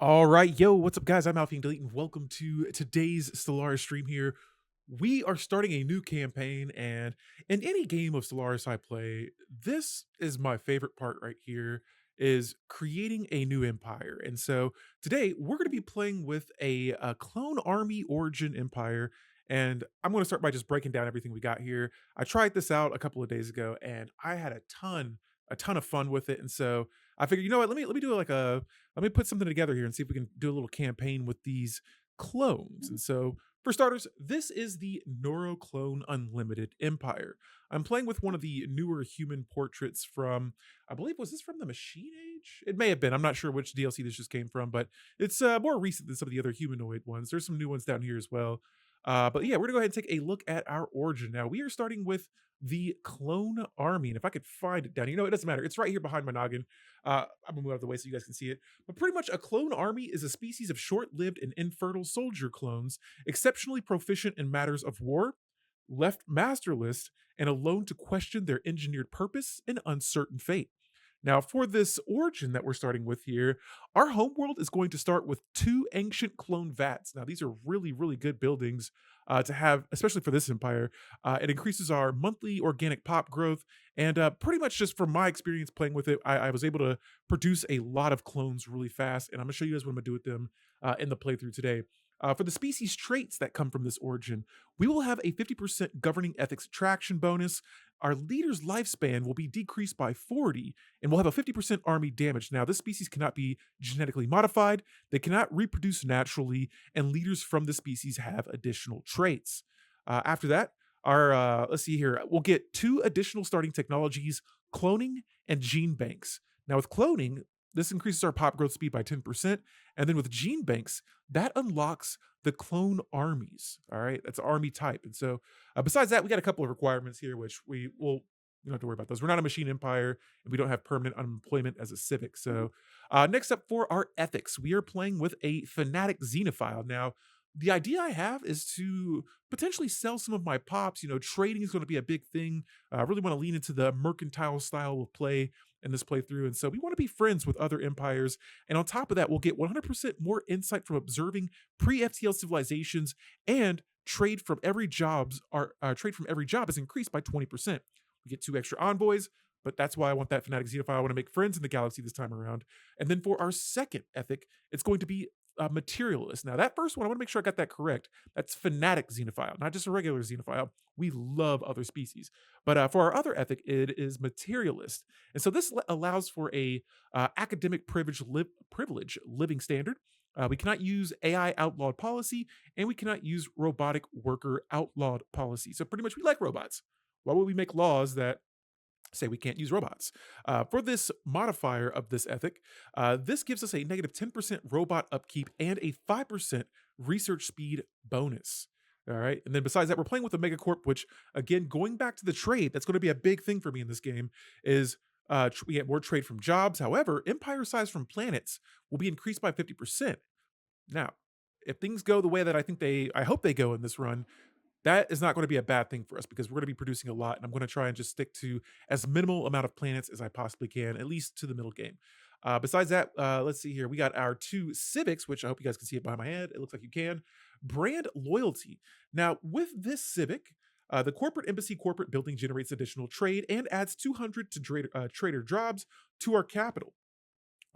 All right, yo, what's up, guys? I'm Alfie Delete, and welcome to today's Stellaris stream here. We are starting a new campaign, and in any game of Stellaris I play, this is my favorite part right here, is creating a new empire. And so today we're going to be playing with a clone army origin empire, and I'm going to start by just breaking down everything we got here. I tried this out a couple of days ago, and I had a ton of fun with it. And so I figured, you know what, let me do like a let me put something together here and see if we can do a little campaign with these clones. And so, for starters, this is the Neuroclone Unlimited Empire. I'm playing with one of the newer human portraits from, I believe, was this from the Machine Age? It may have been. I'm not sure which DLC this just came from, but it's more recent than some of the other humanoid ones. There's some new ones down here as well. But yeah, we're gonna go ahead and take a look at our origin. Now, we are starting with the clone army. And if I could find it down here, it doesn't matter. It's right here behind my noggin. I'm gonna move out of the way so you guys can see it. But pretty much a clone army is a species of short-lived and infertile soldier clones, exceptionally proficient in matters of war, left masterless, and alone to question their engineered purpose and uncertain fate. Now, for this origin that we're starting with here, our homeworld is going to start with two ancient clone vats. Now, these are really, really good buildings to have, especially for this empire. It increases our monthly organic pop growth, and pretty much just from my experience playing with it, I was able to produce a lot of clones really fast, and I'm going to show you guys what I'm going to do with them in the playthrough today. For the species traits that come from this origin, we will have a 50% governing ethics attraction bonus. Our leader's lifespan will be decreased by 40, and we'll have a 50% army damage. Now, this species cannot be genetically modified, they cannot reproduce naturally, and leaders from the species have additional traits. After that, our let's see here, we'll get two additional starting technologies: cloning and gene banks. Now, with cloning, this increases our pop growth speed by 10%. And then with gene banks, that unlocks the clone armies. All right. That's army type. And so, besides that, we got a couple of requirements here, which we don't have to worry about those. We're not a machine empire, and we don't have permanent unemployment as a civic. So, next up for our ethics, we are playing with a fanatic xenophile. Now, the idea I have is to potentially sell some of my pops. Trading is going to be a big thing. I really want to lean into the mercantile style of play in this playthrough. And so we want to be friends with other empires. And on top of that, we'll get 100% more insight from observing pre-FTL civilizations, and trade from every job is increased by 20%. We get two extra envoys, but that's why I want that fanatic xenophile. I want to make friends in the galaxy this time around. And then for our second ethic, it's going to be materialist. Now, that first one, I want to make sure I got that correct. That's fanatic xenophile, not just a regular xenophile. We love other species. But for our other ethic, it is materialist. And so this allows for a academic privilege living standard. We cannot use AI outlawed policy, and we cannot use robotic worker outlawed policy. So pretty much, we like robots. Why would we make laws that say we can't use robots? For this modifier of this ethic, this gives us a negative 10% robot upkeep and a 5% research speed bonus. All right. And then besides that, we're playing with a Megacorp, which, again, going back to the trade, that's going to be a big thing for me in this game, is we get more trade from jobs. However, empire size from planets will be increased by 50%. Now, if things go the way that I hope they go in this run, that is not going to be a bad thing for us because we're going to be producing a lot, and I'm going to try and just stick to as minimal amount of planets as I possibly can, at least to the middle game. Besides that, let's see here. We got our two civics, which I hope you guys can see it behind my head. It looks like you can. Brand loyalty. Now, with this civic, the corporate embassy corporate building generates additional trade and adds 200 to trader jobs to our capital.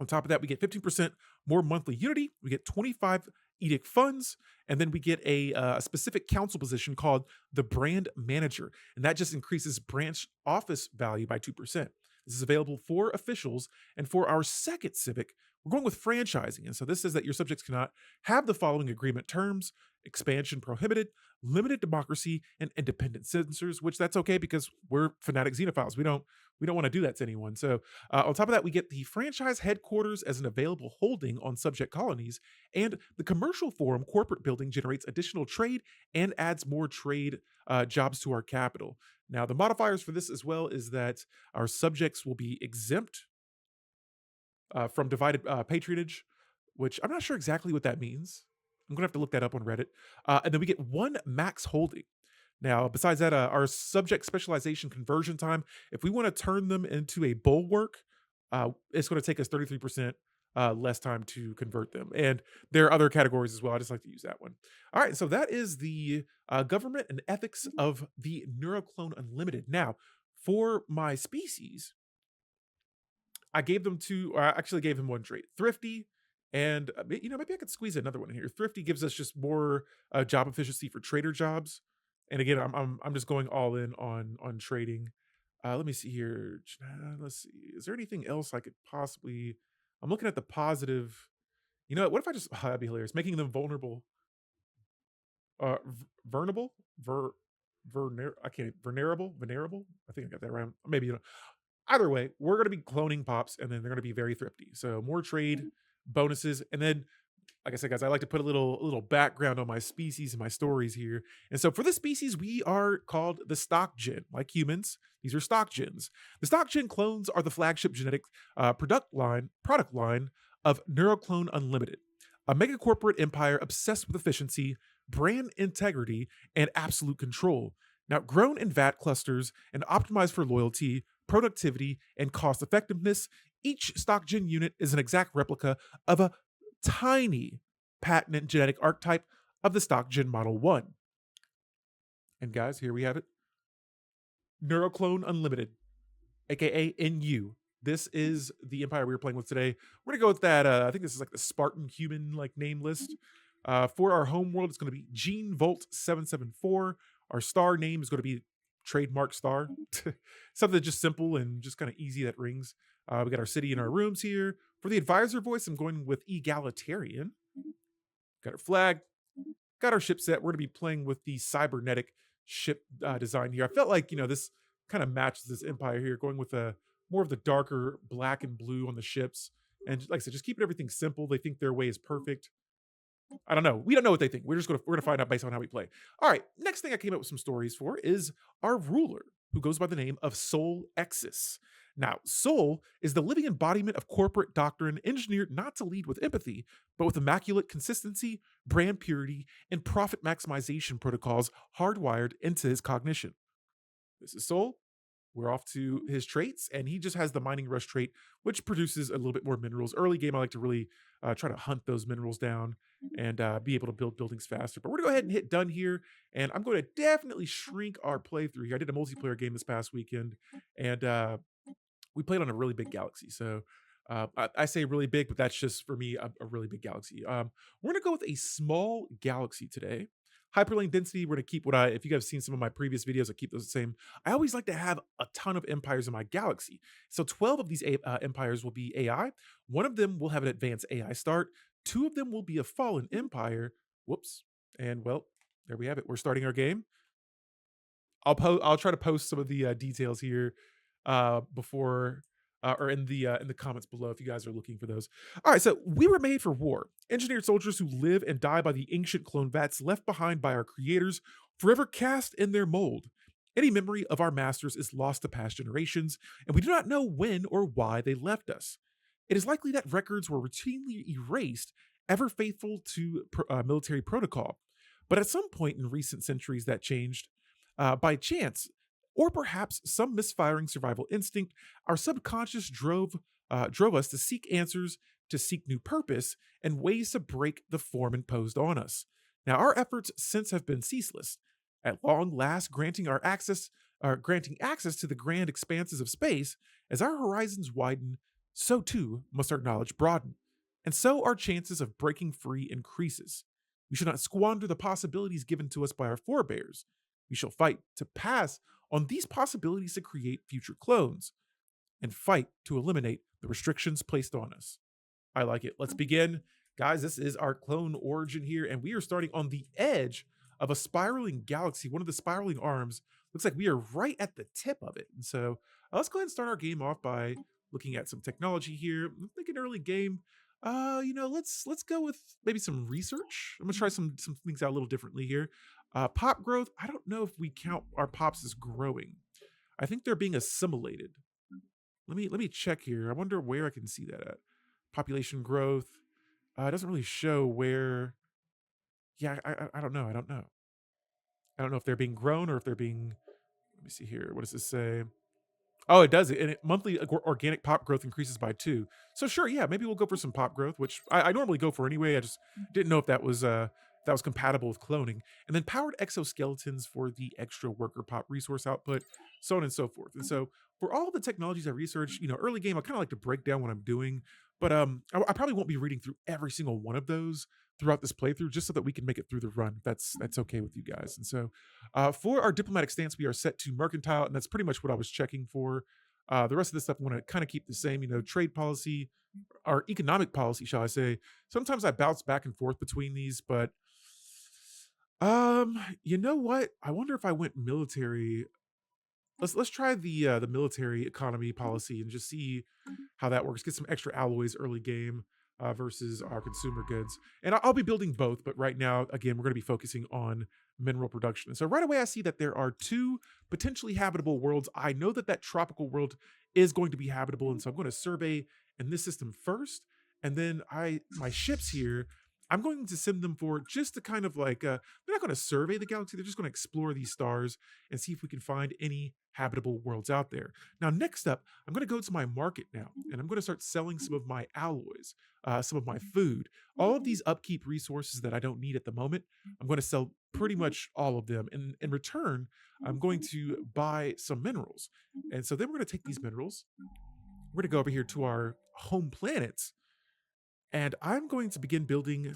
On top of that, we get 15% more monthly unity. We get 25 edict funds, and then we get a specific council position called the brand manager, and that just increases branch office value by 2%. This is available for officials, and for our second civic, we're going with franchising. And so this says that your subjects cannot have the following agreement terms: expansion prohibited, limited democracy, and independent censors, which that's okay because we're fanatic xenophiles. We don't want to do that to anyone. So on top of that, we get the franchise headquarters as an available holding on subject colonies, and the commercial forum corporate building generates additional trade and adds more trade jobs to our capital. Now, the modifiers for this as well is that our subjects will be exempt from divided patronage, which I'm not sure exactly what that means. I'm gonna have to look that up on Reddit. And then we get one max holding. Now, besides that, our subject specialization conversion time, if we want to turn them into a bulwark, it's going to take us 33%. less time to convert them. And there are other categories as well. I just like to use that one. All right, so that is the government and ethics of the Neuroclone Unlimited. Now, for my species, I gave them two, or I actually gave him one trait, thrifty, and maybe I could squeeze another one in here. Thrifty gives us just more job efficiency for trader jobs, and again, I'm just going all in on trading. Let me see here. Let's see. Is there anything else I could possibly? I'm looking at the positive. You know what? If I just that'd be hilarious, making them vulnerable, vulnerable, I can't venerable. I think I got that right. Maybe either way, we're going to be cloning pops, and then they're going to be very thrifty. So more trade bonuses, and then like I said, guys, I like to put a little background on my species and my stories here. And so for this species, we are called the stock gen, like humans. These are stock gens. The stock gen clones are the flagship genetic product line of Neuroclone Unlimited, a megacorporate empire obsessed with efficiency, brand integrity, and absolute control. Now, grown in VAT clusters and optimized for loyalty, productivity, and cost effectiveness, each stock gen unit is an exact replica of a tiny patented genetic archetype of the stock gen Model 1. And guys, here we have it. Neuroclone Unlimited, aka NU. This is the empire we were playing with today. We're gonna go with that. I think this is like the Spartan human like name list. For our home world, it's gonna be Gene Volt 774. Our star name is gonna be trademark star. Something just simple and just kind of easy that rings. We got our city and our rooms here. For the advisor voice, I'm going with egalitarian. Got our flag, got our ship set. We're going to be playing with the cybernetic ship design here. I felt like, this kind of matches this empire here, going with a more of the darker black and blue on the ships. And like I said, just keeping everything simple. They think their way is perfect. I don't know. We don't know what they think. We're gonna find out based on how we play. All right. Next thing I came up with some stories for is our ruler, who goes by the name of Soul Exis. Now, Soul is the living embodiment of corporate doctrine engineered not to lead with empathy, but with immaculate consistency, brand purity, and profit maximization protocols hardwired into his cognition. This is Soul. We're off to his traits, and he just has the mining rush trait, which produces a little bit more minerals. Early game, I like to really try to hunt those minerals down and be able to build buildings faster. But we're gonna go ahead and hit done here, and I'm going to definitely shrink our playthrough here. I did a multiplayer game this past weekend, and we played on a really big galaxy. So I say really big, but that's just for me a really big galaxy. We're gonna go with a small galaxy today. Hyperlink density, we're gonna keep if you guys have seen some of my previous videos, I keep those the same. I always like to have a ton of empires in my galaxy. So 12 of these empires will be AI. One of them will have an advanced AI start. Two of them will be a fallen empire. Whoops. And well, there we have it. We're starting our game. I'll try to post some of the details here before or in the comments below if you guys are looking for those. All right, so we were made for war. Engineered soldiers who live and die by the ancient clone vats left behind by our creators, forever cast in their mold. Any memory of our masters is lost to past generations, and we do not know when or why they left us. It is likely that records were routinely erased, ever faithful to military protocol. But at some point in recent centuries, that changed. By chance, or perhaps some misfiring survival instinct, our subconscious drove us to seek answers, to seek new purpose, and ways to break the form imposed on us. Now, our efforts since have been ceaseless, at long last granting access to the grand expanses of space. As our horizons widen, so too must our knowledge broaden, and so our chances of breaking free increases. We should not squander the possibilities given to us by our forebears. We shall fight to pass on these possibilities to create future clones, and fight to eliminate the restrictions placed on us. I like it. Let's begin. Guys, this is our clone origin here, and we are starting on the edge of a spiraling galaxy. One of the spiraling arms looks like we are right at the tip of it. And so let's go ahead and start our game off by looking at some technology here. I'm thinking early game. Let's go with maybe some research. I'm gonna try some things out a little differently here. Pop growth. I don't know if we count our pops as growing. I think they're being assimilated. Let me check here. I wonder where I can see that at. Population growth. It doesn't really show where. Yeah, I don't know. I don't know. I don't know if they're being grown or if they're being. Let me see here. What does this say? Oh, it does, and monthly organic pop growth increases by 2. So sure, yeah, maybe we'll go for some pop growth, which I normally go for anyway. I just didn't know if that was compatible with cloning. And then powered exoskeletons for the extra worker pop resource output, so on and so forth. And so for all the technologies I researched, early game, I kind of like to break down what I'm doing, but I probably won't be reading through every single one of those throughout this playthrough, just so that we can make it through the run. That's okay with you guys. And so for our diplomatic stance, we are set to mercantile, and that's pretty much what I was checking for. The rest of this stuff I want to kind of keep the same, trade policy or economic policy, shall I say. Sometimes I bounce back and forth between these, but you know what? I wonder if I went military. Let's try the military economy policy and just see how that works. Get some extra alloys early game versus our consumer goods, and I'll be building both. But right now, again, we're going to be focusing on mineral production. And so right away, I see that there are two potentially habitable worlds. I know that that tropical world is going to be habitable, and so I'm going to survey in this system first, and then my ships here. I'm going to send them for just to kind of like they're not going to survey the galaxy. They're just going to explore these stars and see if we can find any habitable worlds out there. Now, next up, I'm going to go to my market now, and I'm going to start selling some of my alloys, some of my food, all of these upkeep resources that I don't need at the moment. I'm going to sell pretty much all of them. And in return, I'm going to buy some minerals. And so then we're going to take these minerals. We're going to go over here to our home planets, and I'm going to begin building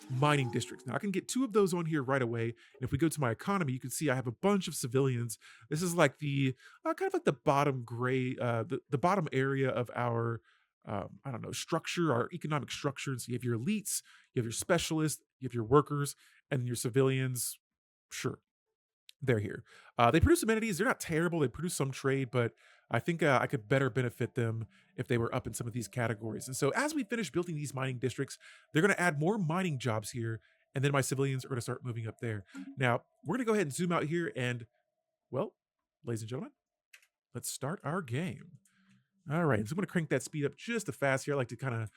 mining districts. Now I can get two of those on here right away. And if we go to my economy, you can see I have a bunch of civilians. This is like the kind of like the bottom gray, the bottom area of our, I don't know, structure, our economic structure. And so you have your elites, you have your specialists, you have your workers, and your civilians. Sure, they're here. They produce amenities. They're not terrible. They produce some trade, but I think I could better benefit them if they were up in some of these categories. And so, as we finish building these mining districts, they're going to add more mining jobs here, and then my civilians are going to start moving up there. Now, we're going to go ahead and zoom out here, and well, ladies and gentlemen, let's start our game. All right, so I'm going to crank that speed up just a fast here. I like to kind of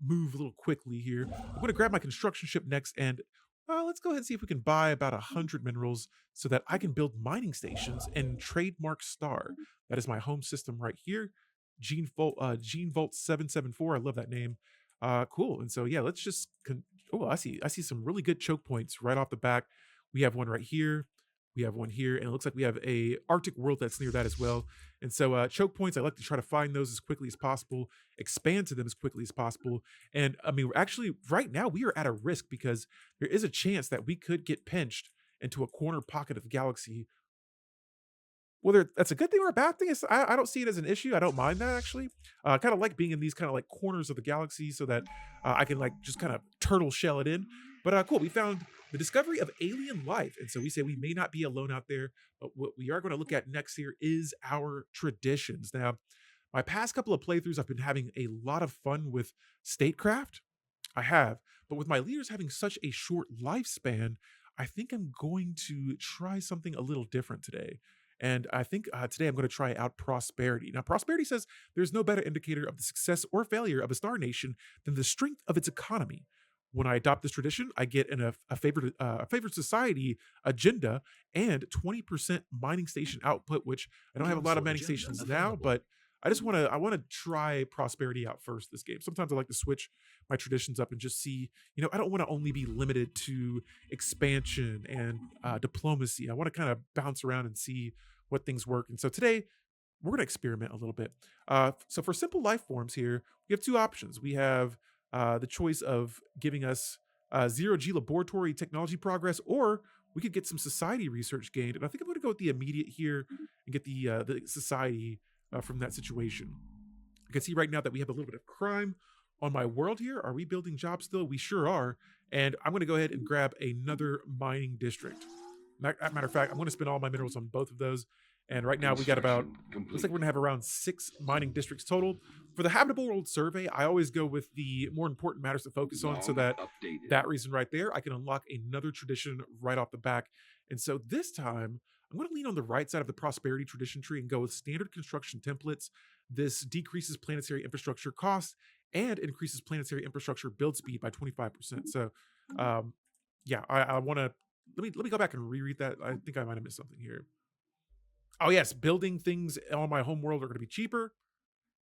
move a little quickly here. I'm going to grab my construction ship next, and let's go ahead and see if we can buy about 100 minerals so that I can build mining stations and trademark Star. That is my home system right here. Gene Vault 774. I love that name. Cool. And so yeah, let's just. Oh, I see some really good choke points right off the back. We have one right here. We have one here, and it looks like we have a Arctic world that's near that as well. And so choke points, I like to try to find those as quickly as possible, expand to them as quickly as possible. And I mean, we're actually right now we are at a risk because there is a chance that we could get pinched into a corner pocket of the galaxy. Whether that's a good thing or a bad thing, I don't see it as an issue. I don't mind that actually. I kind of like being in these kind of like corners of the galaxy so that I can like just kind of turtle shell it in. But cool, we found the discovery of alien life, and so we say we may not be alone out there. But what we are going to look at next here is our traditions. Now, my past couple of playthroughs, I've been having a lot of fun with statecraft. I have, but with my leaders having such a short lifespan, I think I'm going to try something a little different today. And I think today I'm going to try out prosperity. Now, prosperity says there's no better indicator of the success or failure of a star nation than the strength of its economy. When I adopt this tradition, I get a favored society agenda and 20% mining station output, which I don't have a lot of mining stations now, but I want to try prosperity out first this game. Sometimes I like to switch my traditions up and just see, I don't want to only be limited to expansion and diplomacy. I want to kind of bounce around and see what things work. And so today we're going to experiment a little bit. So for simple life forms here, we have two options. We have the choice of giving us zero G laboratory technology progress, or we could get some society research gained. And I think I'm going to go with the immediate here and get the society from that situation. I can see right now that we have a little bit of crime on my world here. Are we building jobs still? We sure are. And I'm going to go ahead and grab another mining district. Matter of fact, I'm going to spend all my minerals on both of those. And right now we got about, looks like we're going to have around 6 mining districts total. For the habitable world survey, I always go with the more important matters to focus on, so that reason right there, I can unlock another tradition right off the back. And so this time, I'm going to lean on the right side of the prosperity tradition tree and go with standard construction templates. This decreases planetary infrastructure costs and increases planetary infrastructure build speed by 25%. So, yeah, I want to let me go back and reread that. I think I might have missed something here. Oh yes, building things on my home world are going to be cheaper,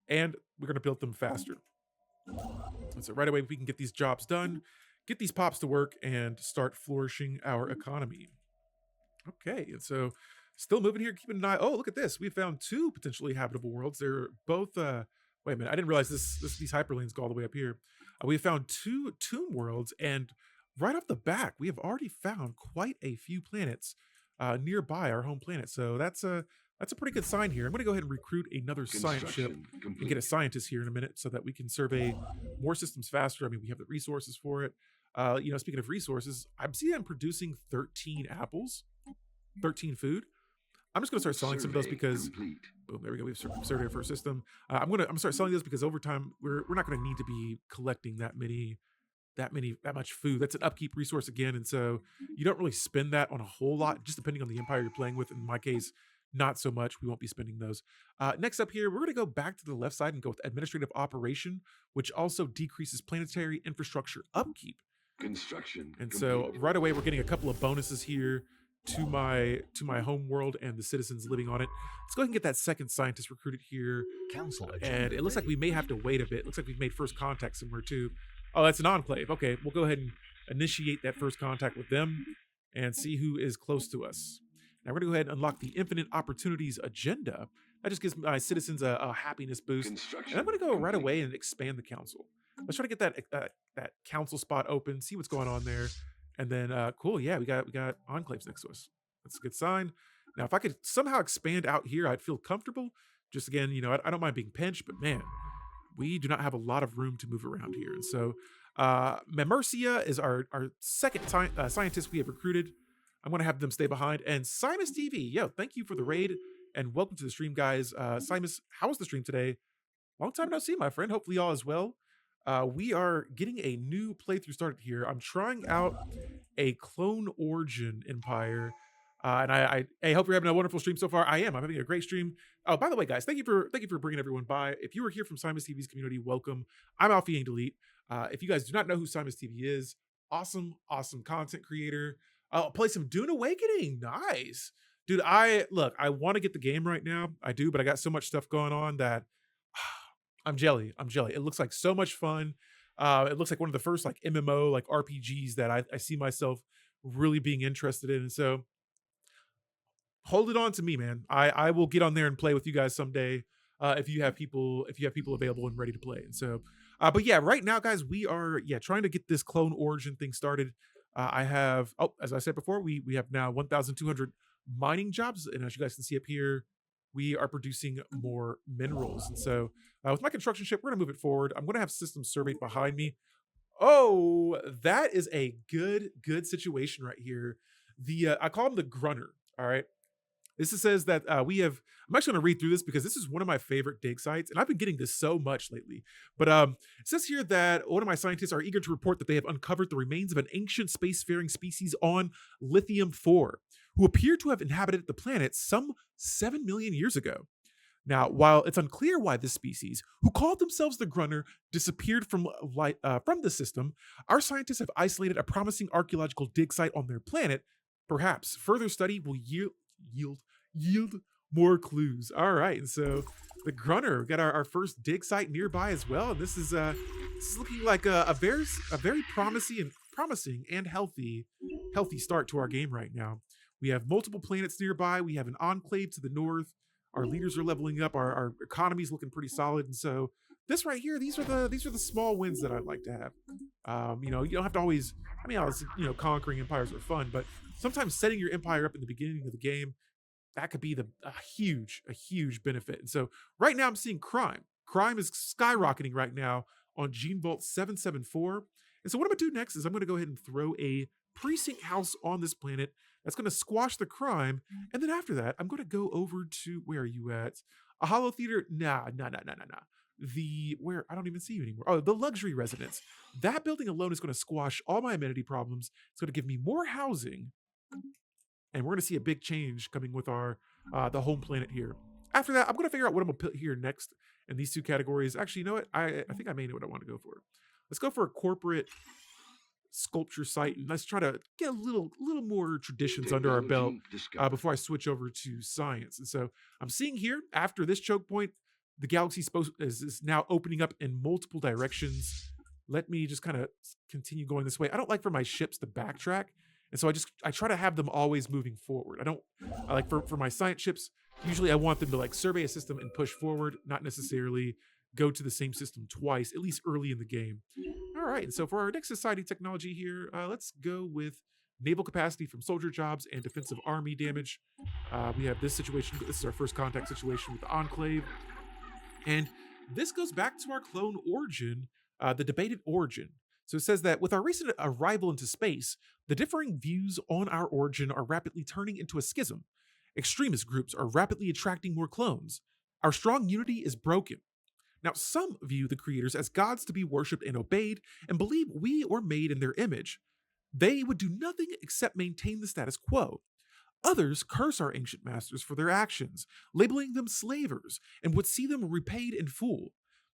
and we're going to build them faster. And so right away we can get these jobs done, get these pops to work, and start flourishing our economy. Okay, and so still moving here, keeping an eye. Oh, look at this. We found two potentially habitable worlds. They're both wait a minute, I didn't realize these hyperlanes go all the way up here. We found two tomb worlds, and right off the back, we have already found quite a few planets nearby our home planet. So that's a pretty good sign here. I'm gonna go ahead and recruit another science ship Construction and get a complete. scientist here in a minute so that we can survey more systems faster. I mean, we have the resources for it. Speaking of resources, I'm seeing I'm producing 13 apples, 13 food. I'm just going to start selling some of those Survey because complete. boom, there we go. We've surveyed our first system. I'm gonna start selling those because over time we're not going to need to be collecting that much food. That's an upkeep resource again, and so you don't really spend that on a whole lot, just depending on the empire you're playing with. In my case, not so much. We won't be spending those. Next up here, we're going to go back to the left side and go with administrative operation, which also decreases planetary infrastructure upkeep. Construction And so complete. right away we're getting a couple of bonuses here to my home world and the citizens living on it. Let's go ahead and get that second scientist recruited here. Council And agenda it looks like ready. we may have to wait a bit. Looks like we've made first contact somewhere too. Oh, that's an enclave. Okay, we'll go ahead and initiate that first contact with them and see who is close to us. Now we're gonna go ahead and unlock the infinite opportunities agenda. That just gives my citizens a happiness boost. And I'm Construction gonna go right complete. away and expand the council. Let's try to get that council spot open, see what's going on there, and then cool, yeah, we got enclaves next to us. That's a good sign. Now, if I could somehow expand out here, I'd feel comfortable. Just again, I don't mind being pinched, but man, we do not have a lot of room to move around here. And so, Memercia is our second scientist we have recruited. I'm going to have them stay behind. And Simus TV, yo, thank you for the raid and welcome to the stream, guys. Simus, how was the stream today? Long time no see, my friend. Hopefully, all is well. We are getting a new playthrough started here. I'm trying out a Clone Origin Empire. And I hope you're having a wonderful stream so far. I am. I'm having a great stream. Oh, by the way, guys, thank you for bringing everyone by. If you are here from Simus TV's community, welcome. I'm Alfie and Delete. If you guys do not know who Simus TV is, awesome content creator. Play some Dune Awakening. Nice, dude. I want to get the game right now. I do, but I got so much stuff going on that I'm jelly. I'm jelly. It looks like so much fun. It looks like one of the first like MMO like RPGs that I see myself really being interested in. And so hold it on to me, man. I will get on there and play with you guys someday. If you have people available and ready to play. And so but yeah, right now, guys, we are trying to get this clone origin thing started. I have as I said before, we have now 1,200 mining jobs, and as you guys can see up here, we are producing more minerals. And so with my construction ship, we're gonna move it forward. I'm gonna have systems surveyed behind me. Oh, that is a good situation right here. The I call him the Grunner. All right. This says that we have. I'm actually going to read through this because this is one of my favorite dig sites, and I've been getting this so much lately. But it says here that one of my scientists are eager to report that they have uncovered the remains of an ancient spacefaring species on Lithium 4, who appear to have inhabited the planet some 7 million years ago. Now, while it's unclear why this species, who called themselves the Grunner, disappeared from the system, our scientists have isolated a promising archaeological dig site on their planet. Perhaps further study will yield yield more clues. All right, and so the Grunner, we got our first dig site nearby as well. And this is looking like a very promising and healthy start to our game right now. We have multiple planets nearby. We have an enclave to the north. Our leaders are leveling up. Our economy is looking pretty solid, and so this right here, these are the small wins that I'd like to have. You don't have to always. I mean, obviously, conquering empires are fun, but sometimes setting your empire up in the beginning of the game, that could be a huge benefit. And so right now I'm seeing crime. Crime is skyrocketing right now on Gene Vault 774. And so what I'm gonna do next is I'm gonna go ahead and throw a precinct house on this planet that's gonna squash the crime. And then after that, I'm gonna go over to where are you at? A hollow theater? Nah. The where I don't even see you anymore. Oh, the luxury residence. That building alone is gonna squash all my amenity problems. It's gonna give me more housing, and we're going to see a big change coming with our the home planet here. After that, I'm going to figure out what I'm going to put here next in these two categories. Actually, you know what? I think I may know what I want to go for. Let's go for a corporate sculpture site, and let's try to get a little more traditions under our belt Technology discovered. before I switch over to science. And so I'm seeing here after this choke point, the galaxy is now opening up in multiple directions. Let me just kind of continue going this way. I don't like for my ships to backtrack, and so I try to have them always moving forward. I like for my science ships. Usually, I want them to like survey a system and push forward, not necessarily go to the same system twice, at least early in the game. All right, and so for our next society technology here, let's go with naval capacity from soldier jobs and defensive army damage. We have this situation. This is our first contact situation with the Enclave. And this goes back to our clone origin, the debated origin. So it says that with our recent arrival into space, the differing views on our origin are rapidly turning into a schism. Extremist groups are rapidly attracting more clones. Our strong unity is broken. Now, some view the creators as gods to be worshipped and obeyed and believe we were made in their image. They would do nothing except maintain the status quo. Others curse our ancient masters for their actions, labeling them slavers, and would see them repaid in full.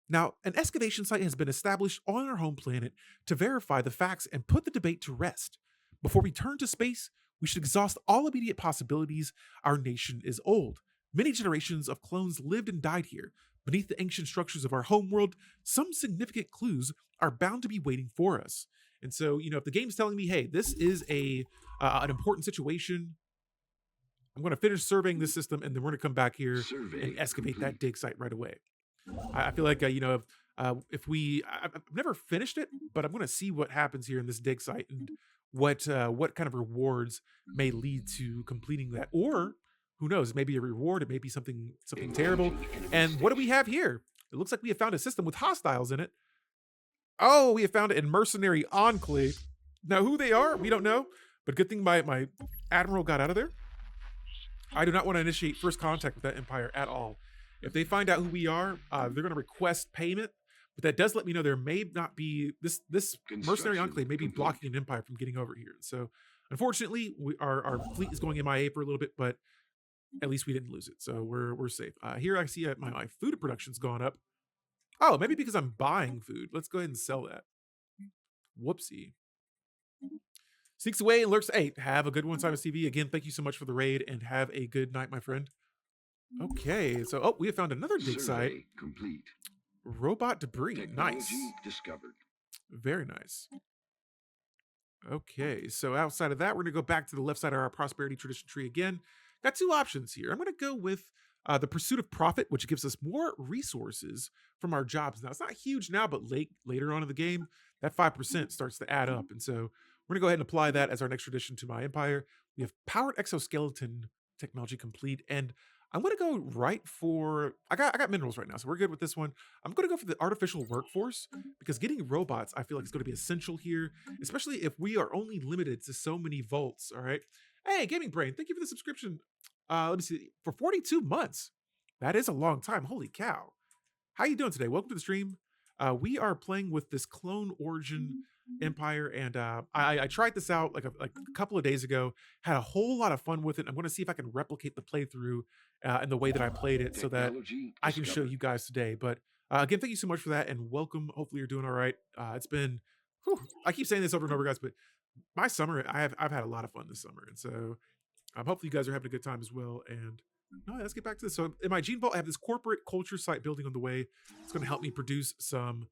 Now, an excavation site has been established on our home planet to verify the facts and put the debate to rest. Before we turn to space, we should exhaust all immediate possibilities. Our nation is old. Many generations of clones lived and died here. Beneath the ancient structures of our homeworld, some significant clues are bound to be waiting for us. And so, if the game's telling me, hey, this is an important situation, I'm going to finish surveying this system, and then we're going to come back here and excavate that dig site right away. I feel like, if I've never finished it, but I'm going to see what happens here in this dig site and what kind of rewards may lead to completing that, or who knows, maybe a reward, it may be something terrible. And what do we have here? It looks like we have found a system with hostiles in it. Oh, we have found it in Mercenary Enclave. Now, who they are, we don't know, but good thing my admiral got out of there. I do not want to initiate first contact with that empire at all. If they find out who we are, they're going to request payment, but that does let me know there may not be this Mercenary Enclave may be blocking an empire from getting over here. So, unfortunately, our fleet is going MIA for a little bit, but at least we didn't lose it, so we're safe. Here I see my food production's gone up. Oh, maybe because I'm buying food. Let's go ahead and sell that. Whoopsie. Sneaks away and lurks. Hey, have a good one, Simon TV. Again, thank you so much for the raid, and have a good night, my friend. Okay, so we have found another dig site. Complete. Robot debris. Technology Nice. discovered. Very nice. Okay, so outside of that, we're going to go back to the left side of our prosperity tradition tree again. Got two options here. I'm going to go with the pursuit of profit, which gives us more resources from our jobs. Now, it's not huge now, but later on in the game, that 5% starts to add up. And so we're going to go ahead and apply that as our next tradition to my empire. We have powered exoskeleton technology complete, and I'm going to go right for, I got minerals right now, so we're good with this one. I'm going to go for the artificial workforce, because getting robots, I feel like, is going to be essential here, especially if we are only limited to so many volts, all right? Hey, Gaming Brain, thank you for the subscription. Let me see, for 42 months. That is a long time. Holy cow. How you doing today? Welcome to the stream. We are playing with this Clone Origin Empire, and I tried this out like a couple of days ago. Had a whole lot of fun with it. I'm going to see if I can replicate the playthrough in the way that I played it, so that I can show you guys today. But again, thank you so much for that, and welcome. Hopefully you're doing all right. It's been, I keep saying this over and over, guys, but my summer, I've had a lot of fun this summer, and so hopefully you guys are having a good time as well. And let's get back to this. So in my gene vault, I have this corporate culture site building on the way. It's going to help me produce some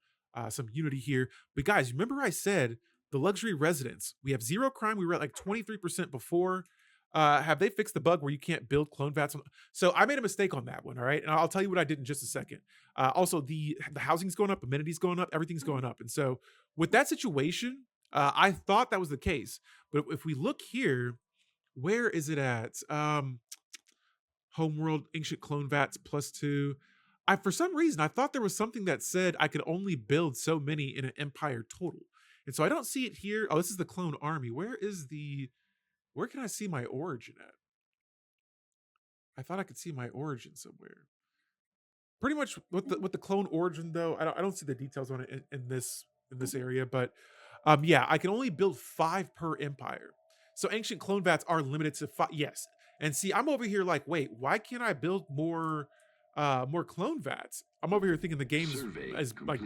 unity here. But guys, remember I said the luxury residence, we have zero crime. We were at like 23% before. Have they fixed the bug where you can't build clone vats? So I made a mistake on that one. All right. And I'll tell you what I did in just a second. Also, the housing's going up, amenities going up, everything's going up. And so with that situation, I thought that was the case. But if we look here, where is it at? Homeworld, ancient clone vats +2. For some reason, I thought there was something that said I could only build so many in an empire total. And so I don't see it here. Oh, this is the clone army. Where can I see my origin at? I thought I could see my origin somewhere. Pretty much with the clone origin, though, I don't see the details on it in this area. But yeah, I can only build 5 per empire. So ancient clone vats are limited to 5. Yes. And see, I'm over here like, wait, why can't I build more clone vats? I'm over here thinking the game is like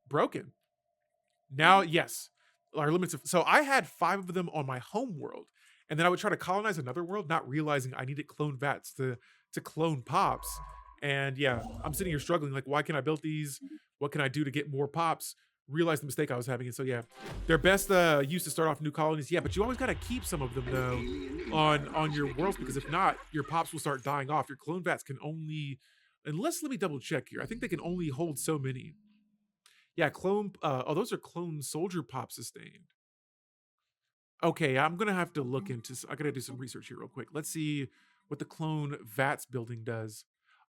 broken. Now, yes, our limits of, so I had 5 of them on my home world, and then I would try to colonize another world, not realizing I needed clone vats to clone pops. And yeah, I'm sitting here struggling, like, why can't I build these? What can I do to get more pops? Realized the mistake I was having. And so yeah, they're best used to start off new colonies. Yeah, but you always gotta keep some of them though on your worlds, because if not, your pops will start dying off. Your clone vats can only, unless, let me double check here. I think they can only hold so many. Yeah, clone. Oh, those are clone soldier pop sustained. Okay, I'm gonna have to look into. I gotta do some research here real quick. Let's see what the clone vats building does.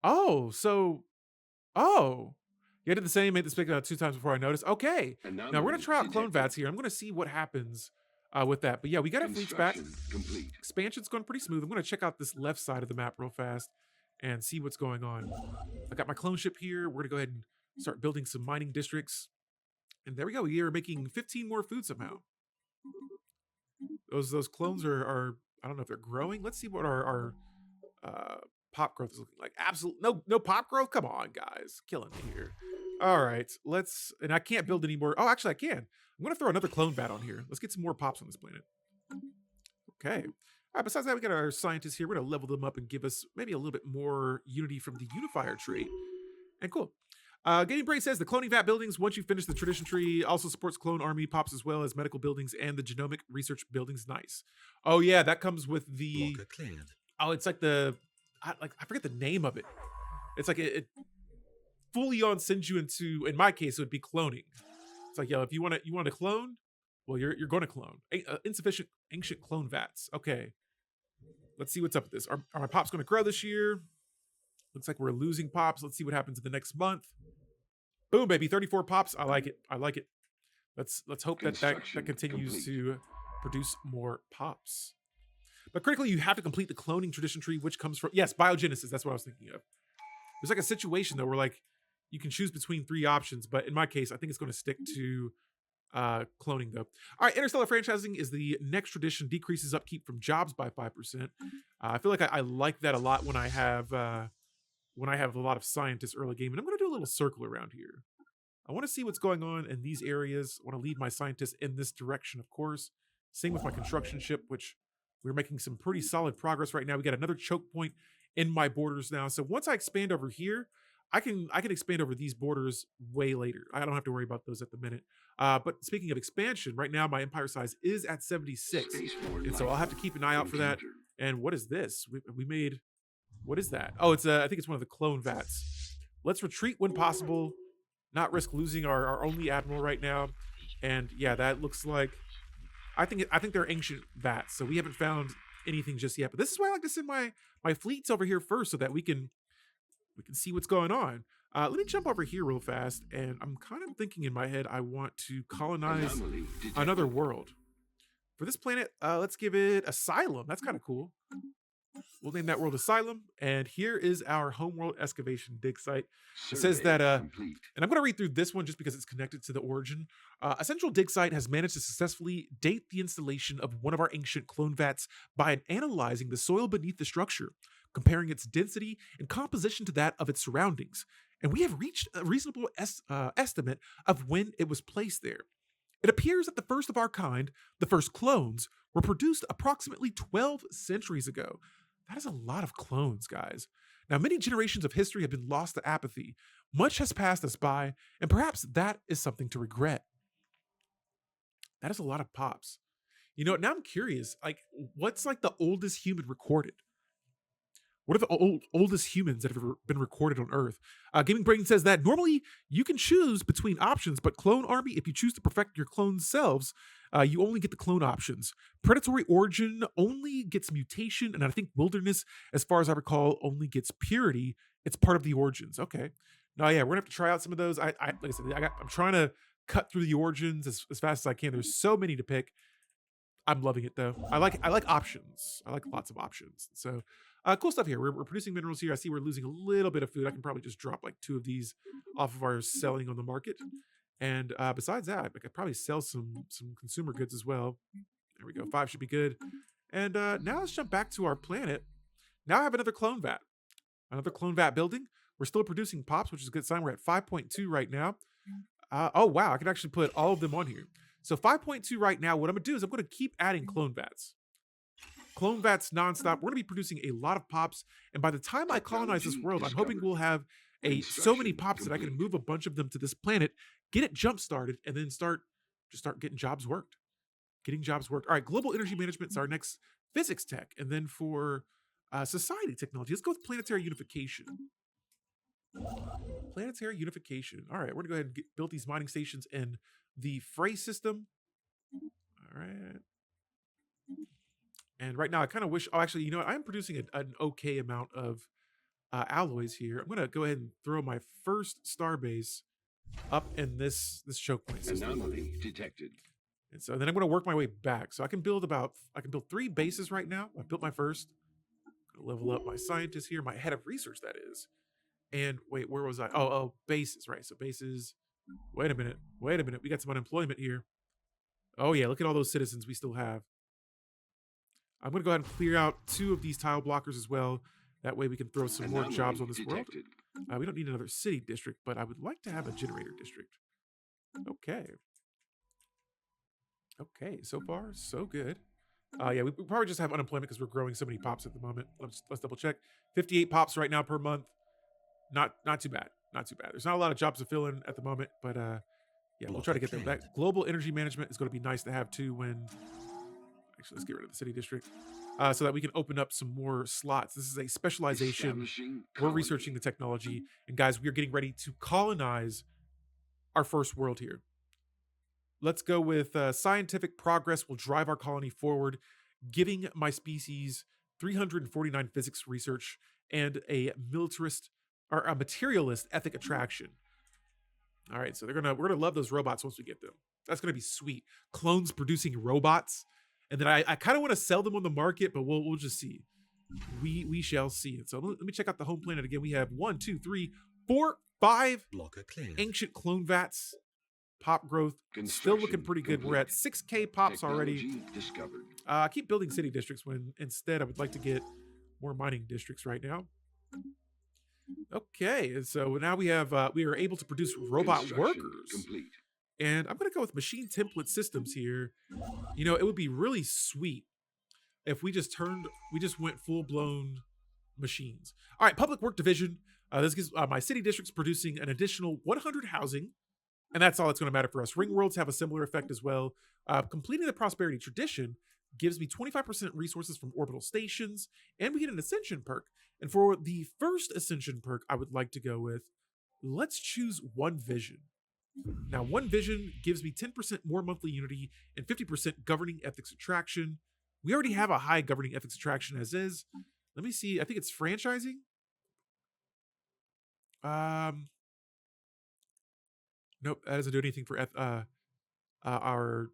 Oh, so oh, yeah, I did the same. Made this pick 2 times before I noticed. Okay, now we're gonna try out clone vats here. I'm gonna see what happens with that. But yeah, we got our fleets back. Expansion's going pretty smooth. I'm gonna check out this left side of the map real fast and see what's going on. I got my clone ship here. We're gonna go ahead and start building some mining districts. And there we go. We are making 15 more food somehow. Those clones are I don't know if they're growing. Let's see what our pop growth is looking like. Absolute no pop growth. Come on, guys, killing me here. All right, let's. And I can't build any more. Oh, actually, I can. I'm gonna throw another clone vat on here. Let's get some more pops on this planet. Okay. All right. Besides that, we got our scientists here. We're gonna level them up and give us maybe a little bit more unity from the unifier trait. And cool. Gaming Brain says the cloning vat buildings, once you finish the tradition tree, also supports clone army pops as well as medical buildings and the genomic research buildings. Nice. Oh yeah, that comes with the. Oh, it's like the. I forget the name of it. It's like it fully on sends you into. In my case, it would be cloning. It's like, yo, if you want to clone, well, you're going to clone. Insufficient ancient clone vats. Okay. Let's see what's up with this. Are my pops going to grow this year? Looks like we're losing pops. Let's see what happens in the next month. Boom, baby, 34 pops. I like it. I like it. Let's hope that continues to produce more pops. But critically, you have to complete the cloning tradition tree, which comes from, yes, biogenesis. That's what I was thinking of. There's like a situation though where like you can choose between 3 options, but in my case, I think it's going to stick to cloning though. All right, interstellar franchising is the next tradition. Decreases upkeep from jobs by 5%. I feel like I like that a lot when I have a lot of scientists early game. And I'm going to do a little circle around here. I want to see what's going on in these areas. I want to lead my scientists in this direction, of course. Same with my construction ship, which we're making some pretty solid progress right now. We got another choke point in my borders now. So once I expand over here, I can expand over these borders way later. I don't have to worry about those at the minute. But speaking of expansion, right now my empire size is at 76. And so I'll have to keep an eye out for that. And what is this? We made... What is that? Oh, it's I think it's one of the clone vats. Let's retreat when possible, not risk losing our only admiral right now. And yeah, that looks like I think they're ancient vats, so we haven't found anything just yet. But this is why I like to send my fleets over here first, so that we can see what's going on. Let me jump over here real fast, and I'm kind of thinking in my head I want to colonize another world. For this planet, let's give it Asylum. That's kind of cool. We'll name that world Asylum, and here is our homeworld excavation dig site. It says that, and I'm going to read through this one just because it's connected to the origin. A central dig site has managed to successfully date the installation of one of our ancient clone vats by analyzing the soil beneath the structure, comparing its density and composition to that of its surroundings. And we have reached a reasonable estimate of when it was placed there. It appears that the first of our kind, the first clones, were produced approximately 12 centuries ago. That is a lot of clones, guys. Now, many generations of history have been lost to apathy. Much has passed us by, and perhaps that is something to regret. That is a lot of pops. You know, now I'm curious, like, what's like the oldest human recorded? What are the oldest humans that have ever been recorded on Earth? Gaming Brain says that normally you can choose between options, but Clone Army, if you choose to perfect your clone selves, you only get the clone options. Predatory Origin only gets mutation, and I think Wilderness, as far as I recall, only gets purity. It's part of the origins. Okay. Now, yeah, we're gonna have to try out some of those. Like I said, I'm trying to cut through the origins as fast as I can. There's so many to pick. I'm loving it though. I like options. I like lots of options. So cool stuff here. We're producing minerals here. I see we're losing a little bit of food. I can probably just drop like 2 of these off of our selling on the market. And besides that, I could probably sell some consumer goods as well. There we go. 5 should be good. And now let's jump back to our planet. Now I have another clone vat. Another clone vat building. We're still producing pops, which is a good sign. We're at 5.2 right now. Oh, wow. I can actually put all of them on here. So 5.2 right now. What I'm going to do is I'm going to keep adding clone vats. Clone vats nonstop. We're going to be producing a lot of pops. And by the time I colonize this world, I'm hoping we'll have so many pops that I can move a bunch of them to this planet, get it jump started, and then start getting jobs worked. All right, global energy management is our next physics tech. And then for society technology, let's go with planetary unification. Planetary unification. All right, we're going to go ahead and build these mining stations in the Frey system. All right. And right now, I kind of wish... Oh, actually, you know what? I am producing an okay amount of alloys here. I'm going to go ahead and throw my first starbase up in this choke point system. Anomaly detected. And so then I'm going to work my way back. So I can build 3 bases right now. I built my first. I'm going to level up my scientist here, my head of research, that is. And wait, where was I? Oh, bases, right? So bases. Wait a minute. We got some unemployment here. Oh yeah, look at all those citizens we still have. I'm going to go ahead and clear out 2 of these tile blockers as well. That way we can throw some more jobs on this world. We don't need another city district, but I would like to have a generator district. Okay. Okay, so far, so good. Yeah, we probably just have unemployment because we're growing so many pops at the moment. Let's double check. 58 pops right now per month. Not too bad. Not too bad. There's not a lot of jobs to fill in at the moment, but yeah, we'll try to get them back. Global energy management is going to be nice to have too when... Actually, let's get rid of the city district so that we can open up some more slots. This is a specialization. We're researching the technology. And guys, we're getting ready to colonize our first world here. Let's go with scientific progress will drive our colony forward, giving my species 349 physics research and a materialist ethic attraction. All right, so we're gonna love those robots once we get them. That's gonna be sweet. Clones producing robots, and then I kind of want to sell them on the market, but we'll just see. We shall see. And so let me check out the home planet again. We have 1, 2, 3, 4, 5 ancient clone vats. Pop growth still looking pretty good. We're at 6K pops already. I keep building city districts when instead I would like to get more mining districts right now. Okay, and so now we are able to produce robot workers. And I'm going to go with machine template systems here. You know, it would be really sweet if we just went full-blown machines. All right, public work division. This gives my city districts producing an additional 100 housing. And that's all that's going to matter for us. Ring worlds have a similar effect as well. Completing the prosperity tradition gives me 25% resources from orbital stations, and we get an Ascension perk. And for the first Ascension perk, I would like to go with, let's choose One Vision. Now, One Vision gives me 10% more monthly unity and 50% governing ethics attraction. We already have a high governing ethics attraction as is. Let me see. I think it's franchising. Nope, that doesn't do anything for our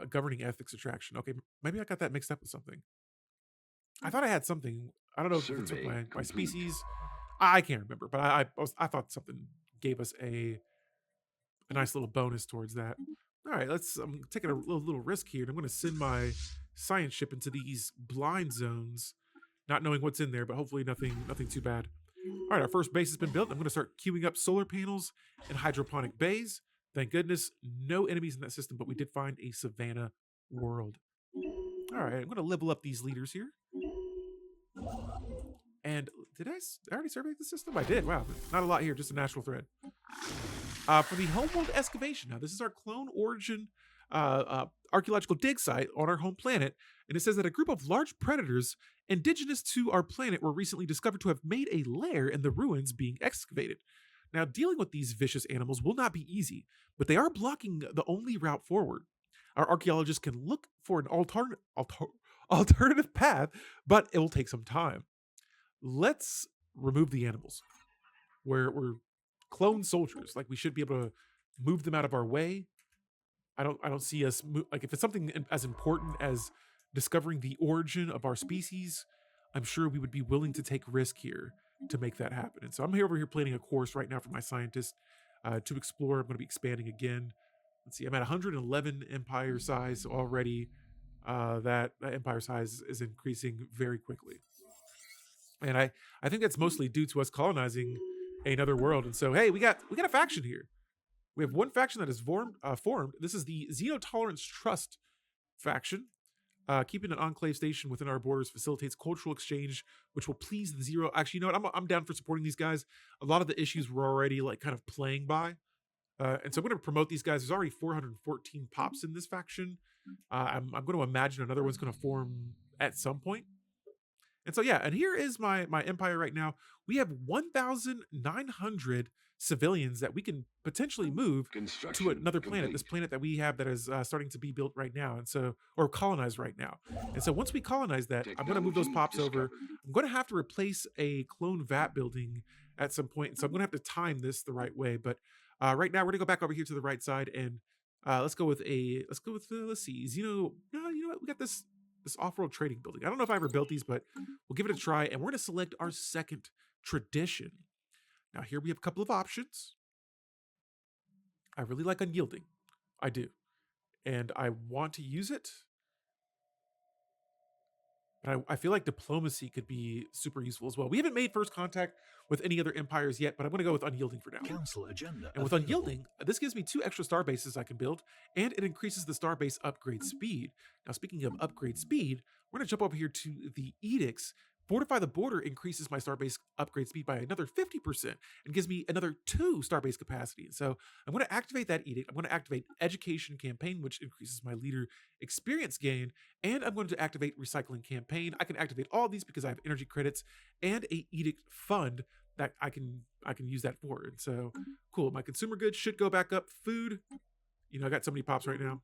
governing ethics attraction. Okay, maybe I got that mixed up with something. I thought I had something. I don't know if it's with my species. I can't remember, but I thought something gave us a nice little bonus towards that. All right, I'm taking a little risk here, and I'm going to send my science ship into these blind zones, not knowing what's in there, but hopefully nothing too bad. All right, our first base has been built. I'm going to start queuing up solar panels and hydroponic bays. Thank goodness, no enemies in that system, but we did find a savanna world. All right, I'm going to level up these leaders here. And did I already survey the system? I did. Wow, not a lot here, just a natural thread. For the homeworld excavation, now this is our clone origin archaeological dig site on our home planet, and it says that a group of large predators indigenous to our planet were recently discovered to have made a lair in the ruins being excavated. Now, dealing with these vicious animals will not be easy, but they are blocking the only route forward. Our archaeologists can look for an alternative path, but it will take some time. Let's remove the animals. We're clone soldiers. Like, we should be able to move them out of our way. I don't see us like, if it's something as important as discovering the origin of our species, I'm sure we would be willing to take risk here to make that happen. And so I'm over here planning a course right now for my scientists to explore. I'm going to be expanding again. Let's see, I'm at 111 empire size already. That empire size is increasing very quickly. And I think that's mostly due to us colonizing another world. And so, hey, we got a faction here. We have one faction that is formed. This is the Xenotolerance Trust faction. Keeping an enclave station within our borders facilitates cultural exchange, which will please the Zero. Actually, you know what? I'm down for supporting these guys. A lot of the issues we're already like kind of playing by. And so I'm going to promote these guys. There's already 414 pops in this faction. I'm going to imagine another one's going to form at some point. And so yeah, and here is my empire right now. We have 1,900 civilians that we can potentially move to another planet. This planet that we have that is starting to be built right now, and so or colonized right now. And so once we colonize that, I'm going to move those pops over. I'm going to have to replace a clone vat building at some point, and so I'm going to have to time this the right way. But right now, we're going to go back over here to the right side, and let's go with let's see, Xeno. You know what? We got this off-world trading building. I don't know if I ever built these, but we'll give it a try. And we're going to select our second tradition. Now here we have a couple of options. I really like unyielding. I do. And I want to use it. But I feel like diplomacy could be super useful as well. We haven't made first contact with any other empires yet, but I'm going to go with unyielding for now. Council agenda. And with unyielding, this gives me 2 extra star bases I can build, and it increases the star base upgrade speed. Now, speaking of upgrade speed, we're going to jump over here to the edicts. Fortify the border increases my starbase upgrade speed by another 50% and gives me another 2 starbase capacity. So I'm going to activate that edict. I'm going to activate education campaign, which increases my leader experience gain, and I'm going to activate recycling campaign. I can activate all these because I have energy credits and a edict fund that I can use that for. And so cool. My consumer goods should go back up. Food, you know, I got so many pops right now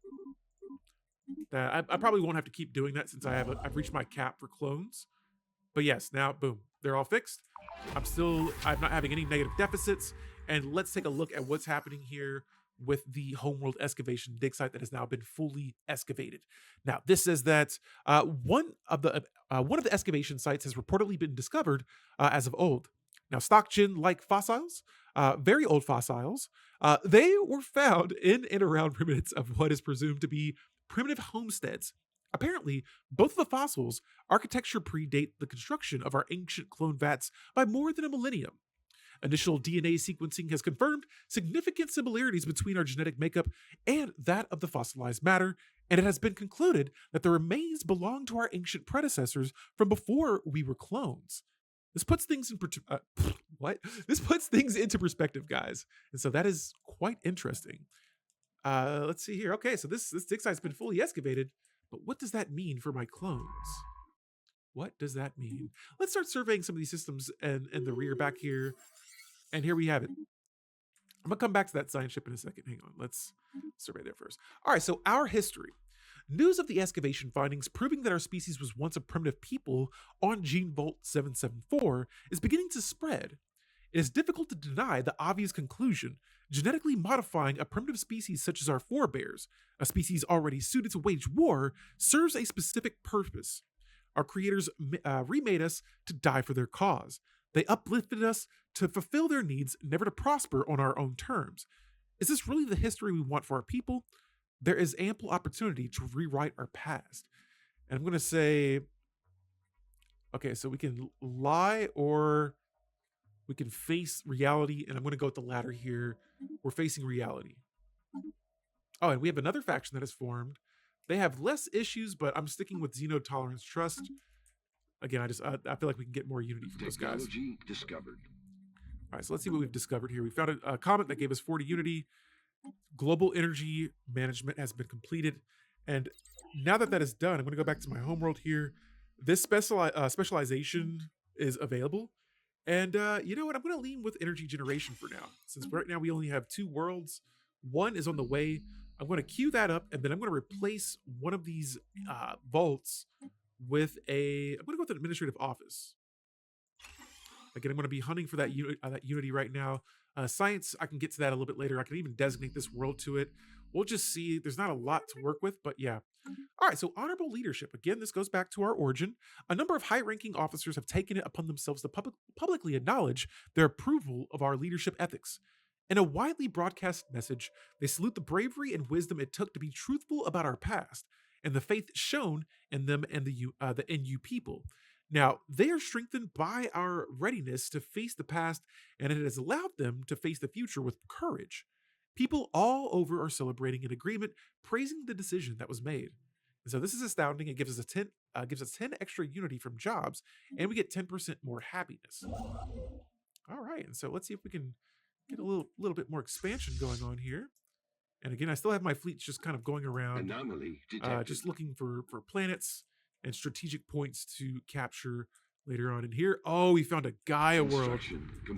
that I probably won't have to keep doing that since I've reached my cap for clones. But yes, now, boom, they're all fixed. I'm not having any negative deficits. And let's take a look at what's happening here with the homeworld excavation dig site that has now been fully excavated. Now, this says that one of the excavation sites has reportedly been discovered as of old. Now, stockgen-like fossils, very old fossils, they were found in and around remnants of what is presumed to be primitive homesteads. Apparently, both of the fossils' architecture predate the construction of our ancient clone vats by more than a millennium. Initial DNA sequencing has confirmed significant similarities between our genetic makeup and that of the fossilized matter, and it has been concluded that the remains belong to our ancient predecessors from before we were clones. This puts things This puts things into perspective, guys, and so that is quite interesting. Let's see here. Okay, so this dig site's been fully excavated. But what does that mean for my clones? What does that mean? Let's start surveying some of these systems in the rear back here. And here we have it. I'm going to come back to that science ship in a second. Hang on. Let's survey there first. All right, so our history. News of the excavation findings proving that our species was once a primitive people on Gene Vault 774 is beginning to spread. It is difficult to deny the obvious conclusion. Genetically modifying a primitive species such as our forebears, a species already suited to wage war, serves a specific purpose. Our creators remade us to die for their cause. They uplifted us to fulfill their needs, never to prosper on our own terms. Is this really the history we want for our people? There is ample opportunity to rewrite our past. And I'm going to say, okay, so we can lie or we can face reality, and I'm going to go with the latter here. We're facing reality. Oh, and we have another faction that has formed. They have less issues, but I'm sticking with Xenotolerance Trust. Again, I feel like we can get more unity from those guys. Technology discovered. All right, so let's see what we've discovered here. We found a comet that gave us 40 unity. Global energy management has been completed. And now that is done, I'm going to go back to my homeworld here. This specialization is available. And you know what? I'm going to lean with energy generation for now. Since right now we only have 2 worlds. One is on the way. I'm going to queue that up, and then I'm going to replace one of these vaults with I'm going to go with an administrative office. Again, I'm going to be hunting for that unity right now. Science, I can get to that a little bit later. I can even designate this world to it. We'll just see. There's not a lot to work with, but yeah. All right, so honorable leadership. Again, this goes back to our origin. A number of high-ranking officers have taken it upon themselves to publicly acknowledge their approval of our leadership ethics. In a widely broadcast message, they salute the bravery and wisdom it took to be truthful about our past and the faith shown in them and the NU people. Now, they are strengthened by our readiness to face the past, and it has allowed them to face the future with courage. People all over are celebrating an agreement, praising the decision that was made. And so this is astounding. It gives us 10 extra unity from jobs, and we get 10% more happiness. All right, and so let's see if we can get a little bit more expansion going on here. And again, I still have my fleets just kind of going around, just looking for planets and strategic points to capture later on. And here, oh, we found a Gaia world.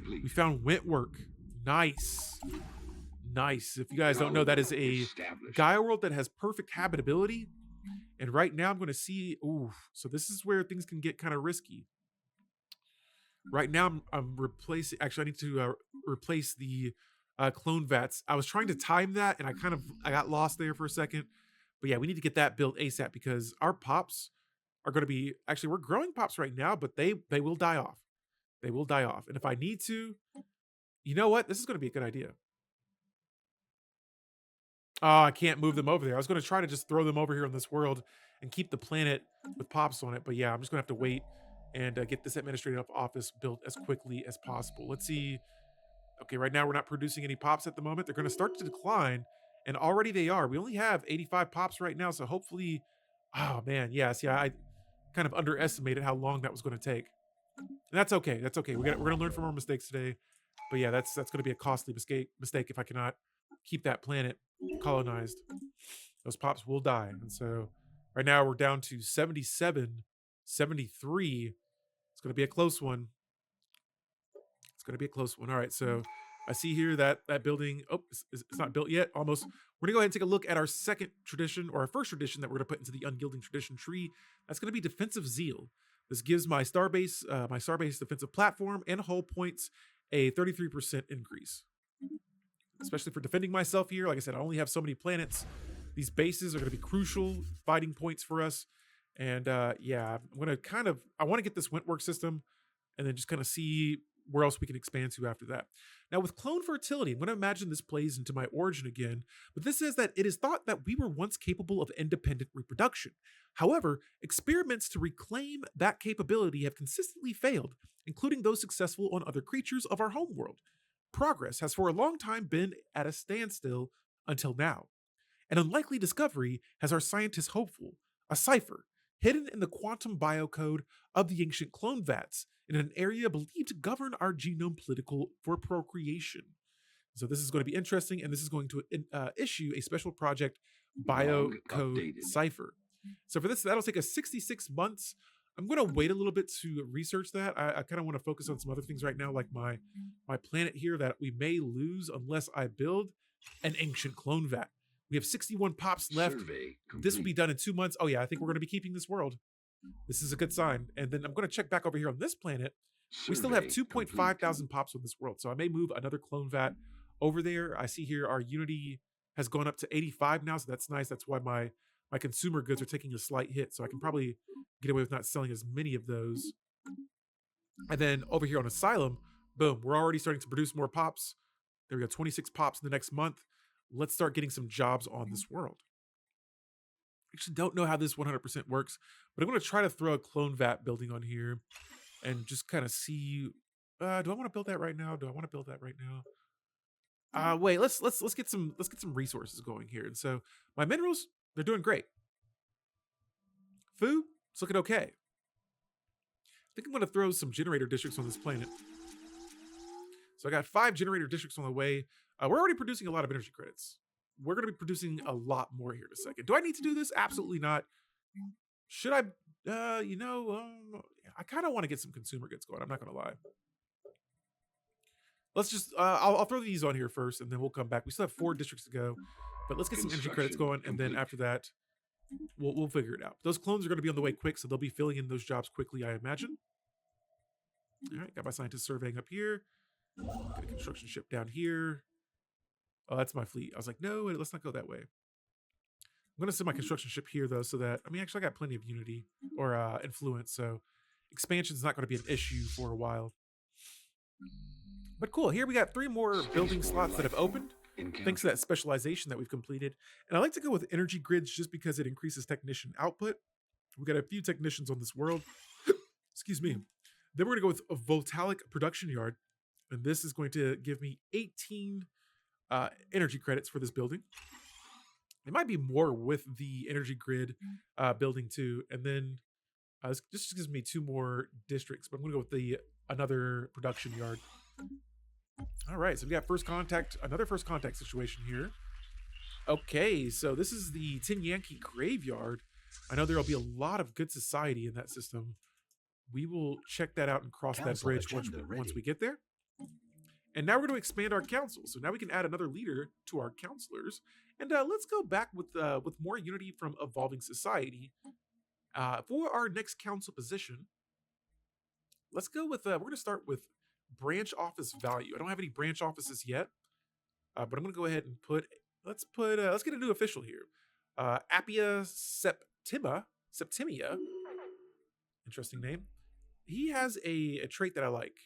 We found Wentwork. Nice. Nice. If you guys don't know, that is a Gaia world that has perfect habitability. And right now I'm going to see, ooh, so this is where things can get kind of risky. Right now I'm replacing, actually I need to replace the clone vats. I was trying to time that and I got lost there for a second. But yeah, we need to get that built ASAP because our pops are going to be, actually we're growing pops right now, but they will die off. They will die off. And if I need to, you know what? This is going to be a good idea. Oh, I can't move them over there. I was going to try to just throw them over here on this world and keep the planet with pops on it. But yeah, I'm just going to have to wait and get this administrative office built as quickly as possible. Let's see. Okay, right now we're not producing any pops at the moment. They're going to start to decline, and already they are. We only have 85 pops right now, so hopefully, oh man, yeah. See, I kind of underestimated how long that was going to take. And that's okay. That's okay. We're going to learn from our mistakes today. But yeah, that's going to be a costly mistake if I cannot keep that planet colonized. Those pops will die. And so right now we're down to 77, 73. It's going to be a close one. It's going to be a close one. All right, so I see here that building, oh, it's not built yet, almost. We're going to go ahead and take a look at our second tradition, or our first tradition that we're going to put into the Unyielding Tradition tree. That's going to be Defensive Zeal. This gives my Starbase defensive platform and hull points a 33% increase. Especially for defending myself here. Like I said, I only have so many planets. These bases are going to be crucial fighting points for us. And yeah, I want to get this Wentwork system and then just kind of see where else we can expand to after that. Now with clone fertility, I'm going to imagine this plays into my origin again, but this says that it is thought that we were once capable of independent reproduction. However, experiments to reclaim that capability have consistently failed, including those successful on other creatures of our homeworld. Progress has for a long time been at a standstill until now. An unlikely discovery has our scientists hopeful, a cipher hidden in the quantum biocode of the ancient clone vats in an area believed to govern our genome political for procreation. So this is going to be interesting, and this is going to issue a special project biocode cipher. So for this, that'll take us 66 months. I'm going to wait a little bit to research that. I kind of want to focus on some other things right now, like my planet here that we may lose unless I build an ancient clone vat. We have 61 pops left. This will be done in 2 months. Oh yeah, I think we're going to be keeping this world. This is a good sign. And then I'm going to check back over here on this planet. We still have 2.5 thousand pops on this world. So I may move another clone vat over there. I see here our unity has gone up to 85 now. So that's nice. That's why my consumer goods are taking a slight hit. So I can probably get away with not selling as many of those. And then over here on Asylum, boom, we're already starting to produce more pops. There we go, 26 pops in the next month. Let's start getting some jobs on this world. I actually don't know how this 100% works, but I'm going to try to throw a clone vat building on here and just kind of see. Do I want to build that right now? Wait, let's get some resources going here. And so my minerals, they're doing great. Food, it's looking okay. I think I'm going to throw some generator districts on this planet. So I got 5 generator districts on the way. We're already producing a lot of energy credits. We're going to be producing a lot more here in a second. Do I need to do this? Absolutely not. Should I? I kind of want to get some consumer goods going. I'm not going to lie. Let's just, I'll throw these on here first, and then we'll come back. We still have 4 districts to go, but let's get some energy credits going, and then after that, we'll figure it out. Those clones are going to be on the way quick, so they'll be filling in those jobs quickly, I imagine. All right, got my scientist surveying up here. Got a construction ship down here. Oh, that's my fleet. I was like, no, let's not go that way. I'm going to send my construction ship here, though, so that, actually, I got plenty of unity or influence, so expansion is not going to be an issue for a while. But cool, here we got 3 more building slots that have opened, thanks to that specialization that we've completed. And I like to go with energy grids just because it increases technician output. We got a few technicians on this world. Excuse me. Then we're going to go with a voltaic production yard. And this is going to give me 18 energy credits for this building. It might be more with the energy grid building too. And then this just gives me 2 more districts, but I'm gonna go with the another production yard. All right, so we got first contact, another first contact situation here. Okay, so this is the Tin Yankee graveyard. I know there'll be a lot of good society in that system. We will check that out and cross that bridge once we get there. And now we're going to expand our council. So now we can add another leader to our counselors. And let's go back with more unity from evolving society. For our next council position, let's go with, we're going to start with branch office value. I don't have any branch offices yet, but I'm going to go ahead and let's get a new official here. Appia Septimia, interesting name. He has a trait that I like.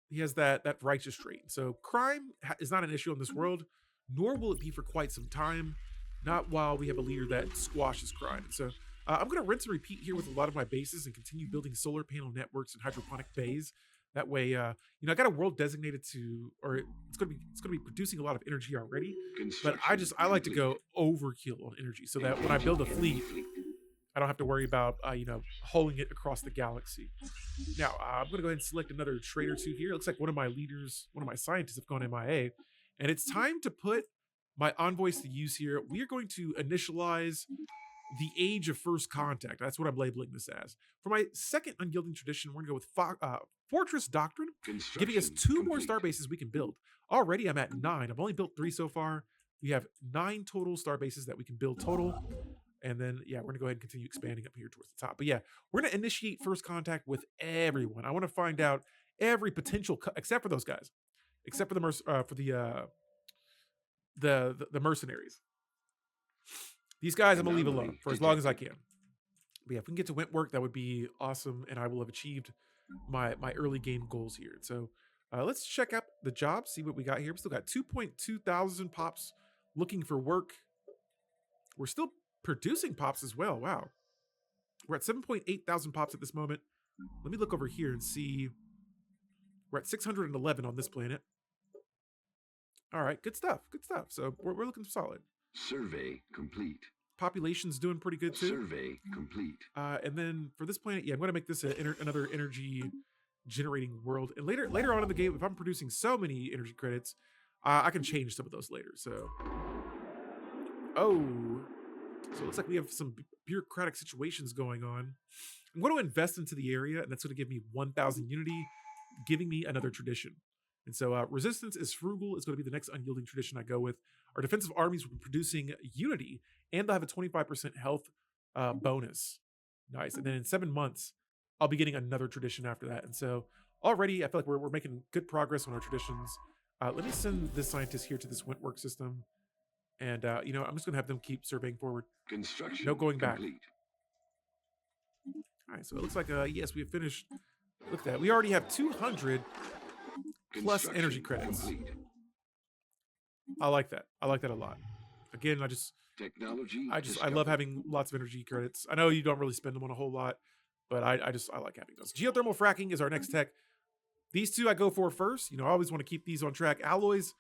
He has that righteous trait. So crime is not an issue in this world, nor will it be for quite some time. Not while we have a leader that squashes crime. So I'm going to rinse and repeat here with a lot of my bases and continue building solar panel networks and hydroponic bays. That way, I got a world designated to, or it's going to be producing a lot of energy already. But I like to go overkill on energy so that when I build a fleet, I don't have to worry about, hauling it across the galaxy. Now, I'm going to go ahead and select another trade or two here. It looks like one of my leaders, one of my scientists have gone MIA. And it's time to put my envoys to use here. We are going to initialize the age of first contact. That's what I'm labeling this as. For my second unyielding tradition, we're going to go with Fortress Doctrine, giving us 2 more star bases we can build. Already, I'm at 9. I've only built 3 so far. We have 9 total star bases that we can build total. And then, we're going to go ahead and continue expanding up here towards the top. But we're going to initiate first contact with everyone. I want to find out every potential, except for those guys, except for the mercenaries. These guys, I'm going to leave alone for as long as I can. But if we can get to Wentwork, that would be awesome. And I will have achieved my early game goals here. So let's check out the jobs, see what we got here. We still got 2.2 thousand pops looking for work. We're still producing pops as well. Wow. We're at 7.8 thousand pops at this moment. Let me look over here and see. We're at 611 on this planet. All right, good stuff. Good stuff. So we're looking solid. Survey complete. Population's doing pretty good too. Survey complete. And then for this planet, I'm going to make this another energy generating world. And later on in the game, if I'm producing so many energy credits, I can change some of those later. So it looks like we have some bureaucratic situations going on. I'm going to invest into the area, and that's going to give me 1,000 unity, giving me another tradition. And so resistance is frugal. It's going to be the next unyielding tradition I go with. Our defensive armies will be producing unity, and they'll have a 25% health bonus. Nice. And then in 7 months, I'll be getting another tradition after that. And so already, I feel like we're making good progress on our traditions. Let me send this scientist here to this Wentwork system. And, I'm just going to have them keep surveying forward. Construction no going back. complete. All right, so it looks like, yes, we have finished. Look at that. We already have 200 plus energy credits. Complete. I like that. I like that a lot. Again, Technology I love having lots of energy credits. I know you don't really spend them on a whole lot, but I like having those. Geothermal fracking is our next tech. These 2 I go for first. I always want to keep these on track. Alloys.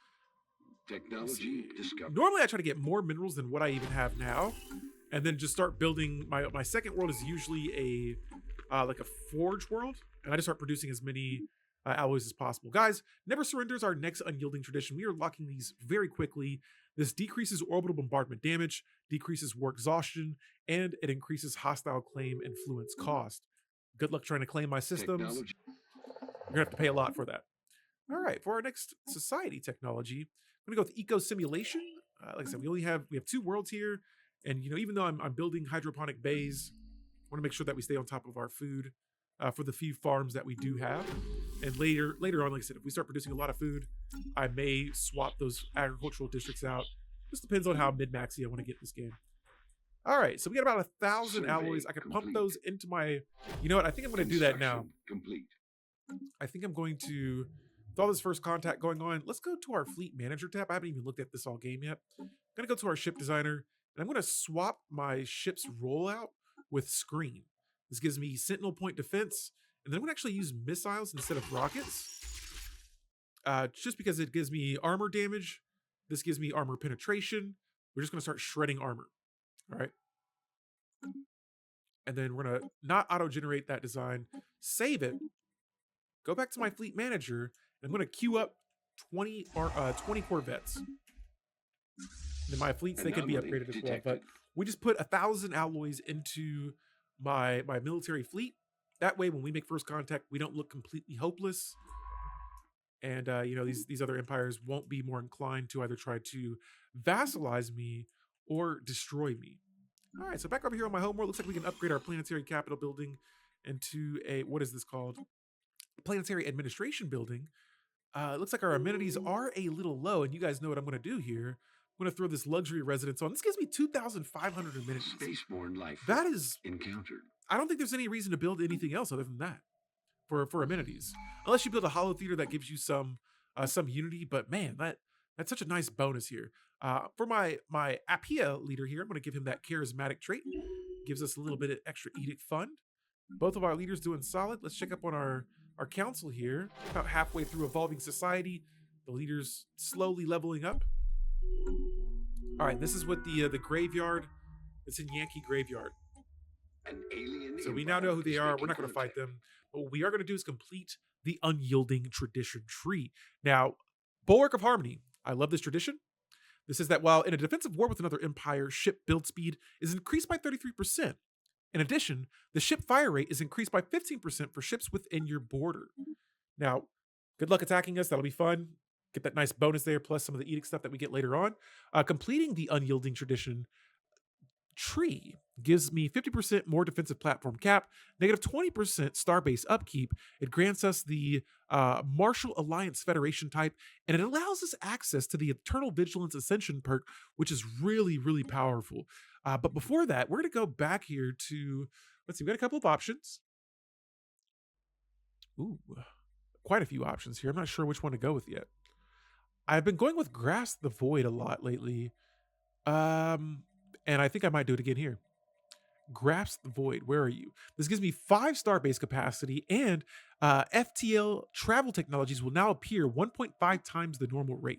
Technology discovered. Normally, I try to get more minerals than what I even have now, and then just start building. My second world is usually like a forge world, and I just start producing as many alloys as possible. Guys, Never Surrender is our next unyielding tradition. We are locking these very quickly. This decreases orbital bombardment damage, decreases war exhaustion, and it increases hostile claim influence cost. Good luck trying to claim my systems. Technology. You're gonna have to pay a lot for that. All right, for our next society technology, I'm gonna go with eco simulation. Like I said, we have 2 worlds here, and even though I'm building hydroponic bays, I want to make sure that we stay on top of our food for the few farms that we do have. And later on, like I said, if we start producing a lot of food, I may swap those agricultural districts out. Just depends on how mid-maxy I want to get this game. All right, so we got about 1,000 alloys. I can pump those into my. You know what? I think I'm going to do that now. Complete. I think I'm going to. With all this first contact going on, let's go to our fleet manager tab. I haven't even looked at this all game yet. I'm going to go to our ship designer, and I'm going to swap my ship's rollout with screen. This gives me sentinel point defense, and then I'm going to actually use missiles instead of rockets. Just because it gives me armor damage This gives me armor penetration. We're just going to start shredding armor. All right. And then we're going to not auto-generate that design, save it, go back to my fleet manager, and I'm going to queue up 20 Corvettes. And my fleets, they can be upgraded as well. But we just put 1,000 alloys into my military fleet. That way, when we make first contact, we don't look completely hopeless. And, these other empires won't be more inclined to either try to vassalize me or destroy me. All right, so back over here on my homeworld, looks like we can upgrade our planetary capital building into a, what is this called? Planetary administration building. It looks like our amenities are a little low, and you guys know what I'm going to do here. I'm going to throw this luxury residence on. This gives me 2,500 amenities. Spaceborne life that is encountered. I don't think there's any reason to build anything else other than that for amenities, unless you build a holo theater that gives you some unity. But man, that's such a nice bonus here. For my Apia leader here, I'm going to give him that charismatic trait. Gives us a little bit of extra edict fund. Both of our leaders doing solid. Let's check up on our council here. About halfway through evolving society. The leaders slowly leveling up. All right, this is what the graveyard. It's in Yankee Graveyard. An alien So we now know who they are. We're not going to fight them. But what we are going to do is complete the unyielding tradition tree. Now, Bulwark of Harmony. I love this tradition. This is that while in a defensive war with another empire, ship build speed is increased by 33%. In addition, the ship fire rate is increased by 15% for ships within your border. Now, good luck attacking us. That'll be fun. Get that nice bonus there, plus some of the edict stuff that we get later on. Completing the unyielding tradition tree gives me 50% more defensive platform cap, negative 20% starbase upkeep. It grants us the Martial Alliance Federation type, and it allows us access to the Eternal Vigilance Ascension perk, which is really, really powerful. But before that, we're going to go back here to, let's see, we got a couple of options. Ooh, quite a few options here. I'm not sure which one to go with yet. I've been going with Grasp the Void a lot lately. And I think I might do it again here. Grasp the Void. Where are you? This gives me 5 star base capacity, and FTL travel technologies will now appear 1.5 times the normal rate.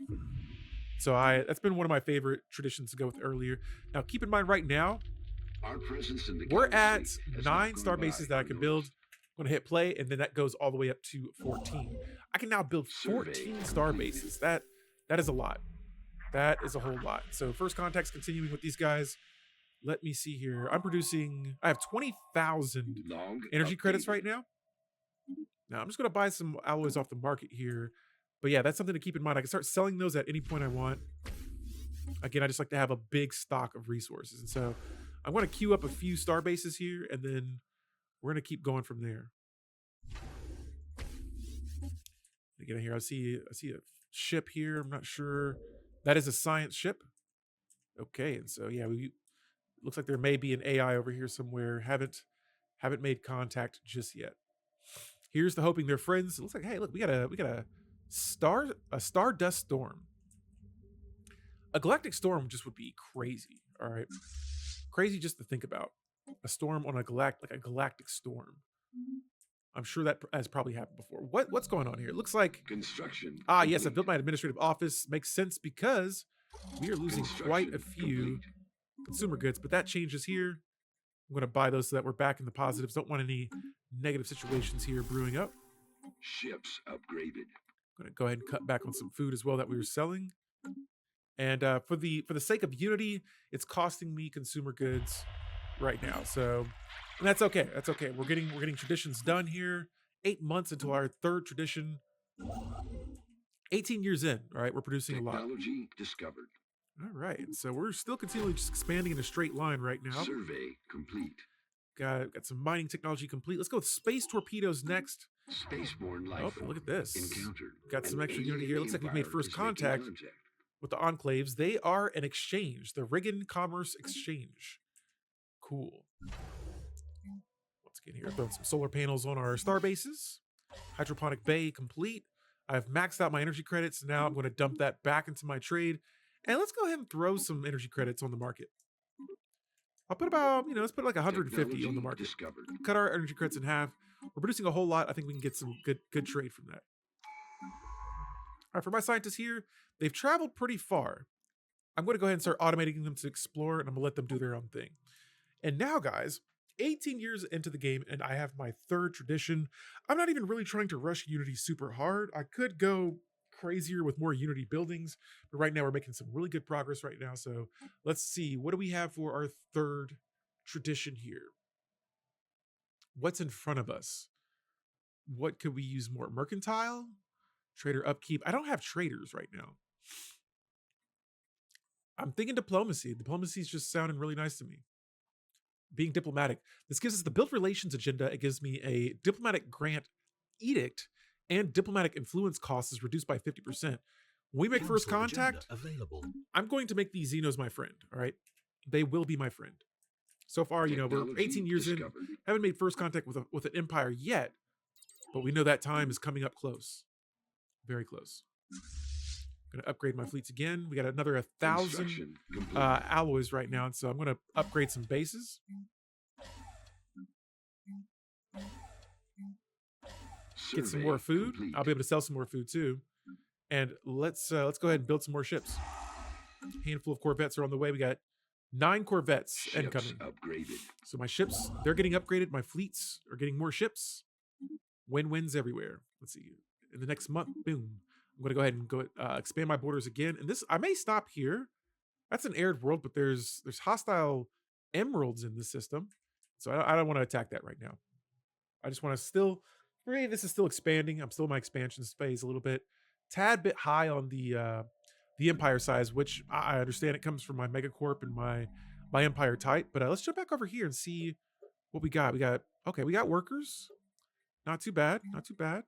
So that's been one of my favorite traditions to go with earlier. Now, keep in mind right now, Our presence in the we're at galaxy has 9 not star gone bases by that I can unnoticed. build. I'm going to hit play, and then that goes all the way up to 14. I can now build 14 star bases. That is a lot. That is a whole lot. So first contact's continuing with these guys. Let me see here. I have 20,000 energy credits right now. Now I'm just going to buy some alloys off the market here. But yeah, that's something to keep in mind. I can start selling those at any point I want. Again, I just like to have a big stock of resources. And so I'm going to queue up a few star bases here, and then we're going to keep going from there. Again, here I see a ship here. I'm not sure. That is a science ship. Okay, and so yeah, looks like there may be an AI over here somewhere. Haven't made contact just yet. Here's the hoping they're friends. It looks like, hey, look, we got a Stardust Storm. A galactic storm just would be crazy. All right, crazy just to think about a storm on a galactic storm. I'm sure that has probably happened before. What's going on here? It looks like Construction. yes, I built my administrative office. Makes sense because we are losing quite a few consumer goods, but that changes here. I'm going to buy those so that we're back in the positives. Don't want any negative situations here brewing up. Ships upgraded. I'm going to go ahead and cut back on some food as well that we were selling. And for the sake of unity, it's costing me consumer goods right now. So and that's okay. That's okay. We're getting traditions done here. 8 months until our 3rd tradition. 18 years in. All right, we're producing a lot. Technology discovered. All right, so we're still continually just expanding in a straight line right now. Survey complete. Got some mining technology complete. Let's go with space torpedoes next. Spaceborne life. Oh, look at this. Encountered. Got some An extra unity alien here. Looks like we've made empire first is making contact with the enclaves. They are an exchange, the Riggin Commerce Exchange. Cool. Once again here, throwing some solar panels on our star bases. Hydroponic bay complete. I've maxed out my energy credits. Now I'm going to dump that back into my trade. And let's go ahead and throw some energy credits on the market. I'll put about, let's put like 150 on the market. Discovered. Cut our energy credits in half. We're producing a whole lot. I think we can get some good trade from that. right, for my scientists here, they've traveled pretty far. I'm going to go ahead and start automating them to explore, and I'm going to let them do their own thing. And now, guys, 18 years into the game, and I have my third tradition. I'm not even really trying to rush Unity super hard. I could go crazier with more Unity buildings, but right now we're making some really good progress right now. So let's see, what do we have for our third tradition here? What's in front of us? What could we use more? Mercantile? Trader upkeep? I don't have traders right now. I'm thinking diplomacy. Diplomacy is just sounding really nice to me. Being diplomatic. This gives us the build relations agenda. It gives me a diplomatic grant edict, and diplomatic influence cost is reduced by 50%. When we make first contact, I'm going to make these Xenos my friend. All right, they will be my friend. So far, we're 18 years in, haven't made first contact with an empire yet, but we know that time is coming up close, very close. Going to upgrade my fleets again. We got another 1,000 alloys right now, and so I'm going to upgrade some bases. Get some more food. I'll be able to sell some more food too. And let's go ahead and build some more ships. A handful of corvettes are on the way. We got 9 corvettes incoming. Upgraded. So my ships, they're getting upgraded. My fleets are getting more ships. Win-wins everywhere. Let's see. In the next month, boom. I'm going to go ahead and go expand my borders again. And this, I may stop here. That's an aired world, but there's hostile emeralds in this system. So I don't want to attack that right now. I just want to still, for me, this is still expanding. I'm still in my expansion phase a little bit. Tad bit high on the empire size, which I understand it comes from my Megacorp and my empire type. But let's jump back over here and see what we got. We got workers. Not too bad. Not too bad.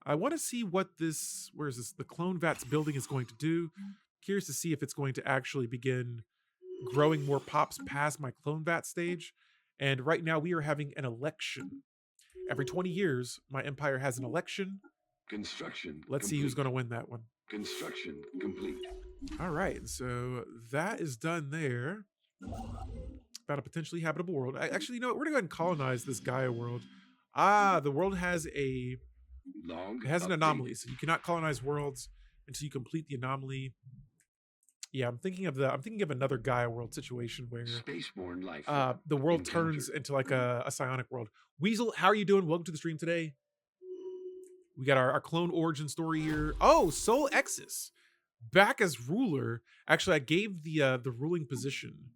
I want to see what where is this? The clone vats building is going to do. Curious to see if it's going to actually begin growing more pops past my clone vat stage. And right now we are having an election. Every 20 years, my empire has an election. Construction. Let's see who's going to win that one. Construction complete. All right, and so that is done there. Found a potentially habitable world. Actually, we're going to go ahead and colonize this Gaia world. The world has an anomaly, so you cannot colonize worlds until you complete the anomaly. Yeah, I'm thinking of another Gaia world situation where spaceborne life the world turns into like a psionic world. Weasel, how are you doing? Welcome to the stream today. We got our clone origin story here. Oh, Sol Exis back as ruler. Actually, I gave the ruling position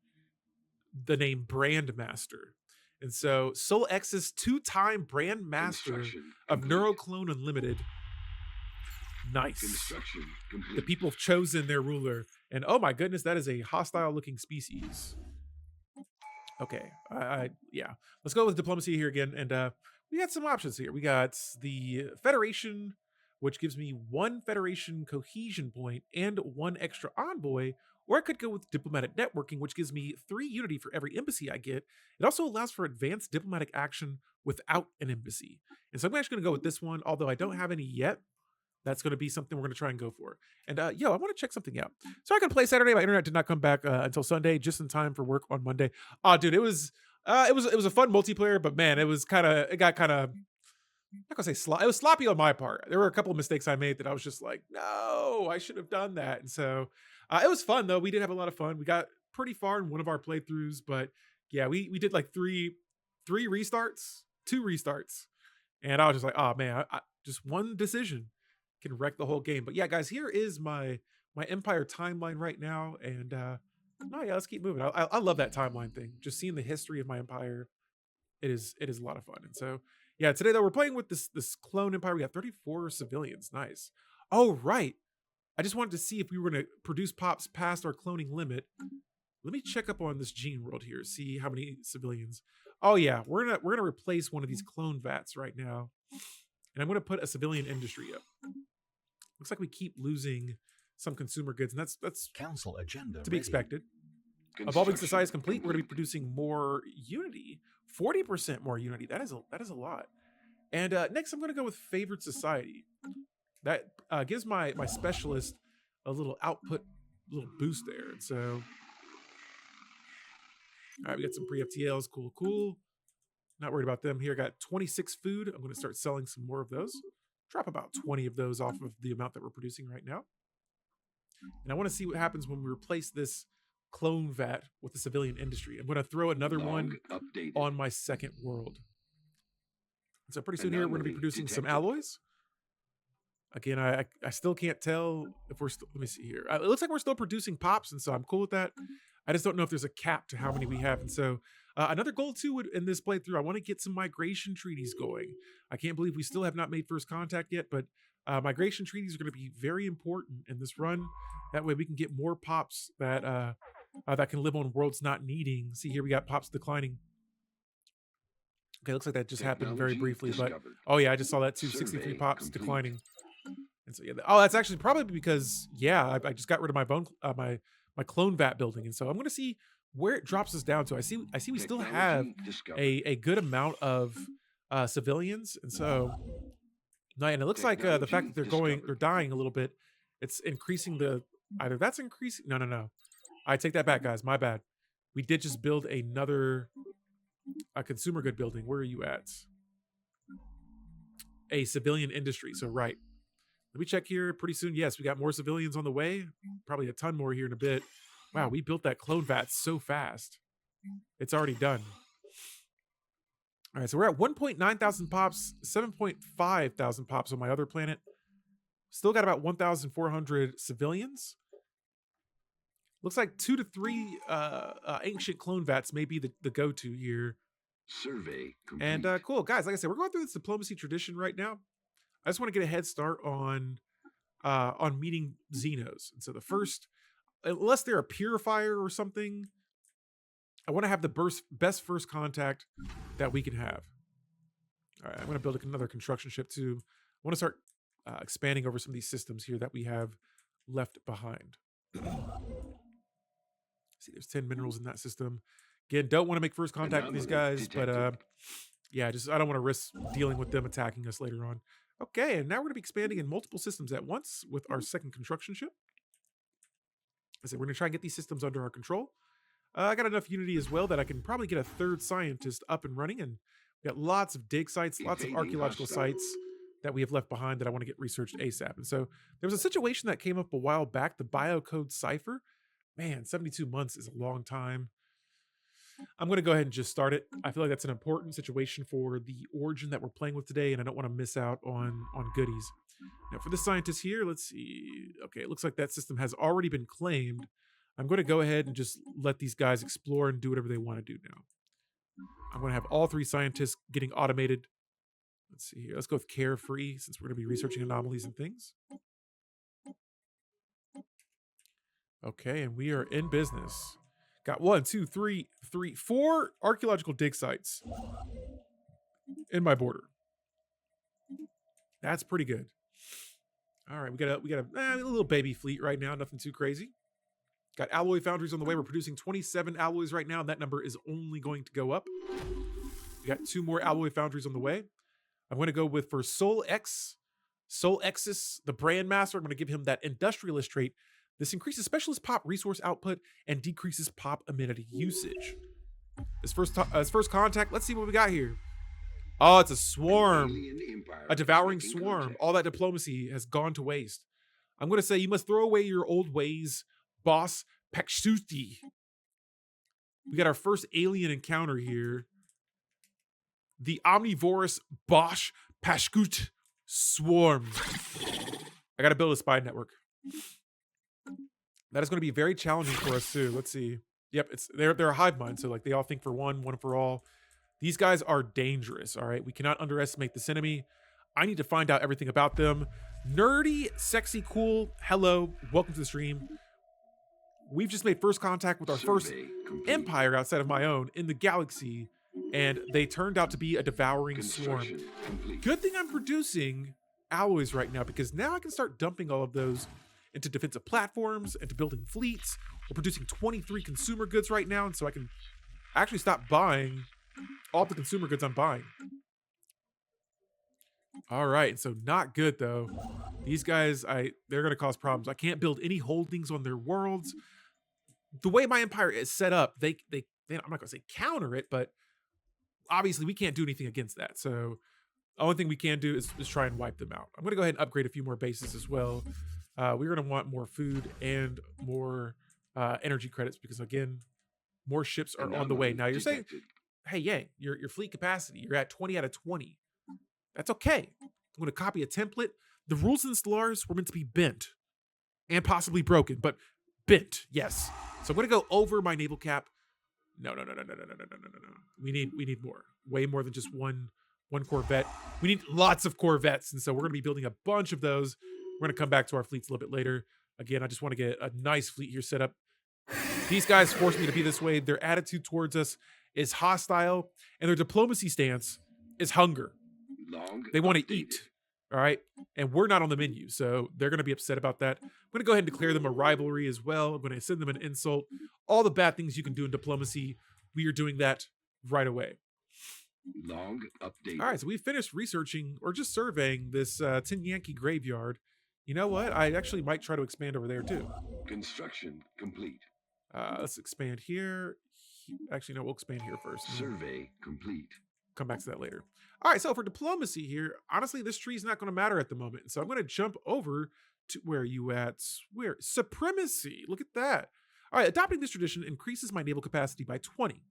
the name Brand Master. And so Sol Exis, 2-time Brand Master of Neuroclone Unlimited. Nice. The people have chosen their ruler. And oh my goodness, that is a hostile looking species. Okay. Yeah. Let's go with diplomacy here again. And we got some options here. We got the Federation, which gives me 1 Federation cohesion point and 1 extra envoy. Or I could go with diplomatic networking, which gives me 3 unity for every embassy I get. It also allows for advanced diplomatic action without an embassy. And so I'm actually going to go with this one, although I don't have any yet. That's going to be something we're going to try and go for. And I want to check something out. So I can play Saturday. My internet did not come back until Sunday, just in time for work on Monday. Oh, dude, it was a fun multiplayer, but man, it got kind of, I'm not gonna say it was sloppy on my part. There were a couple of mistakes I made that I was just like, no, I should have done that. And so it was fun though. We did have a lot of fun. We got pretty far in one of our playthroughs, but yeah, we did like two restarts, and I was just like, oh man, I just one decision can wreck the whole game. But yeah, guys, here is my empire timeline right now, and let's keep moving. I love that timeline thing. Just seeing the history of my empire, it is a lot of fun. And so yeah, today though we're playing with this clone empire. We got 34 civilians. Nice. Oh right, I just wanted to see if we were going to produce pops past our cloning limit. Let me check up on this gene world here, see how many civilians. Oh yeah, we're gonna replace one of these clone vats right now, and I'm gonna put a civilian industry up. Looks like we keep losing some consumer goods, and that's council agenda to be expected. Evolving society is complete. We're gonna be producing more unity, 40% more unity. That is a lot. And next, I'm gonna go with favored society. That gives my specialist a little output, little boost there. And so, all right, we got some pre-FTLs. Cool. Not worried about them here. Got 26 food. I'm going to start selling some more of those. Drop about 20 of those off of the amount that we're producing right now. And I want to see what happens when we replace this clone vat with the civilian industry. I'm going to throw another one updated. on my second world. So pretty soon here, we're going to be producing some alloys. Again, I still can't tell if we're still, let me see here. It looks like we're still producing pops, and so I'm cool with that. I just don't know if there's a cap to how many we have. And so another goal too in this playthrough, I want to get some migration treaties going. I can't believe we still have not made first contact yet, but migration treaties are going to be very important in this run. That way we can get more pops that that can live on worlds not needing. See here, we got pops declining. Okay, looks like that just happened very briefly, but oh yeah, I just saw that too. 63 pops declining. And so yeah, oh, that's actually probably because I just got rid of my my clone vat building, and so I'm going to see where it drops us down to. I see we still have a good amount of civilians, and so and it looks like the fact that they're dying a little bit, it's increasing either that's increasing. No. I take that back, guys. My bad. We did just build another consumer good building. Where are you at? A civilian industry. So right. Let me check here pretty soon. Yes, we got more civilians on the way. Probably a ton more here in a bit. Wow, we built that clone vat so fast. It's already done. All right, so we're at 1.9 thousand pops, 7.5 thousand pops on my other planet. Still got about 1,400 civilians. Looks like 2 to 3 ancient clone vats may be the go-to here. Survey complete. And cool, guys, like I said, we're going through this diplomacy tradition right now. I just want to get a head start on meeting Xenos. And so the first, unless they're a purifier or something, I want to have the best first contact that we can have. All right, I'm going to build another construction ship too. I want to start expanding over some of these systems here that we have left behind. See, there's 10 minerals in that system. Again, don't want to make first contact with these guys, but yeah, I don't want to risk dealing with them attacking us later on. Okay, and now we're going to be expanding in multiple systems at once with our second construction ship. I said we're going to try and get these systems under our control. I got enough unity as well that I can probably get a third scientist up and running, and we got lots of dig sites, lots of archaeological sites that we have left behind that I want to get researched ASAP. And so there was a situation that came up a while back, the biocode cipher. Man, 72 months is a long time. I'm going to go ahead and just start it. I feel like that's an important situation for the origin that we're playing with today, and I don't want to miss out on goodies. Now, for this scientist here, let's see. Okay, it looks like that system has already been claimed. I'm going to go ahead and just let these guys explore and do whatever they want to do now. I'm going to have all 3 scientists getting automated. Let's see here. Let's go with carefree since we're going to be researching anomalies and things. Okay, and we are in business. Got 1, 2, 3, 4 archaeological dig sites in my border. That's pretty good. All right, we got a little baby fleet right now, nothing too crazy. Got alloy foundries on the way. We're producing 27 alloys right now, and that number is only going to go up. We got 2 more alloy foundries on the way. I'm going to go with for Sol Exis, the brand master. I'm going to give him that industrialist trait. This increases specialist pop resource output and decreases pop amenity usage. As first contact, let's see what we got here. Oh, it's a swarm. A devouring swarm. All that diplomacy has gone to waste. I'm going to say you must throw away your old ways, boss Pakshuti. We got our first alien encounter here. The omnivorous Bosch Pashkut swarm. I got to build a spy network. That is going to be very challenging for us too. Let's see. Yep, they're a hive mind, so like they all think for one for all. These guys are dangerous, all right? We cannot underestimate this enemy. I need to find out everything about them. Nerdy, sexy, cool. Hello, welcome to the stream. We've just made first contact with our first empire outside of my own in the galaxy, and they turned out to be a devouring swarm. Good thing I'm producing alloys right now, because now I can start dumping all of those into defensive platforms, into building fleets. We're producing 23 consumer goods right now, and so I can actually stop buying all the consumer goods I'm buying. All right, so not good though. These guys, they're gonna cause problems. I can't build any holdings on their worlds. The way my empire is set up, I'm not gonna say counter it, but obviously we can't do anything against that. So Only thing we can do is try and wipe them out. I'm going to go ahead and upgrade a few more bases as well. We're going to want more food and more energy credits because, again, more ships are on the way. Now, you're saying, hey, Yang, your fleet capacity, you're at 20 out of 20. That's okay. I'm going to copy a template. The rules in Stellaris were meant to be bent and possibly broken, but bent, yes. So I'm going to go over my naval cap. No. We need more. Way more than just one Corvette. We need lots of Corvettes, and so we're going to be building a bunch of those. We're going to come back to our fleets a little bit later. Again, I just want to get a nice fleet here set up. These guys forced me to be this way. Their attitude towards us is hostile, and their diplomacy stance is hunger. They want to eat, all right? And we're not on the menu, so they're going to be upset about that. I'm going to go ahead and declare them a rivalry as well. I'm going to send them an insult. All the bad things you can do in diplomacy, we are doing that right away. Log update. All right, so we finished researching or just surveying this Tin Yankee graveyard. You know what? I actually might try to expand over there too. Construction complete. Let's expand here. Actually, no, we'll expand here first. Survey complete. Come back to that later. All right, so for diplomacy here, honestly, this tree's not going to matter at the moment. So I'm going to jump over to where you at? Where? Supremacy. Look at that. All right, adopting this tradition increases my naval capacity by 20.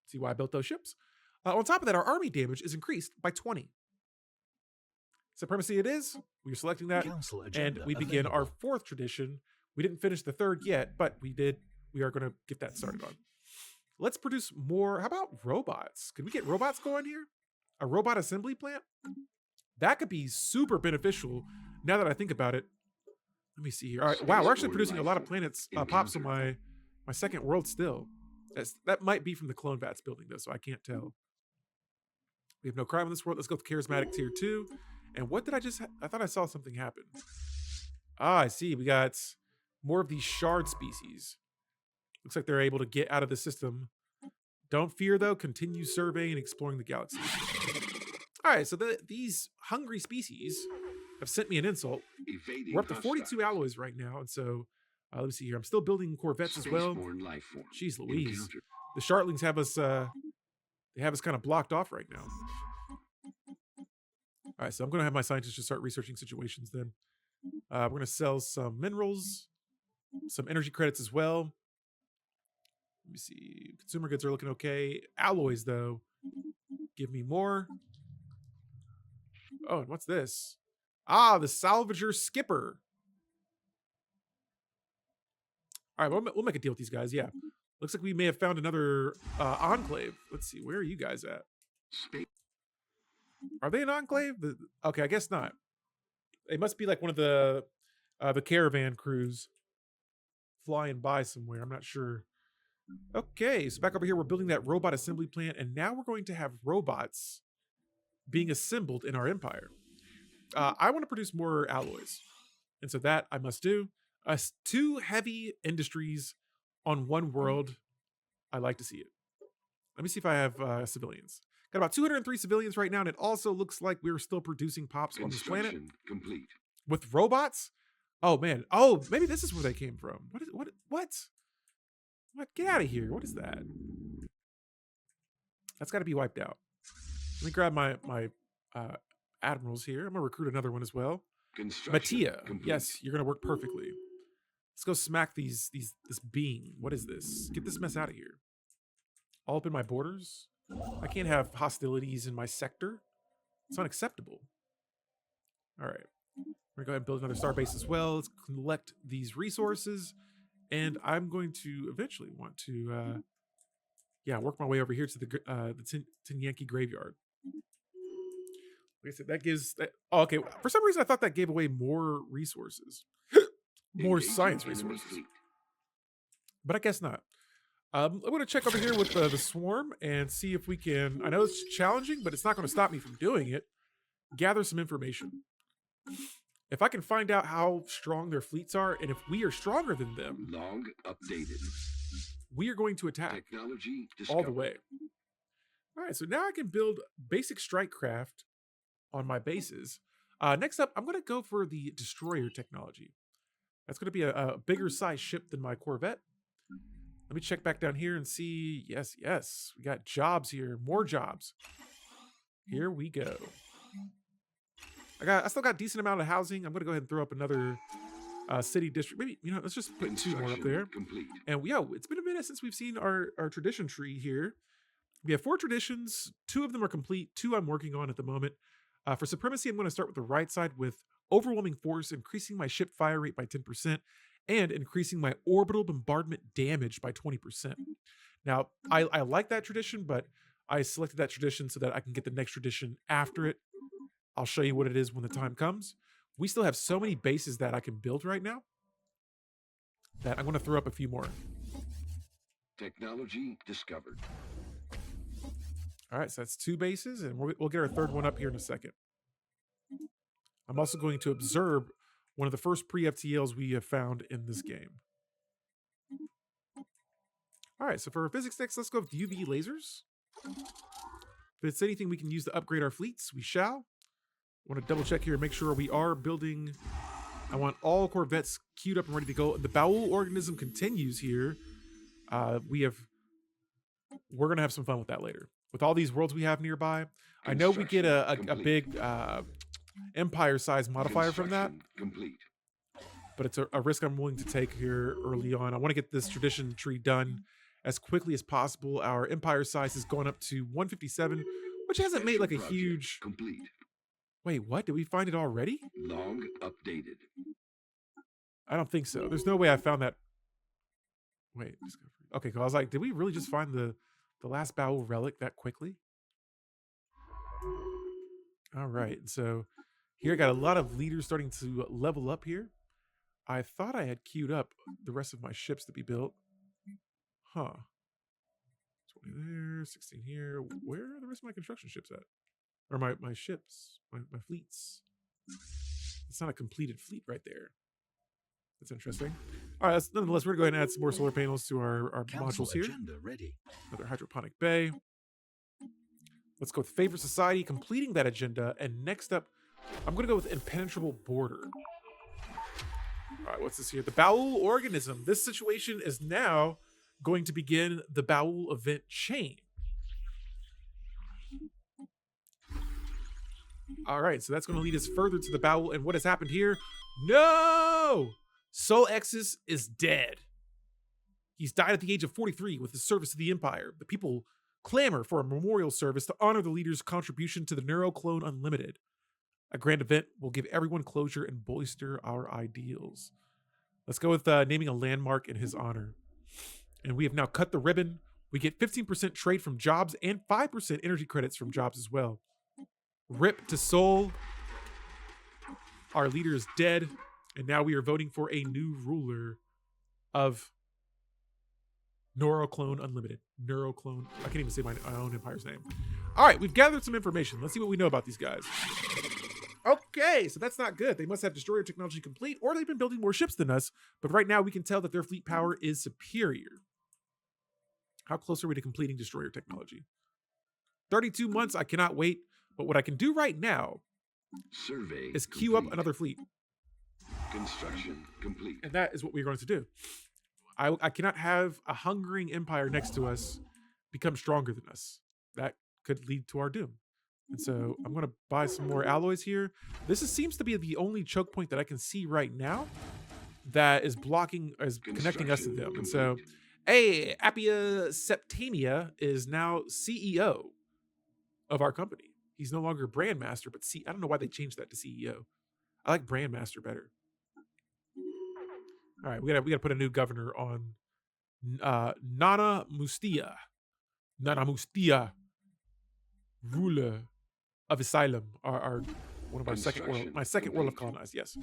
See why I built those ships? On top of that, our army damage is increased by 20. Supremacy it is. We're selecting that. And we begin our fourth tradition. We didn't finish the third yet, but we did. We are going to get that started on. Let's produce more. How about robots? Could we get robots going here? A robot assembly plant? That could be super beneficial now that I think about it. Let me see here. All right. Wow, we're actually producing a lot of planets. Pops on my second world still. That might be from the clone vats building, though, so I can't tell. We have no crime in this world. Let's go with charismatic tier 2. And what did I just... I thought I saw something happen. Ah, I see. We got more of these shard species. Looks like they're able to get out of the system. Don't fear, though. Continue surveying and exploring the galaxy. All right, so these hungry species have sent me an insult. We're up to 42 alloys right now, and so... let me see here. I'm still building Corvettes as well. Jeez Louise. The Shartlings have us... they have us kind of blocked off right now. All right, so I'm going to have my scientists just start researching situations then. We're going to sell some minerals, some energy credits as well. Let me see. Consumer goods are looking okay. Alloys, though. Give me more. Oh, and what's this? Ah, the Salvager Skipper. All right, we'll make a deal with these guys, yeah. Looks like we may have found another enclave. Let's see, where are you guys at? Are they an enclave? Okay, I guess not. It must be like one of the caravan crews flying by somewhere. I'm not sure. Okay, so back over here, we're building that robot assembly plant, and now we're going to have robots being assembled in our empire. I want to produce more alloys, and so that I must do. 2 heavy industries on 1 world. I like to see it. Let me see if I have civilians. Got about 203 civilians right now, and it also looks like we're still producing pops on this planet. Complete. With robots? Oh, man. Oh, maybe this is where they came from. What? Get out of here. What is that? That's got to be wiped out. Let me grab my admirals here. I'm going to recruit another one as well. Mattia. Yes, you're going to work perfectly. Let's go smack this being. What is this? Get this mess out of here. All up in my borders. I can't have hostilities in my sector. It's unacceptable. All right. We're going to go ahead and build another star base as well. Let's collect these resources. And I'm going to eventually want to, work my way over here to the Tin Yankee graveyard. Like I said, that gives... Oh, okay. For some reason, I thought that gave away more resources. More science resources. But I guess not. I'm going to check over here with the swarm and see if we can... I know it's challenging, but it's not going to stop me from doing it. Gather some information. If I can find out how strong their fleets are, and if we are stronger than them... Log updated. We are going to attack. Technology all the way. All right, so now I can build basic strike craft on my bases. Next up, I'm going to go for the destroyer technology. That's going to be a bigger size ship than my Corvette. Let me check back down here and see. Yes. We got jobs here. More jobs. Here we go. I still got a decent amount of housing. I'm gonna go ahead and throw up another city district. Maybe, let's just put 2 more up there. Complete. And it's been a minute since we've seen our tradition tree here. We have 4 traditions. 2 of them are complete. 2 I'm working on at the moment. For supremacy, I'm going to start with the right side with overwhelming force, increasing my ship fire rate by 10%, and increasing my orbital bombardment damage by 20%. Now, I like that tradition, but I selected that tradition so that I can get the next tradition after it. I'll show you what it is when the time comes. We still have so many bases that I can build right now that I'm going to throw up a few more. Technology discovered. All right, so that's 2 bases, and we'll get our 3rd one up here in a second. I'm also going to observe one of the first pre-FTLs we have found in this game. All right, so for our physics next, let's go with UV lasers. If it's anything we can use to upgrade our fleets, we shall. I want to double check here and make sure we are building. I want all corvettes queued up and ready to go. The bowel organism continues here. We're going to have some fun with that later. With all these worlds we have nearby, I know we get a big empire size modifier from that. Complete. But it's a risk I'm willing to take here early on. I want to get this tradition tree done as quickly as possible. Our empire size has gone up to 157, which hasn't made like a huge... Complete. Wait, what? Did we find it already? Log updated. I don't think so. There's no way I found that. Wait. Okay, I was like, did we really just find the last bowel relic that quickly? All right, so here I got a lot of leaders starting to level up here. I thought I had queued up the rest of my ships to be built. Huh. 20 there, 16 here. Where are the rest of my construction ships at? Or my ships, my fleets. It's not a completed fleet right there. That's interesting. All right, nonetheless, we're going to go ahead and add some more solar panels to our modules here. Ready. Another hydroponic bay. Let's go with favorite society, completing that agenda. And next up, I'm going to go with impenetrable border. All right, what's this here? The bowel organism. This situation is now going to begin the bowel event chain. All right, so that's going to lead us further to the bowel. And what has happened here? No! Sol Exis is dead. He's died at the age of 43 with his service to the Empire. The people clamor for a memorial service to honor the leader's contribution to the Neuroclone Unlimited. A grand event will give everyone closure and bolster our ideals. Let's go with naming a landmark in his honor. And we have now cut the ribbon. We get 15% trade from jobs and 5% energy credits from jobs as well. Rip to Sol. Our leader is dead. And now we are voting for a new ruler of Neuroclone Unlimited. Neuroclone. I can't even say my own empire's name. All right, we've gathered some information. Let's see what we know about these guys. Okay, so that's not good. They must have destroyer technology complete, or they've been building more ships than us. But right now, we can tell that their fleet power is superior. How close are we to completing destroyer technology? 32 months. I cannot wait. But what I can do right now is queue up another fleet. Construction complete. And that is what we're going to do. I cannot have a hungering empire next to us become stronger than us. That could lead to our doom. And so I'm going to buy some more alloys here. This seems to be the only choke point that I can see right now that is connecting us to them. And so, hey, Appia Septimia is now CEO of our company. He's no longer brand master, but I don't know why they changed that to CEO. I like brand master better. All right, we gotta put a new governor on Nana Mustia. Nana Mustia, ruler of Asylum, our one of our second world of colonized. Yes.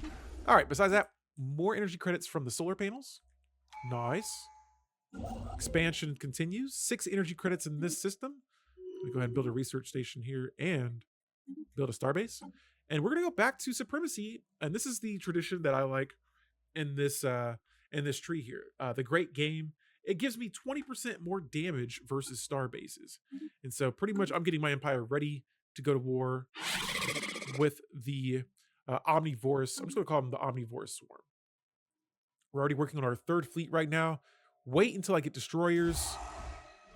All right. Besides that, more energy credits from the solar panels. Nice. Expansion continues. 6 energy credits in this system. Let me go ahead and build a research station here and build a starbase. And we're gonna go back to supremacy. And this is the tradition that I like in this tree here. The great game. It gives me 20% more damage versus star bases. And so pretty much I'm getting my empire ready to go to war with the omnivorous. I'm just going to call them the omnivorous swarm. We're already working on our 3rd fleet right now. Wait until I get destroyers.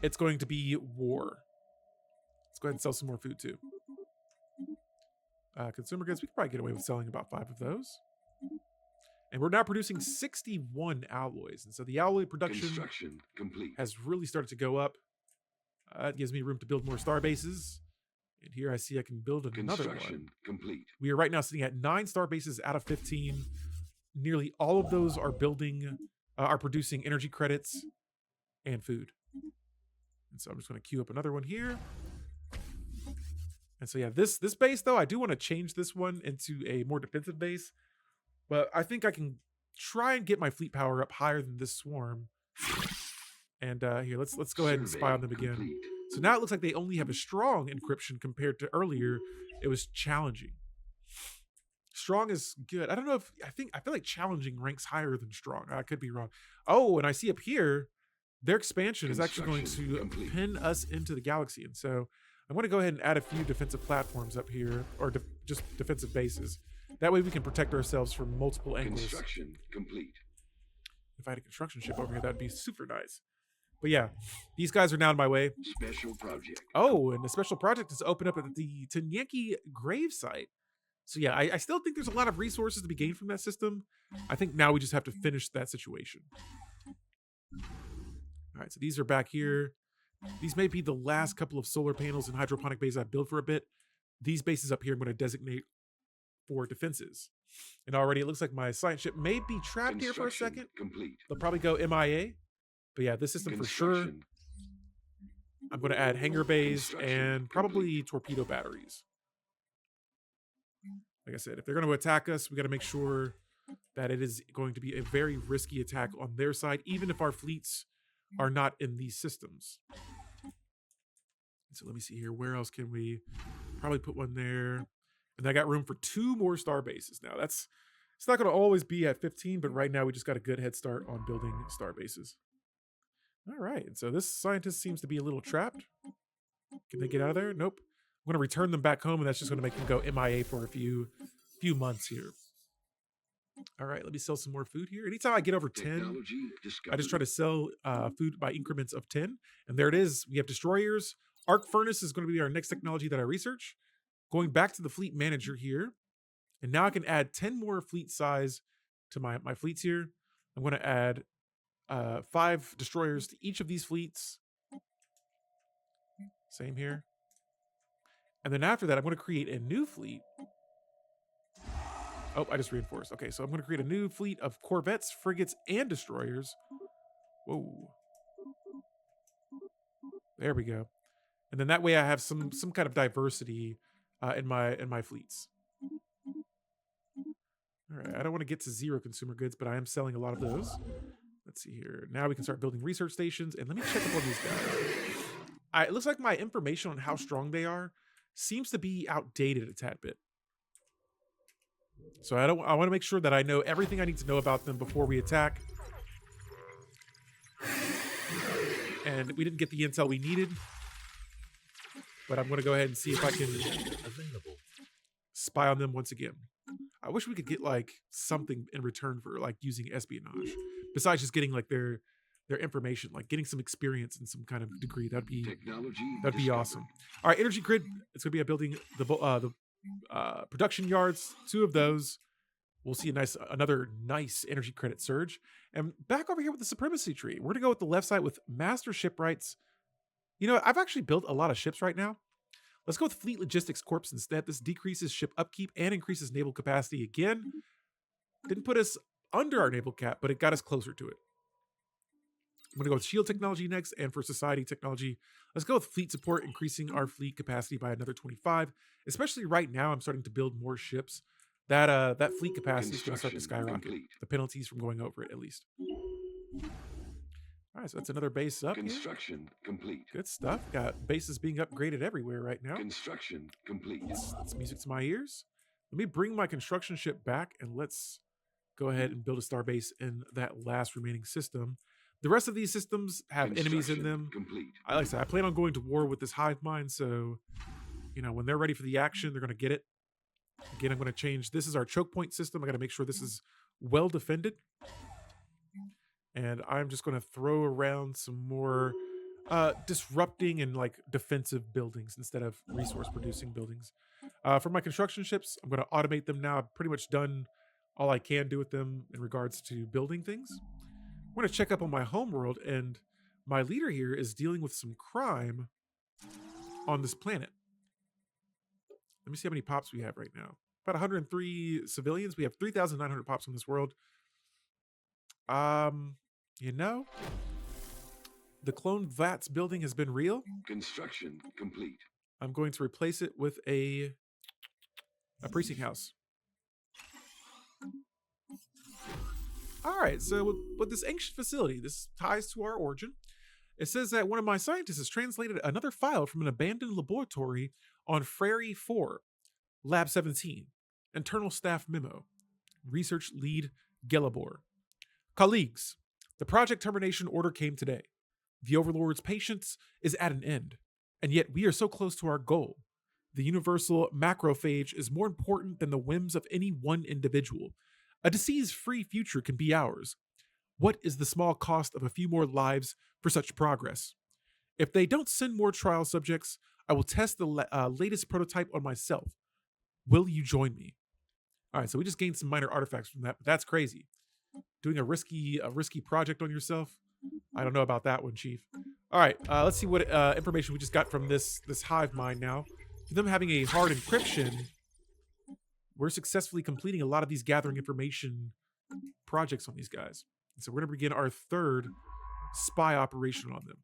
It's going to be war. Let's go ahead and sell some more food too. Consumer goods, we could probably get away with selling about 5 of those. And we're now producing 61 alloys. And so the alloy production Construction complete. has really started to go up. It gives me room to build more star bases. And here I see I can build another Construction one. complete. We are right now sitting at 9 star bases out of 15. Nearly all of those are producing energy credits and food. And so I'm just going to queue up another one here. And so yeah, this base though, I do want to change this one into a more defensive base. But I think I can try and get my fleet power up higher than this swarm. And here, let's go ahead and spy on them again. Complete. So now it looks like they only have a strong encryption compared to earlier. It was challenging. Strong is good. I don't know if I feel like challenging ranks higher than strong. I could be wrong. Oh, and I see up here, their expansion is actually going to pin us into the galaxy. And so I'm going to go ahead and add a few defensive platforms up here, or just defensive bases. That way we can protect ourselves from multiple angles. Construction complete. If I had a construction ship over here, that'd be super nice. But yeah, these guys are now in my way. Special project. Oh, and the special project is open up at the Tanyanki grave site. So yeah, I still think there's a lot of resources to be gained from that system. I think now we just have to finish that situation. All right, so these are back here. These may be the last couple of solar panels and hydroponic bases I built for a bit. These bases up here I'm going to designate for defenses. And already it looks like my science ship may be trapped here for a second. Complete. They'll probably go MIA. But yeah, this system for sure. I'm going to add hangar bays and probably torpedo batteries. Like I said, if they're going to attack us, we got to make sure that it is going to be a very risky attack on their side, even if our fleets are not in these systems. So let me see here. Where else can we probably put one there? And I got room for 2 more star bases now. It's not going to always be at 15, but right now we just got a good head start on building star bases. All right. And so this scientist seems to be a little trapped. Can they get out of there? Nope. I'm going to return them back home, and that's just going to make them go MIA for a few months here. All right, let me sell some more food here. Anytime I get over 10, I just try to sell food by increments of 10. And there it is. We have destroyers. Arc furnace is going to be our next technology that I research. Going back to the fleet manager here. And now I can add 10 more fleet size to my fleets here. I'm going to add 5 destroyers to each of these fleets. Same here. And then after that, I'm going to create a new fleet. Oh, I just reinforced. Okay, so I'm going to create a new fleet of corvettes, frigates, and destroyers. Whoa. There we go. And then that way I have some kind of diversity in my fleets. All right, I don't want to get to 0 consumer goods, but I am selling a lot of those. Let's see here. Now we can start building research stations, and let me check up on these guys. It looks like my information on how strong they are seems to be outdated a tad bit. So I want to make sure that I know everything I need to know about them before we attack. And we didn't get the intel we needed, but I'm going to go ahead and see if I can spy on them once again. I wish we could get like something in return for like using espionage, besides just getting like their information, like getting some experience in some kind of degree. That'd be awesome. All right, energy grid. It's going to be building the production yards. 2 of those. We'll see another nice energy credit surge. And back over here with the supremacy tree, we're going to go with the left side with master shipwrights. You know, I've actually built a lot of ships right now. Let's go with Fleet Logistics Corps instead. This decreases ship upkeep and increases naval capacity again. Didn't put us under our naval cap, but it got us closer to it. I'm going to go with shield technology next, and for society technology, let's go with fleet support, increasing our fleet capacity by another 25. Especially right now, I'm starting to build more ships. That fleet capacity is going to start to skyrocket. Complete. The penalties from going over it, at least. All right, so that's another base up. Construction complete. Good stuff. Got bases being upgraded everywhere right now. Construction complete. That's music to my ears. Let me bring my construction ship back, and let's go ahead and build a star base in that last remaining system. The rest of these systems have enemies in them. Complete. Like I said, I plan on going to war with this hive mind, so you know when they're ready for the action, they're going to get it. Again, I'm going to change. This is our choke point system. I got to make sure this is well defended. And I'm just going to throw around some more disrupting and like defensive buildings instead of resource producing buildings. For my construction ships, I'm going to automate them now. I've pretty much done all I can do with them in regards to building things. I'm going to check up on my homeworld, and my leader here is dealing with some crime on this planet. Let me see how many pops we have right now. About 103 civilians. We have 3,900 pops on this world. You know, the clone VATS building has been real. Construction complete. I'm going to replace it with a precinct house. All right, so with this ancient facility, this ties to our origin. It says that one of my scientists has translated another file from an abandoned laboratory on Frary 4, Lab 17, internal staff memo, research lead Gelabor. Colleagues, the project termination order came today. The Overlord's patience is at an end, and yet we are so close to our goal. The universal macrophage is more important than the whims of any one individual. A disease-free future can be ours. What is the small cost of a few more lives for such progress? If they don't send more trial subjects, I will test the latest prototype on myself. Will you join me? All right, so we just gained some minor artifacts from that, but that's crazy. Doing a risky project on yourself? I don't know about that one, Chief. All right, let's see what information we just got from this hive mind now. For them having a hard encryption, we're successfully completing a lot of these gathering information projects on these guys. And so we're going to begin our third spy operation on them.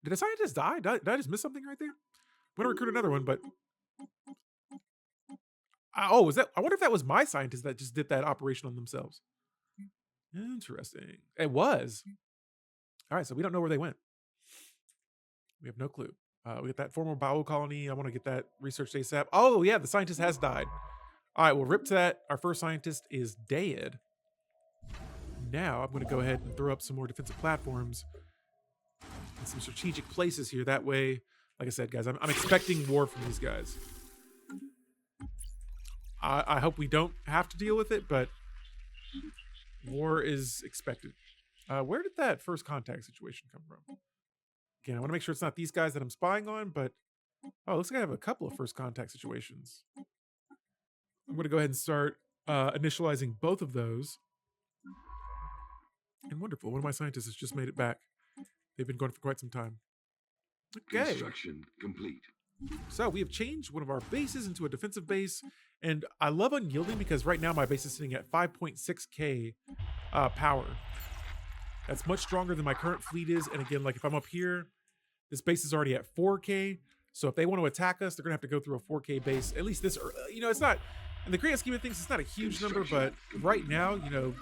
Did a scientist die? Did I just miss something right there? I'm going to recruit another one, but... Oh, I wonder if that was my scientist that just did that operation on themselves. Interesting. It was. All right, so we don't know where they went. We have no clue. We got that former Bao colony. I want to get that research ASAP. Oh, yeah, the scientist has died. All right, well, rip to that. Our first scientist is dead. Now I'm going to go ahead and throw up some more defensive platforms and some strategic places here. That way, like I said, guys, I'm expecting war from these guys. I hope we don't have to deal with it, but war is expected. Where did that first contact situation come from? Again, I want to make sure it's not these guys that I'm spying on, but... Oh, looks like I have a couple of first contact situations. I'm going to go ahead and start initializing both of those. And wonderful, one of my scientists has just made it back. They've been going for quite some time. Okay. Construction complete. So we have changed one of our bases into a defensive base, and I love unyielding because right now my base is sitting at 5.6k power. That's much stronger than my current fleet is, and again, like if I'm up here, this base is already at 4k, so if they want to attack us, they're going to have to go through a 4k base. At least this, you know, it's not, in the grand scheme of things, it's not a huge number, but right now, you know,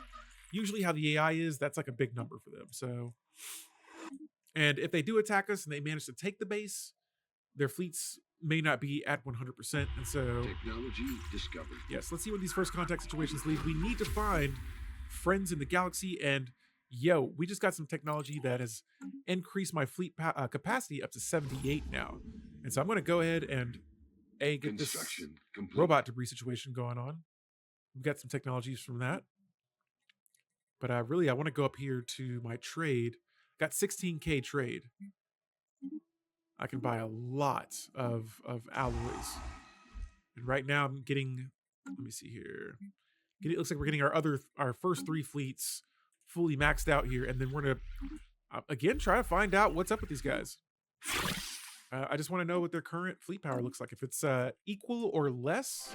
usually how the AI is, that's like a big number for them. So, and if they do attack us and they manage to take the base, their fleets may not be at 100%, and so... Technology discovered. Yes, let's see what these first contact situations lead. We need to find friends in the galaxy, and yo, we just got some technology that has increased my fleet capacity up to 78 now. And so I'm going to go ahead and get this robot debris situation going on. We've got some technologies from that. But really, I want to go up here to my trade. Got 16k trade. I can buy a lot of alloys. And right now I'm getting, let me see here. It looks like we're getting our first 3 fleets fully maxed out here. And then we're going to, again, try to find out what's up with these guys. I just want to know what their current fleet power looks like. If it's equal or less,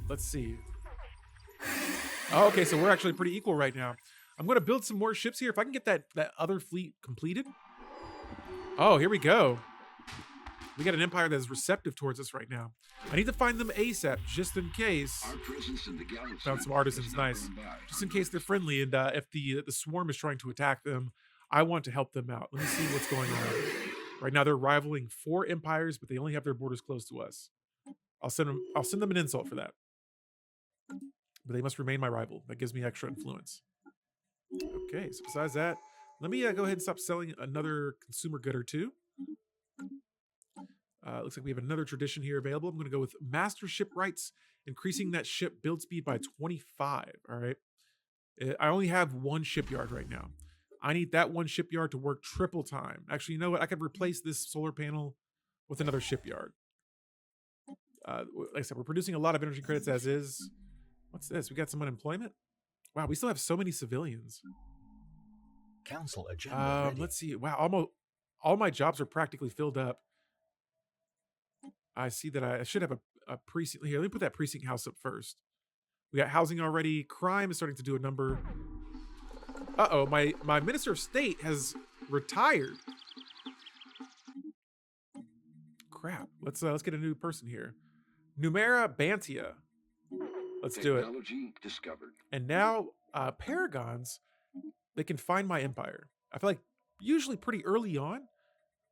let's see. Oh, okay, so we're actually pretty equal right now. I'm going to build some more ships here. If I can get that other fleet completed. Oh, here we go. We got an empire that is receptive towards us right now. I need to find them ASAP, just in case. Our presence in the galaxy. Found some artisans, nice. Just in case they're friendly, and if the swarm is trying to attack them, I want to help them out. Let me see what's going on. Right now, they're rivaling 4 empires, but they only have their borders close to us. I'll send them an insult for that. But they must remain my rival. That gives me extra influence. Okay, so besides that, let me go ahead and stop selling another consumer good or two. Looks like we have another tradition here available. I'm going to go with master ship rights, increasing that ship build speed by 25. All right. I only have 1 shipyard right now. I need that 1 shipyard to work triple time. Actually, you know what? I could replace this solar panel with another shipyard. Like I said, we're producing a lot of energy credits as is. What's this? We got some unemployment. Wow, we still have so many civilians. Council agenda ready. Let's see. Wow, almost all my jobs are practically filled up. I see that I should have a precinct here. Let me put that precinct house up first. We got housing already. Crime is starting to do a number. Uh-oh, my Minister of State has retired. Crap. Let's get a new person here. Numera Bantia. Let's do it. Technology discovered. And now Paragons, they can find my empire. I feel like usually pretty early on,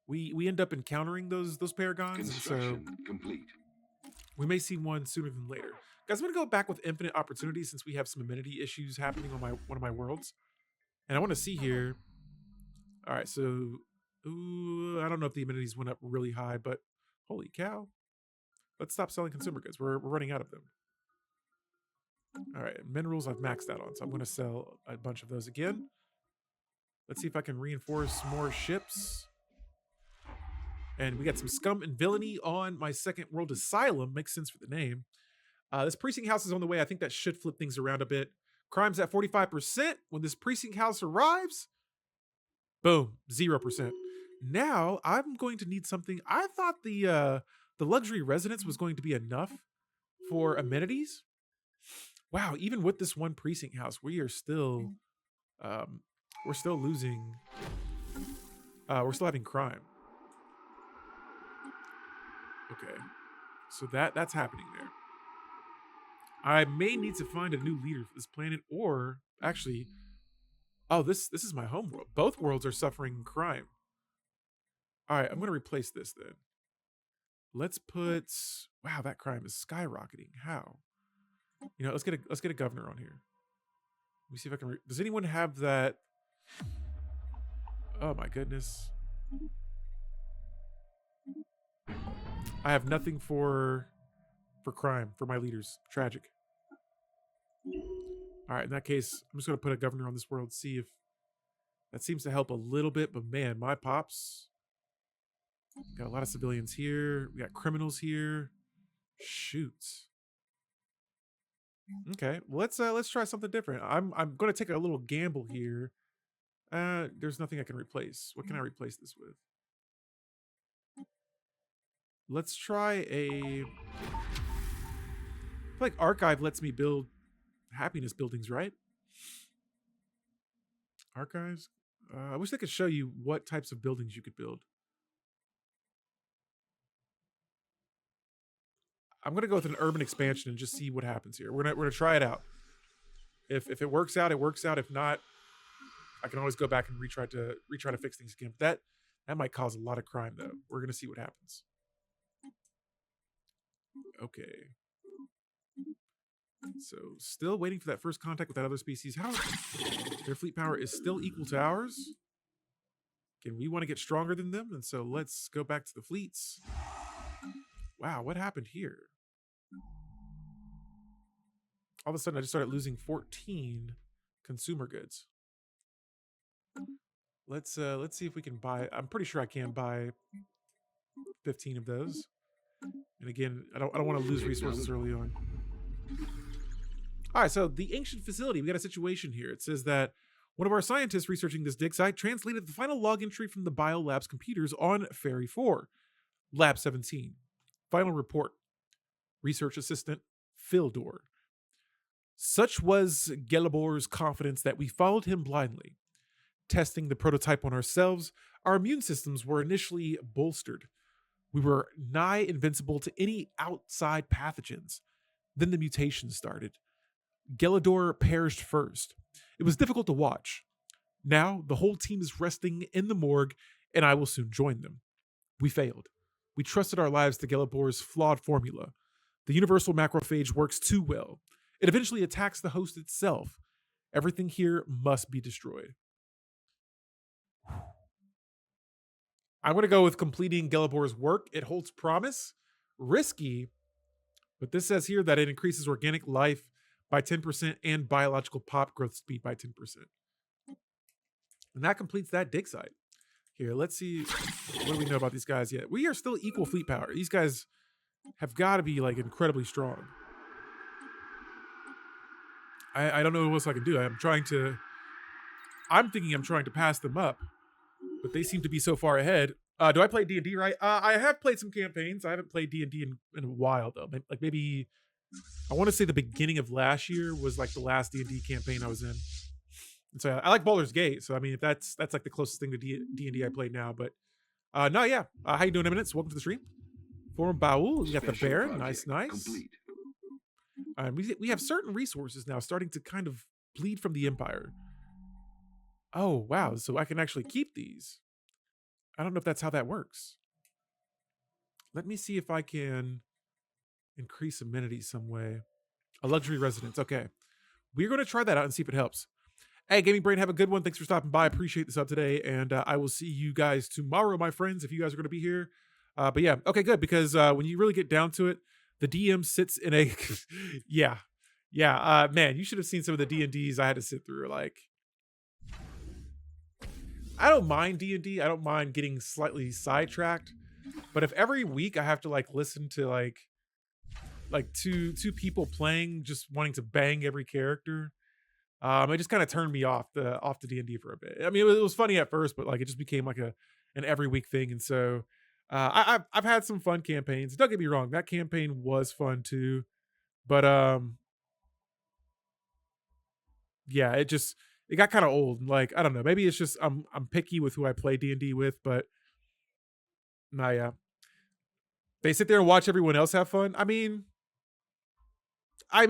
we end up encountering those Paragons. And so Construction complete. we may see one sooner than later. Guys, I'm gonna go back with infinite opportunity since we have some amenity issues happening on one of my worlds. And I want to see here. All right, so I don't know if the amenities went up really high, but holy cow. Let's stop selling consumer goods. We're running out of them. All right, minerals I've maxed out on, so I'm going to sell a bunch of those again. Let's see if I can reinforce more ships. And we got some scum and villainy on my second world, Asylum. Makes sense for the name. This precinct house is on the way. I think that should flip things around a bit. Crime's at 45%. When this precinct house arrives, boom, 0%. Now I'm going to need something. I thought the luxury residence was going to be enough for amenities. Wow, even with this one precinct house, we are still we're still losing. We're still having crime. Okay, so that's happening there. I may need to find a new leader for this planet, or actually, oh, this is my home world. Both worlds are suffering crime. All right, I'm going to replace this then. Let's put. Wow, that crime is skyrocketing. How? You know, let's get a governor on here. Let me see if I can. Does anyone have that? Oh my goodness. I have nothing for crime for my leaders. Tragic. All right, in that case, I'm just going to put a governor on this world, see if that seems to help a little bit. But man, my pops got a lot of civilians here. We got criminals here. Shoots. Okay, let's try something different. I'm going to take a little gamble here. There's nothing I can replace. What can I replace this with? Let's try a. I feel like Archive lets me build happiness buildings, right? Archives. I wish they could show you what types of buildings you could build. I'm gonna go with an urban expansion and just see what happens here. We're gonna try it out. If it works out, it works out. If not, I can always go back and retry to fix things again. But that might cause a lot of crime though. We're gonna see what happens. Okay. So still waiting for that first contact with that other species. How their fleet power is still equal to ours. Again, we want to get stronger than them, and so let's go back to the fleets. Wow, what happened here? All of a sudden I just started losing 14 consumer goods. Let's see if we can buy. I'm pretty sure I can buy 15 of those. And again, I don't want to lose resources early on. All right, so the ancient facility, we got a situation here. It says that one of our scientists researching this dig site translated the final log entry from the biolab's computers on Ferry 4, Lab 17. Final report. Research assistant, Fildor. Such was Gelibor's confidence that we followed him blindly. Testing the prototype on ourselves, our immune systems were initially bolstered. We were nigh invincible to any outside pathogens. Then the mutation started. Gelidor perished first. It was difficult to watch. Now, the whole team is resting in the morgue, and I will soon join them. We failed. We trusted our lives to Gelibor's flawed formula. The universal macrophage works too well. It eventually attacks the host itself. Everything here must be destroyed. I'm going to go with completing Gelibor's work. It holds promise. Risky, but this says here that it increases organic life by 10% and biological pop growth speed by 10%. And that completes that dig site. Here, let's see. What do we know about these guys yet? We are still equal fleet power. These guys have got to be like incredibly strong. I don't know what else I can do. I'm thinking I'm trying to pass them up, but they seem to be so far ahead. Do I play D&D right? I have played some campaigns. I haven't played D&D in a while though. Like maybe I want to say the beginning of last year was like the last D&D campaign I was in. And so I like Baldur's Gate. So I mean, if that's like the closest thing to D&D I play now. But no, yeah. How you doing, Eminence? Welcome to the stream. Form Baul. You got the Baron. Nice. Complete. We have certain resources now starting to kind of bleed from the Empire. Oh, wow. So I can actually keep these. I don't know if that's how that works. Let me see if I can increase amenities some way. A luxury residence. Okay. We're going to try that out and see if it helps. Hey, Gaming Brain, have a good one. Thanks for stopping by. Appreciate the sub today. And I will see you guys tomorrow, my friends, if you guys are going to be here. But yeah, okay, good. Because when you really get down to it, the DM sits in a... yeah. Man, you should have seen some of the D&Ds I had to sit through. Like, I don't mind D&D. I don't mind getting slightly sidetracked. But if every week I have to like listen to like two people playing, just wanting to bang every character, it just kind of turned me off the D&D for a bit. I mean, it was funny at first, but like it just became like an every week thing. And so I've had some fun campaigns. Don't get me wrong, that campaign was fun too. But yeah, it got kind of old. Like, I don't know, maybe it's just I'm picky with who I play D&D with, but nah, yeah. They sit there and watch everyone else have fun. I mean,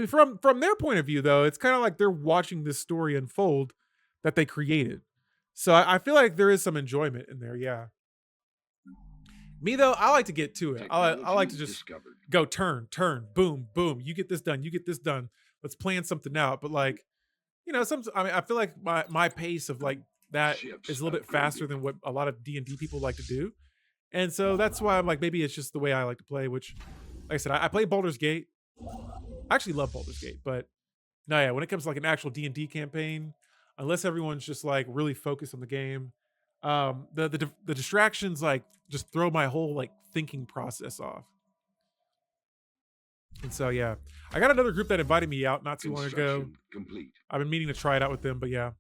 from their point of view, though, it's kind of like they're watching this story unfold that they created. So I feel like there is some enjoyment in there. Yeah. Me though, I like to get to it. I like to just go turn, boom, boom. You get this done. You get this done. Let's plan something out. But like, you know, I feel like my pace of like that is a little bit faster than what a lot of D&D people like to do. And so that's why I'm like, maybe it's just the way I like to play, which, like I said, I play Baldur's Gate. I actually love Baldur's Gate, but no, yeah, when it comes to like an actual D&D campaign, unless everyone's just like really focused on the game, the distractions like just throw my whole like thinking process off. And so yeah, I got another group that invited me out not too long ago. Complete. I've been meaning to try it out with them, but yeah.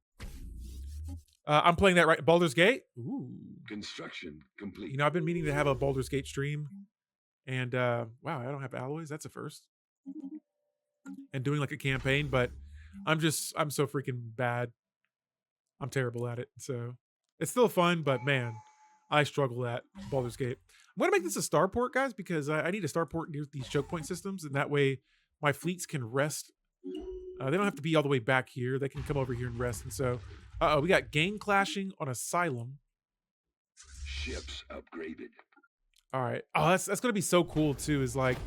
I'm playing that right. Baldur's Gate. Ooh. Construction complete. You know, I've been meaning to have a Baldur's Gate stream, and wow, I don't have alloys. That's a first. And doing like a campaign, but I'm so freaking bad. I'm terrible at it. So it's still fun, but man, I struggle at Baldur's Gate. I'm gonna make this a starport, guys, because I need a starport near these choke point systems, and that way my fleets can rest. They don't have to be all the way back here. They can come over here and rest. And so, we got gang clashing on Asylum. Ships upgraded. All right. Oh, that's gonna be so cool too. Is like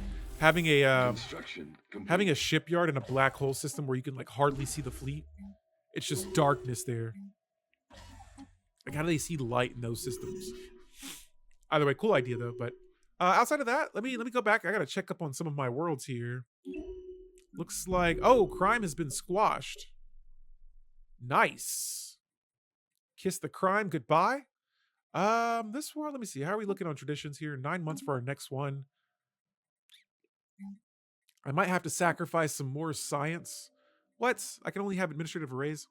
having a shipyard in a black hole system where you can like hardly see the fleet. It's just darkness there. Like, how do they see light in those systems? Either way, cool idea though. But outside of that, let me go back. I gotta check up on some of my worlds here. Looks like, oh, crime has been squashed. Nice. Kiss the crime goodbye. This world, let me see. How are we looking on traditions here? 9 months for our next one. I might have to sacrifice some more science. What? I can only have administrative arrays.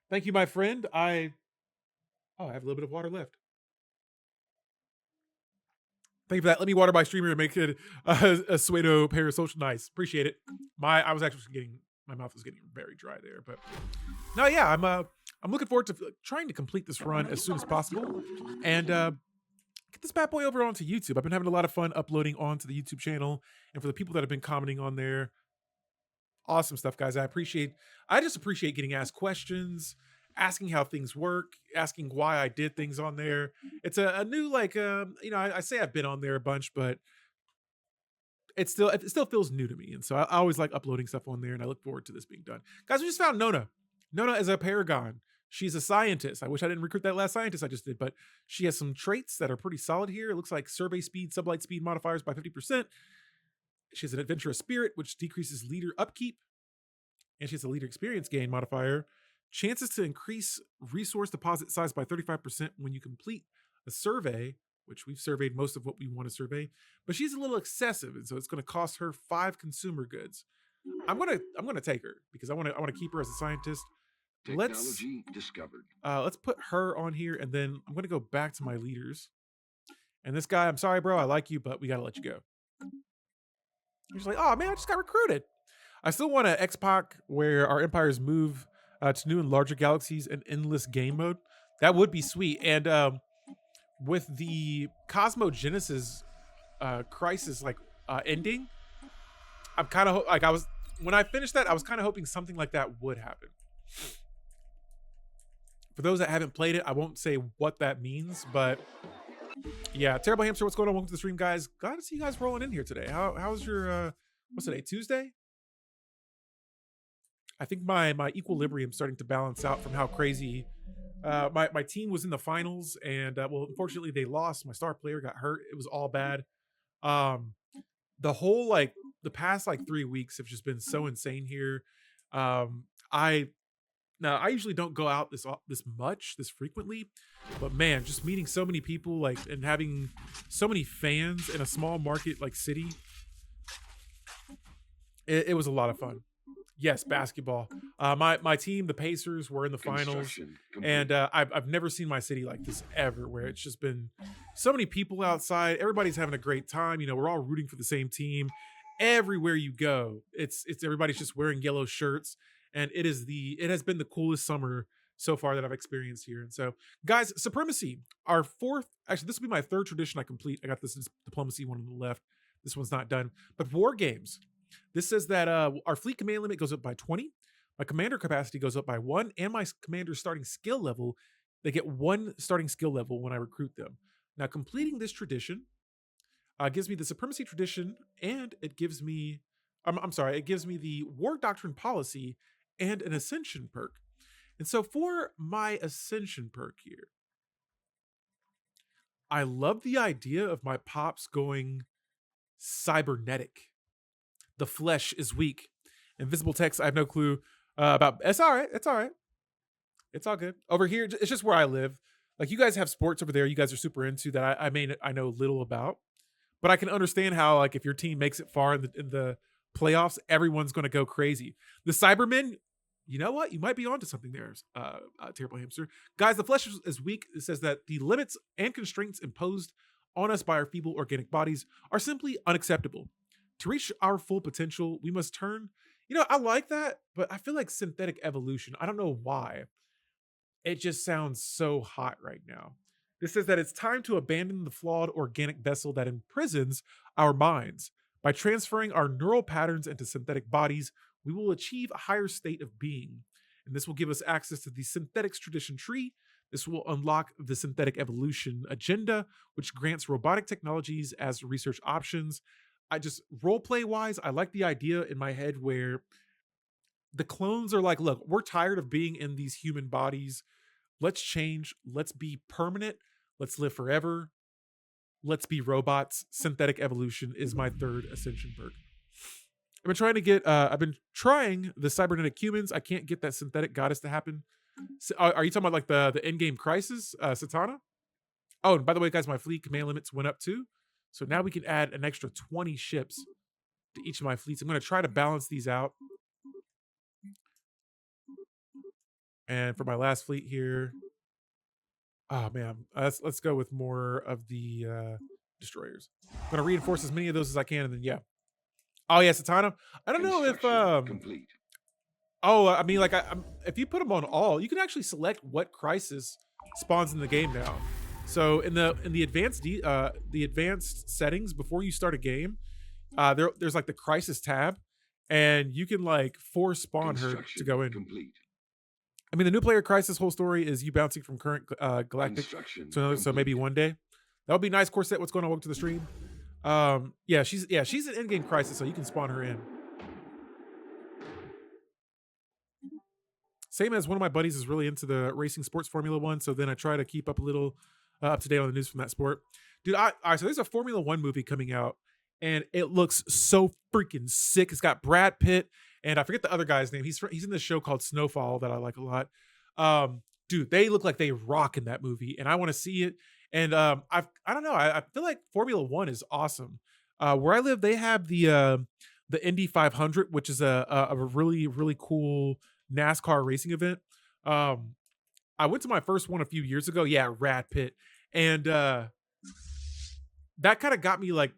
Thank you, my friend. I have a little bit of water left. Thank you for that. Let me water my streamer and make it a pseudo parasocial. Nice. Appreciate it. My mouth was getting very dry there, but no, yeah, I'm looking forward to trying to complete this run as soon as possible and get this bad boy over onto YouTube. I've been having a lot of fun uploading onto the YouTube channel, and for the people that have been commenting on there, awesome stuff, guys. I just appreciate getting asked questions, asking how things work, asking why I did things on there. It's a new, like, I say I've been on there a bunch, but it still feels new to me. And so I always like uploading stuff on there, and I look forward to this being done. Guys, we just found Nona. Nona is a paragon. She's a scientist. I wish I didn't recruit that last scientist I just did, but she has some traits that are pretty solid here. It looks like survey speed, sublight speed modifiers by 50%. She has an adventurous spirit, which decreases leader upkeep. And she has a leader experience gain modifier. Chances to increase resource deposit size by 35% when you complete a survey which we've surveyed most of what we want to survey, but she's a little excessive, and so it's going to cost her 5 consumer goods. I'm gonna take her because I want to keep her as a scientist. Technology discovered. Let's put her on here, and then I'm gonna go back to my leaders. And this guy, I'm sorry, bro, I like you, but we gotta let you go. He's like, oh man, I just got recruited. I still want an X-Pac where our empires move to new and larger galaxies and endless game mode. That would be sweet. And with the Cosmogenesis crisis ending, I'm kind of when I finished that, I was kind of hoping something like that would happen. For those that haven't played it, I won't say what that means, but yeah, Terrible Hamster, what's going on? Welcome to the stream, guys. Glad to see you guys rolling in here today. How's your what's today? Tuesday? I think my equilibrium's starting to balance out from how crazy my team was in the finals, and well, unfortunately they lost. My star player got hurt. It was all bad. The whole the past 3 weeks have just been so insane here. I usually don't go out this frequently, but man, just meeting so many people and having so many fans in a small market city, it was a lot of fun. Yes, basketball. My team, the Pacers, were in the finals, and I've never seen my city like this ever, where it's just been so many people outside. Everybody's having a great time. We're all rooting for the same team. Everywhere you go, it's everybody's just wearing yellow shirts, and it has been the coolest summer so far that I've experienced here. And so, guys, Supremacy, our fourth, actually, this will be my third tradition I complete. I got this diplomacy one on the left. This one's not done. But War Games. This says that our fleet command limit goes up by 20. My commander capacity goes up by 1. And my commander's starting skill level, they get 1 starting skill level when I recruit them. Now, completing this tradition gives me the Supremacy tradition, and it gives me, it gives me the War Doctrine policy and an Ascension perk. And so for my Ascension perk here, I love the idea of my pops going cybernetic. The flesh is weak. Invisible text, I have no clue about. It's all right. It's all right. It's all good. Over here, it's just where I live. You guys have sports over there you guys are super into that I know little about. But I can understand how, if your team makes it far in the playoffs, everyone's going to go crazy. The Cybermen, you know what? You might be onto something there, Terrible Hamster. Guys, the flesh is weak. It says that the limits and constraints imposed on us by our feeble organic bodies are simply unacceptable. To reach our full potential, we must turn. I like that, but I feel like synthetic evolution. I don't know why. It just sounds so hot right now. This says that it's time to abandon the flawed organic vessel that imprisons our minds. By transferring our neural patterns into synthetic bodies, we will achieve a higher state of being. And this will give us access to the synthetics tradition tree. This will unlock the synthetic evolution agenda, which grants robotic technologies as research options. Roleplay wise, I like the idea in my head where the clones are look, we're tired of being in these human bodies. Let's change. Let's be permanent. Let's live forever. Let's be robots. Synthetic evolution is my third Ascension perk. I've been trying the cybernetic humans. I can't get that synthetic goddess to happen. So, are you talking about the end-game crisis, Satana? Oh, and by the way, guys, my fleet command limits went up too. So now we can add an extra 20 ships to each of my fleets. I'm going to try to balance these out. And for my last fleet here, oh man, let's go with more of the destroyers. I'm going to reinforce as many of those as I can, and then yeah. Oh yeah, Satana. I don't know if complete. Oh, I mean, if you put them on all, you can actually select what crisis spawns in the game now. So in the advanced settings before you start a game, there's the crisis tab, and you can force spawn her to go in. Complete. I mean, the new player crisis whole story is you bouncing from current galactic to another, so maybe one day. That would be nice. Corset, what's going on? Welcome to the stream. She's an in-game crisis, so you can spawn her in. Same as one of my buddies is really into the racing sports Formula One, so then I try to keep up a little up to date on the news from that sport. Dude, all right, so there's a Formula One movie coming out, and it looks so freaking sick. It's got Brad Pitt, and I forget the other guy's name. He's in this show called Snowfall that I like a lot. Dude, they look like they rock in that movie, and I want to see it. And I don't know. I feel like Formula One is awesome. Where I live, they have the Indy 500, which is a really really cool NASCAR racing event. Um, I went to my first one a few years ago. Yeah, Rad Pit, and that kind of got me like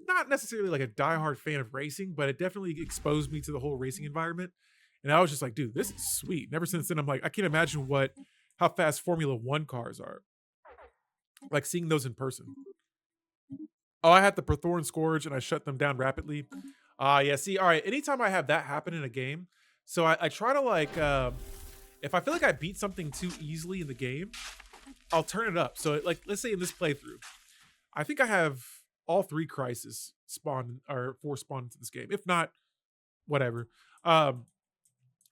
not necessarily like a diehard fan of racing, but it definitely exposed me to the whole racing environment. And I was just like, dude, this is sweet. And ever since then, I'm like, I can't imagine how fast Formula One cars are. Like seeing those in person. Oh, I had the Perthorn Scourge and I shut them down rapidly. Yeah, see, all right. Anytime I have that happen in a game, so I try to like if I feel like I beat something too easily in the game, I'll turn it up. So like let's say in this playthrough, I think I have all 3 crises spawned or 4 spawned into this game. If not, whatever.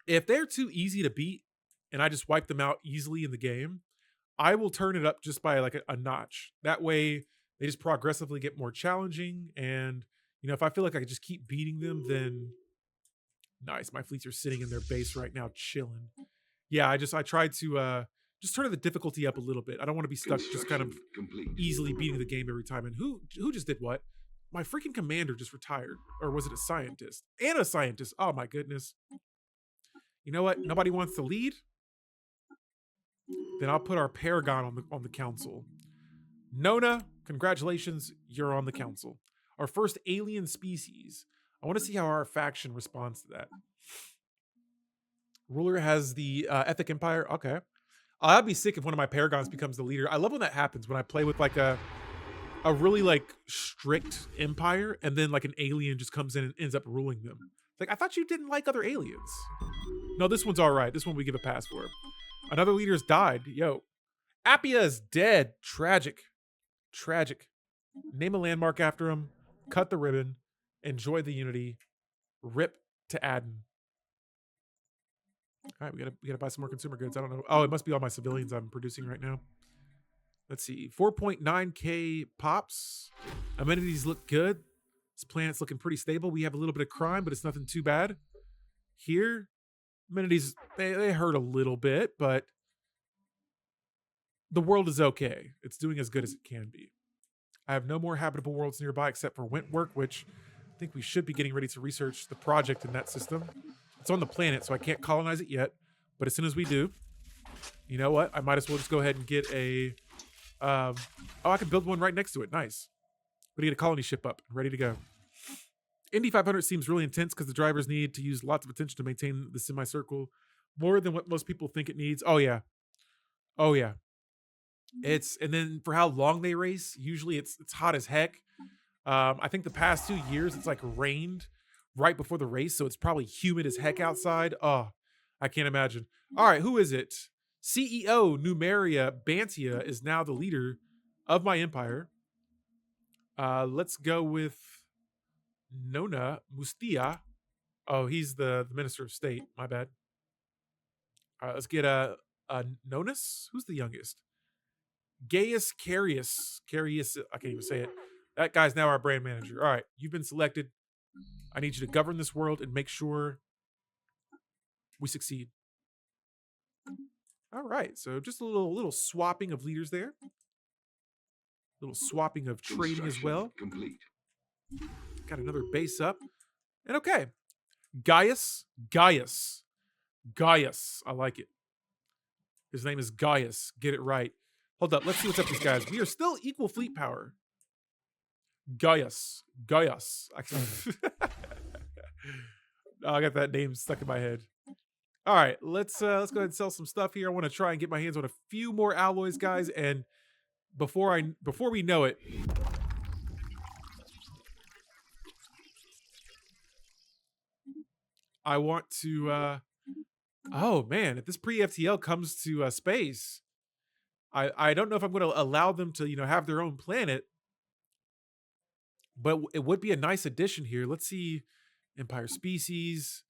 If they're too easy to beat and I just wipe them out easily in the game, I will turn it up just by like a notch. That way they just progressively get more challenging. And, if I feel like I could just keep beating them, then nice. My fleets are sitting in their base right now, chilling. Yeah, I tried to just turn the difficulty up a little bit. I don't want to be stuck just kind of easily beating the game every time. And who just did what? My freaking commander just retired. Or was it a scientist? And a scientist. Oh my goodness. You know what? Nobody wants to lead. Then I'll put our Paragon on the council. Nona, congratulations, you're on the council. Our first alien species. I want to see how our faction responds to that. Ruler has the Ethic Empire. Okay. I'd be sick if one of my Paragons becomes the leader. I love when that happens, when I play with like a really like strict empire and then like an alien just comes in and ends up ruling them. It's like, I thought you didn't like other aliens. No, this one's all right. This one we give a pass for. Another leader's died. Yo. Appia is dead. Tragic. Name a landmark after him. Cut the ribbon. Enjoy the unity. Rip to Aden. All right, we gotta buy some more consumer goods. I don't know. Oh, it must be all my civilians I'm producing right now. Let's see. 4.9k pops. Amenities look good. This planet's looking pretty stable. We have a little bit of crime, but it's nothing too bad. Here, amenities, they hurt a little bit, but the world is okay. It's doing as good as it can be. I have no more habitable worlds nearby except for Wentwork, which I think we should be getting ready to research the project in that system. It's on the planet, so I can't colonize it yet. But as soon as we do, you know what? I might as well just go ahead and get a... I can build one right next to it. Nice. We're going to get a colony ship up. Ready to go. Indy 500 seems really intense because the drivers need to use lots of attention to maintain the semicircle. More than what most people think it needs. Oh, yeah. And then for how long they race, usually it's hot as heck. I think the past 2 years, it's like rained right before the race, so it's probably humid as heck outside. Oh, I can't imagine. All right, who is it? CEO Numeria Bantia is now the leader of my empire. Let's go with Nona Mustia. Oh, he's the Minister of State. My bad. All right, let's get a Nonus. Who's the youngest? Gaius Carius. Carius, I can't even say it. That guy's now our brand manager. All right, you've been selected. I need you to govern this world and make sure we succeed. All right, so just a little swapping of leaders there. A little swapping of trading as well. Complete. Got another base up. And okay. Gaius. I like it. His name is Gaius. Get it right. Hold up. Let's see what's up with these guys. We are still equal fleet power. Gaius. I got that name stuck in my head. All right, let's go ahead and sell some stuff here. I want to try and get my hands on a few more alloys, guys, and before we know it, I want to oh man, if this pre-FTL comes to space, I don't know if I'm going to allow them to, have their own planet, but it would be a nice addition here. Let's see. Empire species.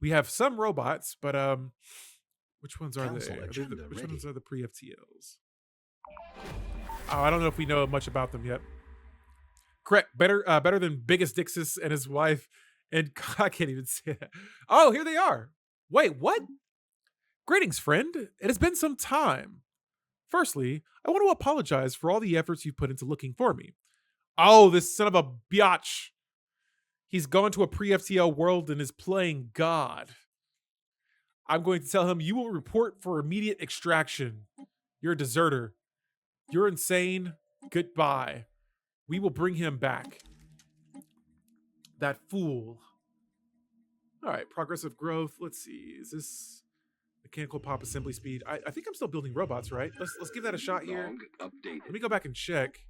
We have some robots, but which ones are they? Which ones are the pre-FTLs? Oh, I don't know if we know much about them yet. Correct. Better than Biggest Dixis and his wife. And I can't even say that. Oh, here they are. Wait, what? Greetings, friend. It has been some time. Firstly, I want to apologize for all the efforts you've put into looking for me. Oh, this son of a biatch. He's gone to a pre-FTL world and is playing God. I'm going to tell him you will report for immediate extraction. You're a deserter. You're insane. Goodbye. We will bring him back. That fool. All right, progressive growth. Let's see. Is this mechanical pop assembly speed? I think I'm still building robots, right? Let's give that a shot here. Let me go back and check.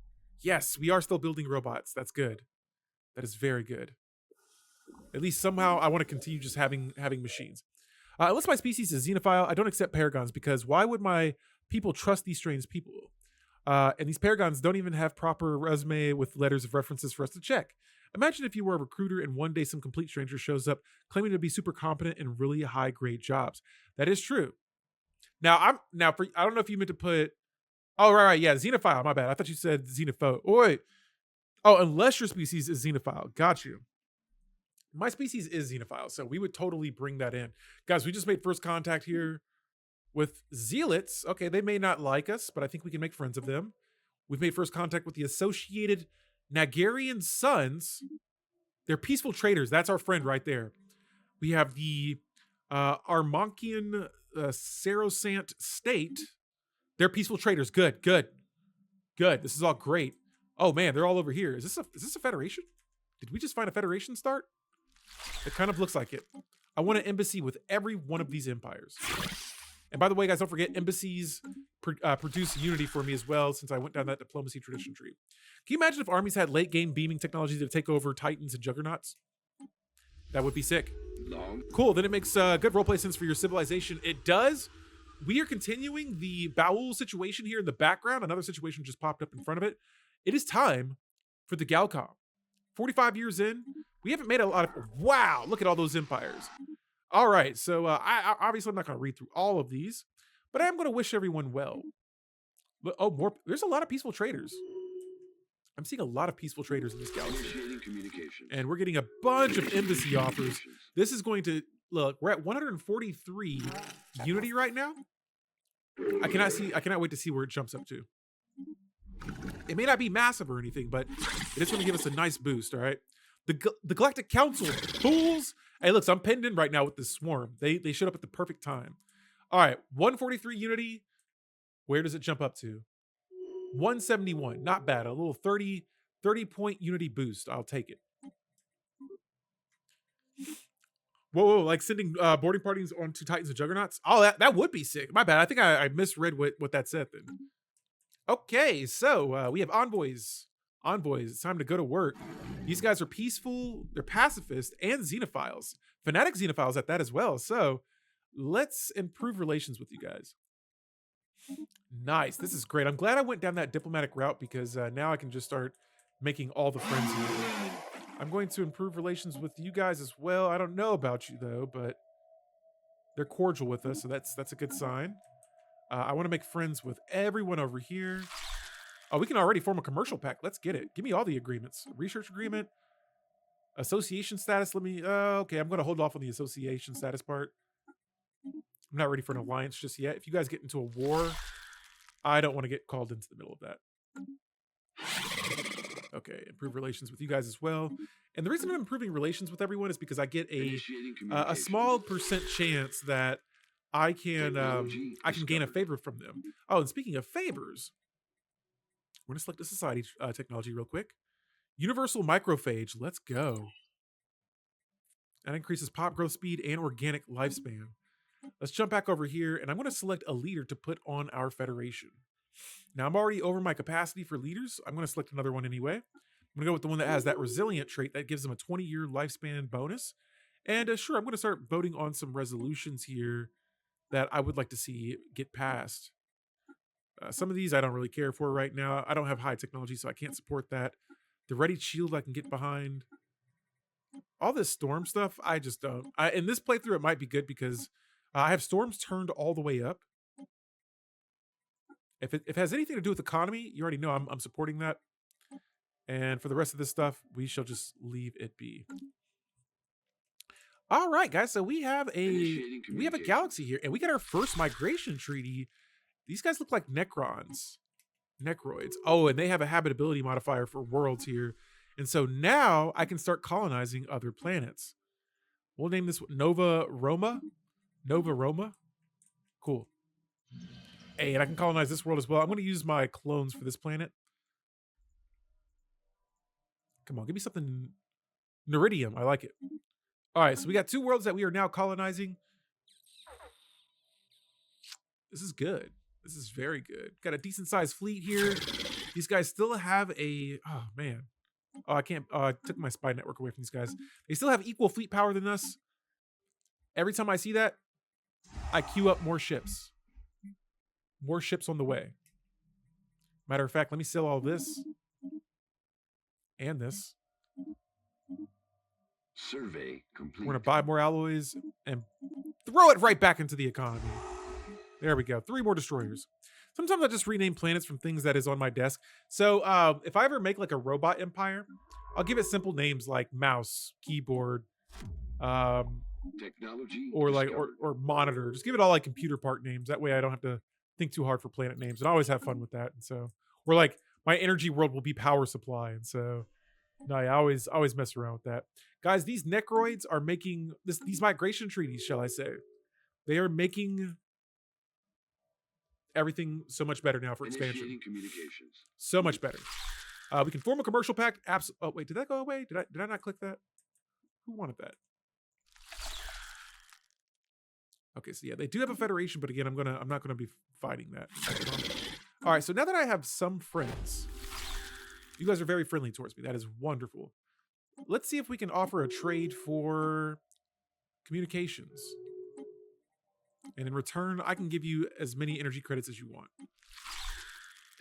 Yes, we are still building robots. That's good. That is very good. At least somehow I want to continue just having machines. Unless my species is xenophile, I don't accept paragons because why would my people trust these strange people? And these paragons don't even have proper resume with letters of references for us to check. Imagine if you were a recruiter and one day some complete stranger shows up claiming to be super competent in really high grade jobs. That is true. I don't know if you meant to put. Oh right, yeah, xenophile. My bad. I thought you said xenophobe. Oh wait. Oh, unless your species is xenophile. Got you. My species is xenophile, so we would totally bring that in. Guys, we just made first contact here with zealots. Okay, they may not like us, but I think we can make friends of them. We've made first contact with the associated Nagarian Sons. They're peaceful traders. That's our friend right there. We have the Armonkian Sarosant State. They're peaceful traders. Good. This is all great. Oh man, they're all over here. Is this a federation? Did we just find a federation start? It kind of looks like it. I want an embassy with every one of these empires. And by the way, guys, don't forget embassies produce unity for me as well, since I went down that diplomacy tradition tree. Can you imagine if armies had late game beaming technology to take over titans and juggernauts? That would be sick. Cool. Then it makes good roleplay sense for your civilization. It does. We are continuing the Baul situation here in the background. Another situation just popped up in front of it. It is time for the Galcom. 45 years in, we haven't made a lot of. Wow, look at all those empires. All right, so I obviously I'm not going to read through all of these, but I am going to wish everyone well. But, more. There's a lot of peaceful traders. I'm seeing a lot of peaceful traders in this galaxy, and we're getting a bunch of embassy offers. This is going to look. We're at 143 unity right now. I cannot wait to see where it jumps up to. It may not be massive or anything, but it is going to give us a nice boost. All right. The Galactic Council, fools. Hey, look, so I'm pinned in right now with this swarm. They showed up at the perfect time. All right, 143 unity. Where does it jump up to? 171. Not bad. A little 30 point unity boost. I'll take it. Whoa, like sending boarding parties onto Titans and Juggernauts? Oh, that would be sick. My bad. I think I misread what that said then. Okay, so we have envoys. Envoys, it's time to go to work. These guys are peaceful, they're pacifist, and xenophiles. Fanatic xenophiles at that as well. So let's improve relations with you guys. Nice, this is great. I'm glad I went down that diplomatic route because now I can just start making all the friends here. I'm going to improve relations with you guys as well. I don't know about you though, but they're cordial with us, so that's a good sign. I want to make friends with everyone over here. Oh, we can already form a commercial pact. Let's get it. Give me all the agreements. Research agreement. Association status. Let me... okay, I'm going to hold off on the association status part. I'm not ready for an alliance just yet. If you guys get into a war, I don't want to get called into the middle of that. Okay, improve relations with you guys as well. And the reason I'm improving relations with everyone is because I get a small percent chance that I can gain a favor from them. Oh, and speaking of favors... We're going to select the society technology real quick. Universal microphage. Let's go. That increases pop growth speed and organic lifespan. Let's jump back over here, and I'm going to select a leader to put on our federation. Now, I'm already over my capacity for leaders. I'm going to select another one anyway. I'm going to go with the one that has that resilient trait that gives them a 20-year lifespan bonus. And sure, I'm going to start voting on some resolutions here that I would like to see get passed. Some of these I don't really care for right now. I don't have high technology, so I can't support that. The ready shield I can get behind. All this storm stuff, I just don't. In this playthrough, it might be good because I have storms turned all the way up. If it has anything to do with economy, you already know I'm supporting that. And for the rest of this stuff, we shall just leave it be. All right, guys. So we have a galaxy here, and we got our first migration treaty These guys look like Necroids. Oh, and they have a habitability modifier for worlds here. And so now I can start colonizing other planets. We'll name this Nova Roma. Cool. Hey, and I can colonize this world as well. I'm going to use my clones for this planet. Come on, give me something. Neridium. I like it. All right, so we got 2 worlds that we are now colonizing. This is good. This is very good. Got a decent sized fleet here. These guys still have a... Oh, man. Oh, I can't... I took my spy network away from these guys. They still have equal fleet power than us. Every time I see that, I queue up more ships. More ships on the way. Matter of fact, let me sell all this. And this. Survey complete. We're going to buy more alloys and throw it right back into the economy. There we go. 3 more destroyers. Sometimes I just rename planets from things that is on my desk. So if I ever make like a robot empire, I'll give it simple names like mouse, keyboard, Technology or like discovered. or monitor. Just give it all like computer part names. That way I don't have to think too hard for planet names. And I always have fun with that. And so we're like my energy world will be power supply. And so no, I always mess around with that. Guys, these Necroids are making these migration treaties, shall I say. They are making everything so much better now for expansion. Initiating communications. So much better. We can form a commercial pact. Oh wait, did that go away? Did I not click that? Who wanted that? Okay, so yeah, they do have a federation, but again, I'm not gonna be fighting that. All right, so now that I have some friends, you guys are very friendly towards me. That is wonderful. Let's see if we can offer a trade for communications. And in return, I can give you as many energy credits as you want.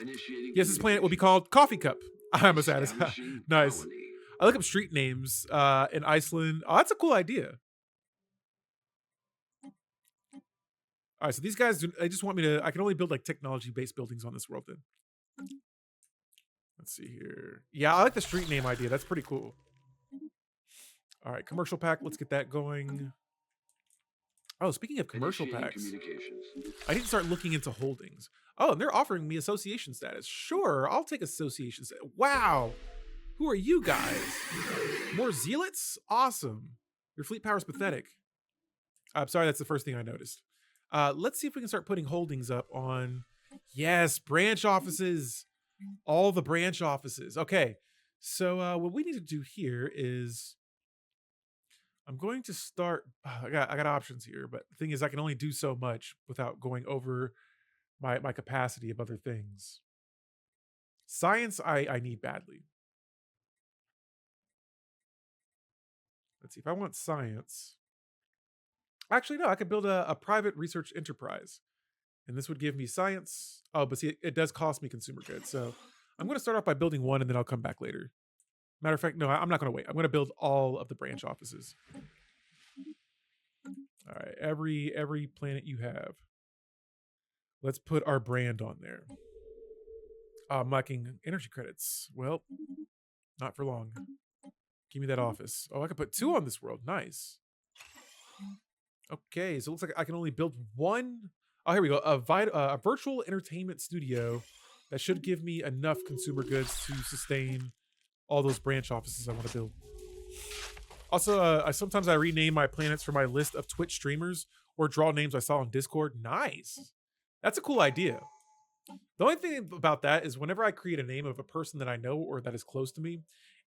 Initiating Yes, this planet will be called Coffee Cup. I'm a satisfied. Establishing Nice. colony. I look up street names in Iceland. Oh, that's a cool idea. All right, so these guys, they just want me to, I can only build like technology-based buildings on this world then. Let's see here. Yeah, I like the street name idea. That's pretty cool. All right, commercial pack. Let's get that going. Oh, speaking of commercial Initiating packs, communications. I need to start looking into holdings. Oh, and they're offering me association status. Sure, I'll take association status. Wow. Who are you guys? More zealots? Awesome. Your fleet power is pathetic. I'm sorry, that's the first thing I noticed. Let's see if we can start putting holdings up on... Yes, branch offices. All the branch offices. Okay, so what we need to do here is... I'm going to start... I got options here, but the thing is I can only do so much without going over my capacity of other things. Science, I need badly. Let's see, if I want science... Actually, no, I could build a private research enterprise. And this would give me science. Oh, but see, it does cost me consumer goods. So I'm going to start off by building one, and then I'll come back later. Matter of fact, no, I'm not going to wait. I'm going to build all of the branch offices. All right, every planet you have. Let's put our brand on there. I'm lacking energy credits. Well, not for long. Give me that office. Oh, I can put 2 on this world. Nice. Okay, so it looks like I can only build 1. Oh, here we go. A virtual entertainment studio that should give me enough consumer goods to sustain all those branch offices I want to build. Also, sometimes I rename my planets for my list of Twitch streamers or draw names I saw on Discord. Nice. That's a cool idea. The only thing about that is whenever I create a name of a person that I know or that is close to me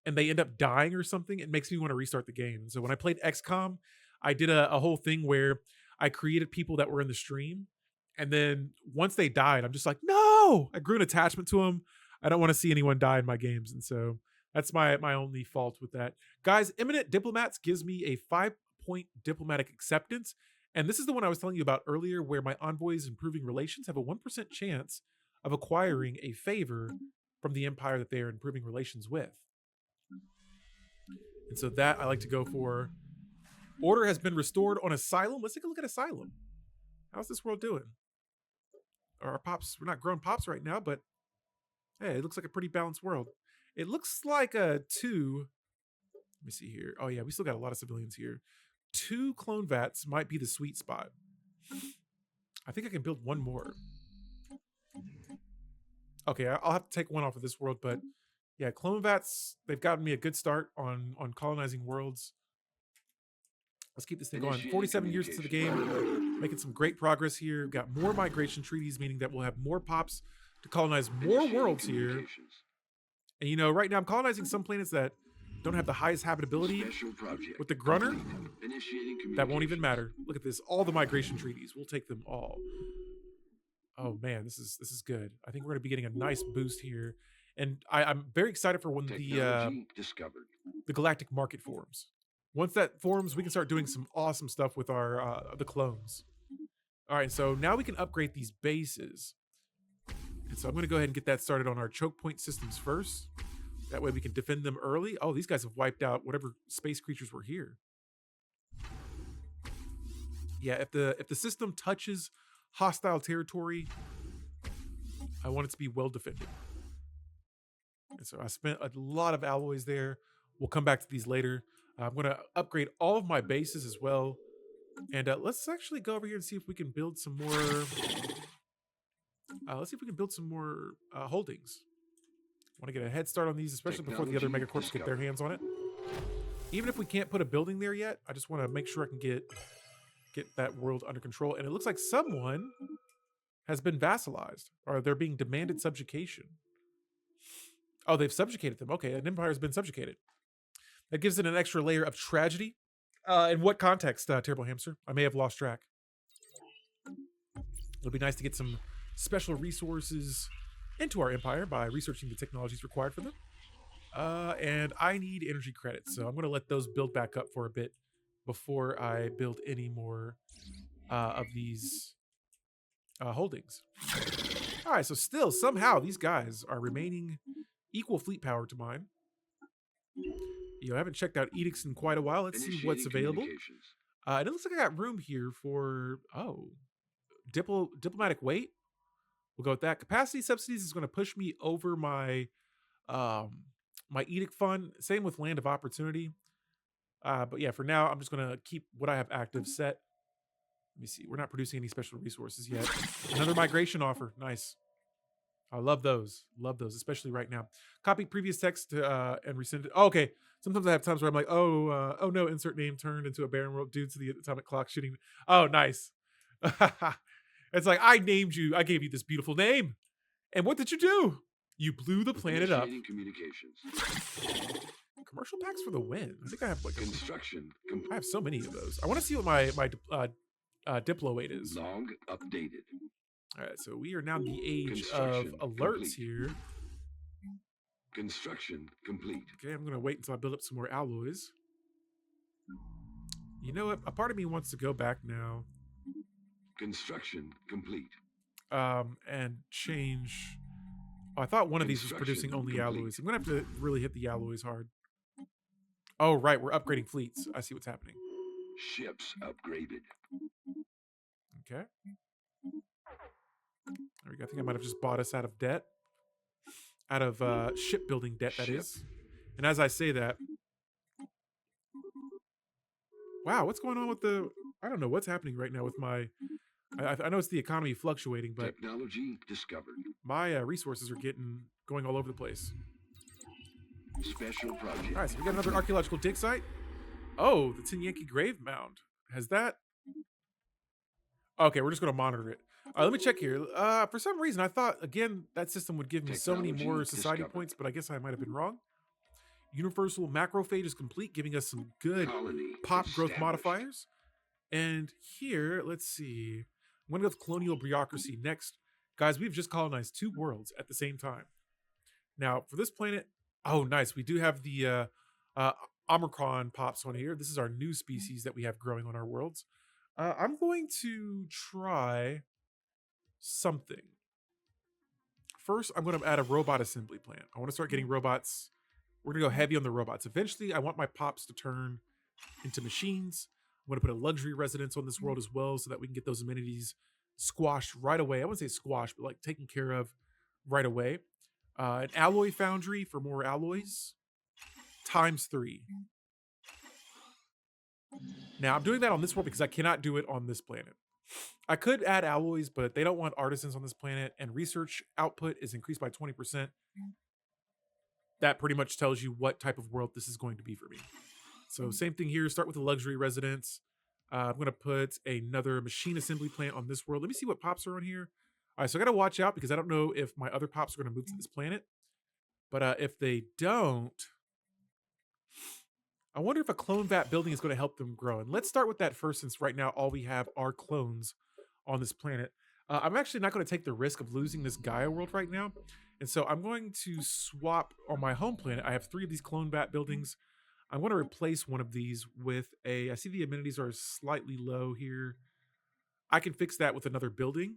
and they end up dying or something, it makes me want to restart the game. So when I played XCOM, I did a whole thing where I created people that were in the stream. And then once they died, I'm just like, no, I grew an attachment to them. I don't want to see anyone die in my games. And so that's my only fault with that. Guys, Eminent Diplomats gives me a 5-point diplomatic acceptance. And this is the one I was telling you about earlier, where my envoys improving relations have a 1% chance of acquiring a favor from the empire that they are improving relations with. And so that I like to go for. Order has been restored on Asylum. Let's take a look at Asylum. How's this world doing? Our pops, we're not growing pops right now, but hey, it looks like a pretty balanced world. It looks like a 2. Let me see here. Oh yeah, we still got a lot of civilians here. 2 clone vats might be the sweet spot. I think I can build 1 more. Okay, I'll have to take one off of this world, but yeah, clone vats, they've gotten me a good start on colonizing worlds. Let's keep this thing going. 47 years into the game, making some great progress here. Got more migration treaties, meaning that we'll have more pops to colonize more worlds here. And you know, right now I'm colonizing some planets that don't have the highest habitability. With the Grunur, that won't even matter. Look at this, all the migration treaties. We'll take them all. Oh man, this is good. I think we're going to be getting a nice boost here, and I'm very excited for when the galactic market forms. Once that forms, we can start doing some awesome stuff with our the clones. All right, so now we can upgrade these bases, and so I'm going to go ahead and get that started on our choke point systems first. That way we can defend them early. Oh, these guys have wiped out whatever space creatures were here. Yeah, if the system touches hostile territory, I want it to be well defended. And so I spent a lot of alloys there. We'll come back to these later. I'm going to upgrade all of my bases as well. And let's actually go over here and see if we can build some more. Let's see if we can build some more holdings. I want to get a head start on these, especially before the other Megacorps get their hands on it. Even if we can't put a building there yet, I just want to make sure I can get that world under control. And it looks like someone has been vassalized, or they're being demanded subjugation. Oh, they've subjugated them. Okay, an empire has been subjugated. That gives it an extra layer of tragedy. In what context, Terrible Hamster? I may have lost track. It'll be nice to get some special resources into our empire by researching the technologies required for them. And I need energy credits, so I'm going to let those build back up for a bit before I build any more of these holdings. All right, so still, somehow, these guys are remaining equal fleet power to mine. You know, I haven't checked out edicts in quite a while. Let's see what's available. And it looks like I got room here for, diplomatic weight. We'll go with that. Capacity subsidies is going to push me over my my edict fund. Same with land of opportunity. But yeah, for now, I'm just going to keep what I have active set. Let me see. We're not producing any special resources yet. Another migration offer. Nice. I love those. Love those, especially right now. Copy previous text and resend it. Oh, okay. Sometimes I have times where I'm like, oh no, insert name turned into a barren world due to the atomic clock shooting. Oh, nice. It's like, I named you. I gave you this beautiful name. And what did you do? You blew the planet up. Commercial packs for the win. I think I have like I have so many of those. I want to see what my Diplo weight is. Log updated. All right, so we are now in the age of alerts here. Construction complete. Okay, I'm going to wait until I build up some more alloys. You know what? A part of me wants to go back now. Construction complete. And change. Oh, I thought one of these was producing only alloys. I'm going to have to really hit the alloys hard. Oh, right. We're upgrading fleets. I see what's happening. Ships upgraded. Okay. There we go. I think I might have just bought us out of debt. Out of shipbuilding debt, that is. And as I say that, wow, what's going on with the... I don't know what's happening right now with my... I know it's the economy fluctuating, but... Technology discovered. My resources are going all over the place. Special project. All right, so we got another archaeological dig site. Oh, the Tinyanki Grave Mound. Has that... Okay, we're just going to monitor it. Let me check here. For some reason, I thought, again, that system would give me so many more society points, but I guess I might have been wrong. Universal macrophage is complete, giving us some good pop growth modifiers. And here, let's see. I'm going to go with colonial bureaucracy next. Guys, we've just colonized 2 worlds at the same time. Now, for this planet, oh, nice. We do have the Omicron pops on here. This is our new species that we have growing on our worlds. I'm going to try something. First, I'm going to add a robot assembly plant. I want to start getting robots. We're going to go heavy on the robots. Eventually, I want my pops to turn into machines. I'm going to put a luxury residence on this world as well so that we can get those amenities squashed right away. I wouldn't say squashed, but like taken care of right away. An alloy foundry for more alloys ×3. Now, I'm doing that on this world because I cannot do it on this planet. I could add alloys, but they don't want artisans on this planet, and research output is increased by 20%. That pretty much tells you what type of world this is going to be for me. So same thing here. Start with a luxury residence. I'm going to put another machine assembly plant on this world. Let me see what pops are on here. All right, so I got to watch out because I don't know if my other pops are going to move to this planet. But if they don't, I wonder if a clone vat building is going to help them grow. And let's start with that first, since right now all we have are clones on this planet. I'm actually not going to take the risk of losing this Gaia world right now. And so I'm going to swap on my home planet. I have 3 of these clone vat buildings. I'm going to replace one of these with I see the amenities are slightly low here. I can fix that with another building.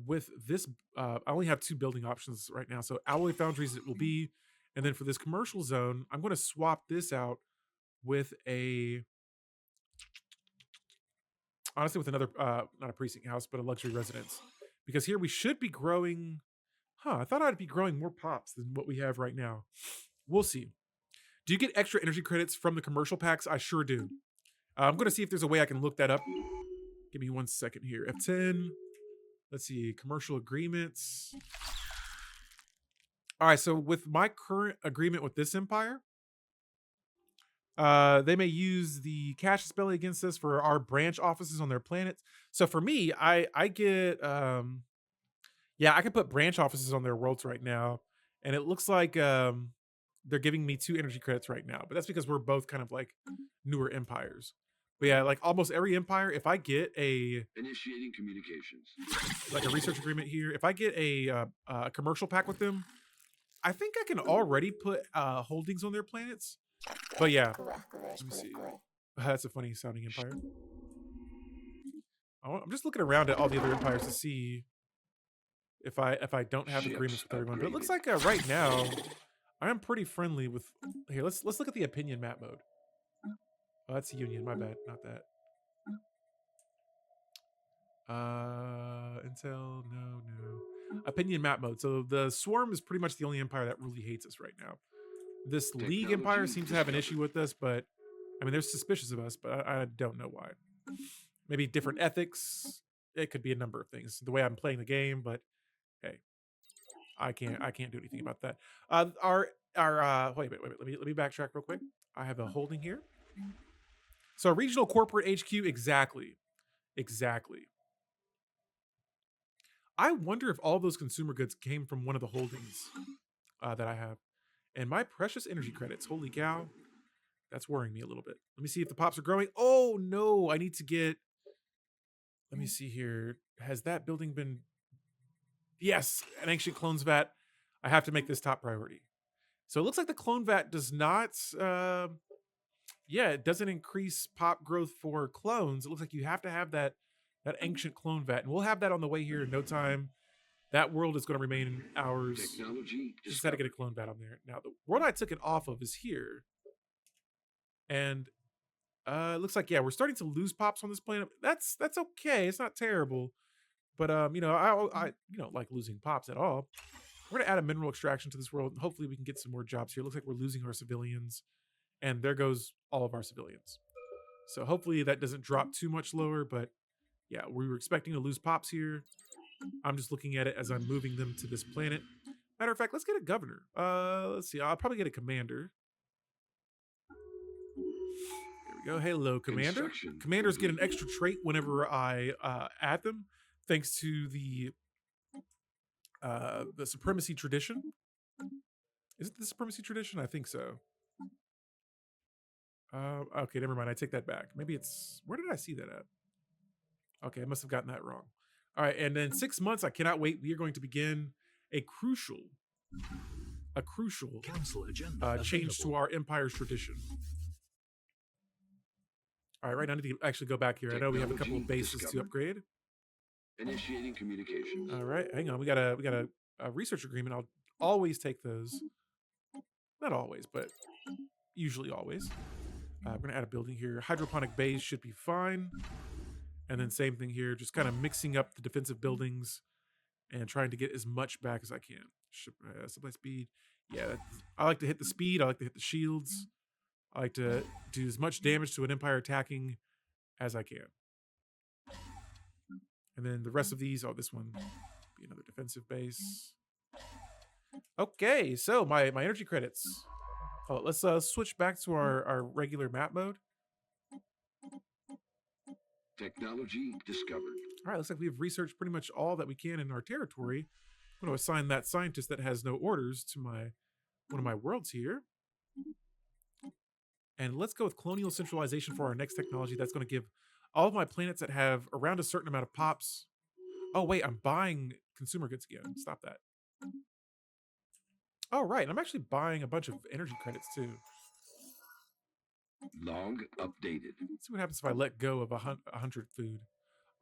With this, I only have 2 building options right now. So alloy foundries it will be. And then for this commercial zone, I'm going to swap this out with honestly, with another, not a precinct house, but a luxury residence. Because here we should be growing, I thought I'd be growing more pops than what we have right now. We'll see. Do you get extra energy credits from the commercial packs? I sure do. I'm going to see if there's a way I can look that up. Give me 1 second here. F10. Let's see. Commercial agreements. All right. So with my current agreement with this empire, they may use the cash belly against us for our branch offices on their planets. So for me, I get, I can put branch offices on their worlds right now. And it looks like they're giving me 2 energy credits right now. But that's because we're both kind of like newer empires. But yeah, like almost every empire, if I get Initiating communications. like a research agreement here, if I get a commercial pack with them, I think I can already put holdings on their planets. But yeah, let me see. That's a funny sounding empire. I'm just looking around at all the other empires to see if I don't have agreements with everyone. But it looks like right now I am pretty friendly with. Here, let's look at the opinion map mode. Oh, that's Union. My bad, not that. Intel, no. Opinion map mode. So the Swarm is pretty much the only empire that really hates us right now. This League empire seems to have an issue with us, but I mean they're suspicious of us, but I don't know why. Maybe different ethics. It could be a number of things. The way I'm playing the game, but hey, I can't do anything about that. Wait. Let me backtrack real quick. I have a holding here. So regional corporate HQ, exactly. I wonder if all those consumer goods came from one of the holdings that I have. And my precious energy credits, holy cow, that's worrying me a little bit. Let me see if the pops are growing. Oh no, I need to get, let me see here. Has that building been, yes, an ancient clones vat. I have to make this top priority. So it looks like the clone vat does not, it doesn't increase pop growth for clones. It looks like you have to have that ancient clone vat. And we'll have that on the way here in no time. That world is going to remain ours. Technology. Just had to get a clone bat on there. Now, the world I took it off of is here. And it looks like, we're starting to lose pops on this planet. That's okay. It's not terrible. But, I don't like losing pops at all. We're going to add a mineral extraction to this world. And hopefully we can get some more jobs here. It looks like we're losing our civilians. And there goes all of our civilians. So hopefully that doesn't drop too much lower. But, yeah, we were expecting to lose pops here. I'm just looking at it as I'm moving them to this planet. Matter of fact, let's get a governor. Let's see. I'll probably get a commander. There we go. Hello, commander. Commanders get an extra trait whenever I add them, thanks to the supremacy tradition. Is it the supremacy tradition? I think so. Okay, never mind. I take that back. Maybe it's, where did I see that at? Okay, I must have gotten that wrong. All right, and then 6 months, I cannot wait. We are going to begin a crucial Council agenda change to our empire's tradition. All right, right now I need to actually go back here. I know we have a couple of bases to upgrade. Initiating communications. All right, hang on. We got a research agreement. I'll always take those. Not always, but usually always. We're going to add a building here. Hydroponic base should be fine. And then same thing here, just kind of mixing up the defensive buildings and trying to get as much back as I can. Supply speed. Yeah, I like to hit the speed. I like to hit the shields. I like to do as much damage to an empire attacking as I can. And then the rest of these, oh, this one be another defensive base. Okay, so my energy credits. Oh, let's switch back to our regular map mode. Technology discovered. All right, looks like we've researched pretty much all that we can in our territory. I'm going to assign that scientist that has no orders to one of my worlds here. And let's go with colonial centralization for our next technology. That's going to give all of my planets that have around a certain amount of pops. Oh, wait, I'm buying consumer goods again. Stop that. Oh, right, and I'm actually buying a bunch of energy credits too. Log updated. Let's see what happens if I let go of 100 food.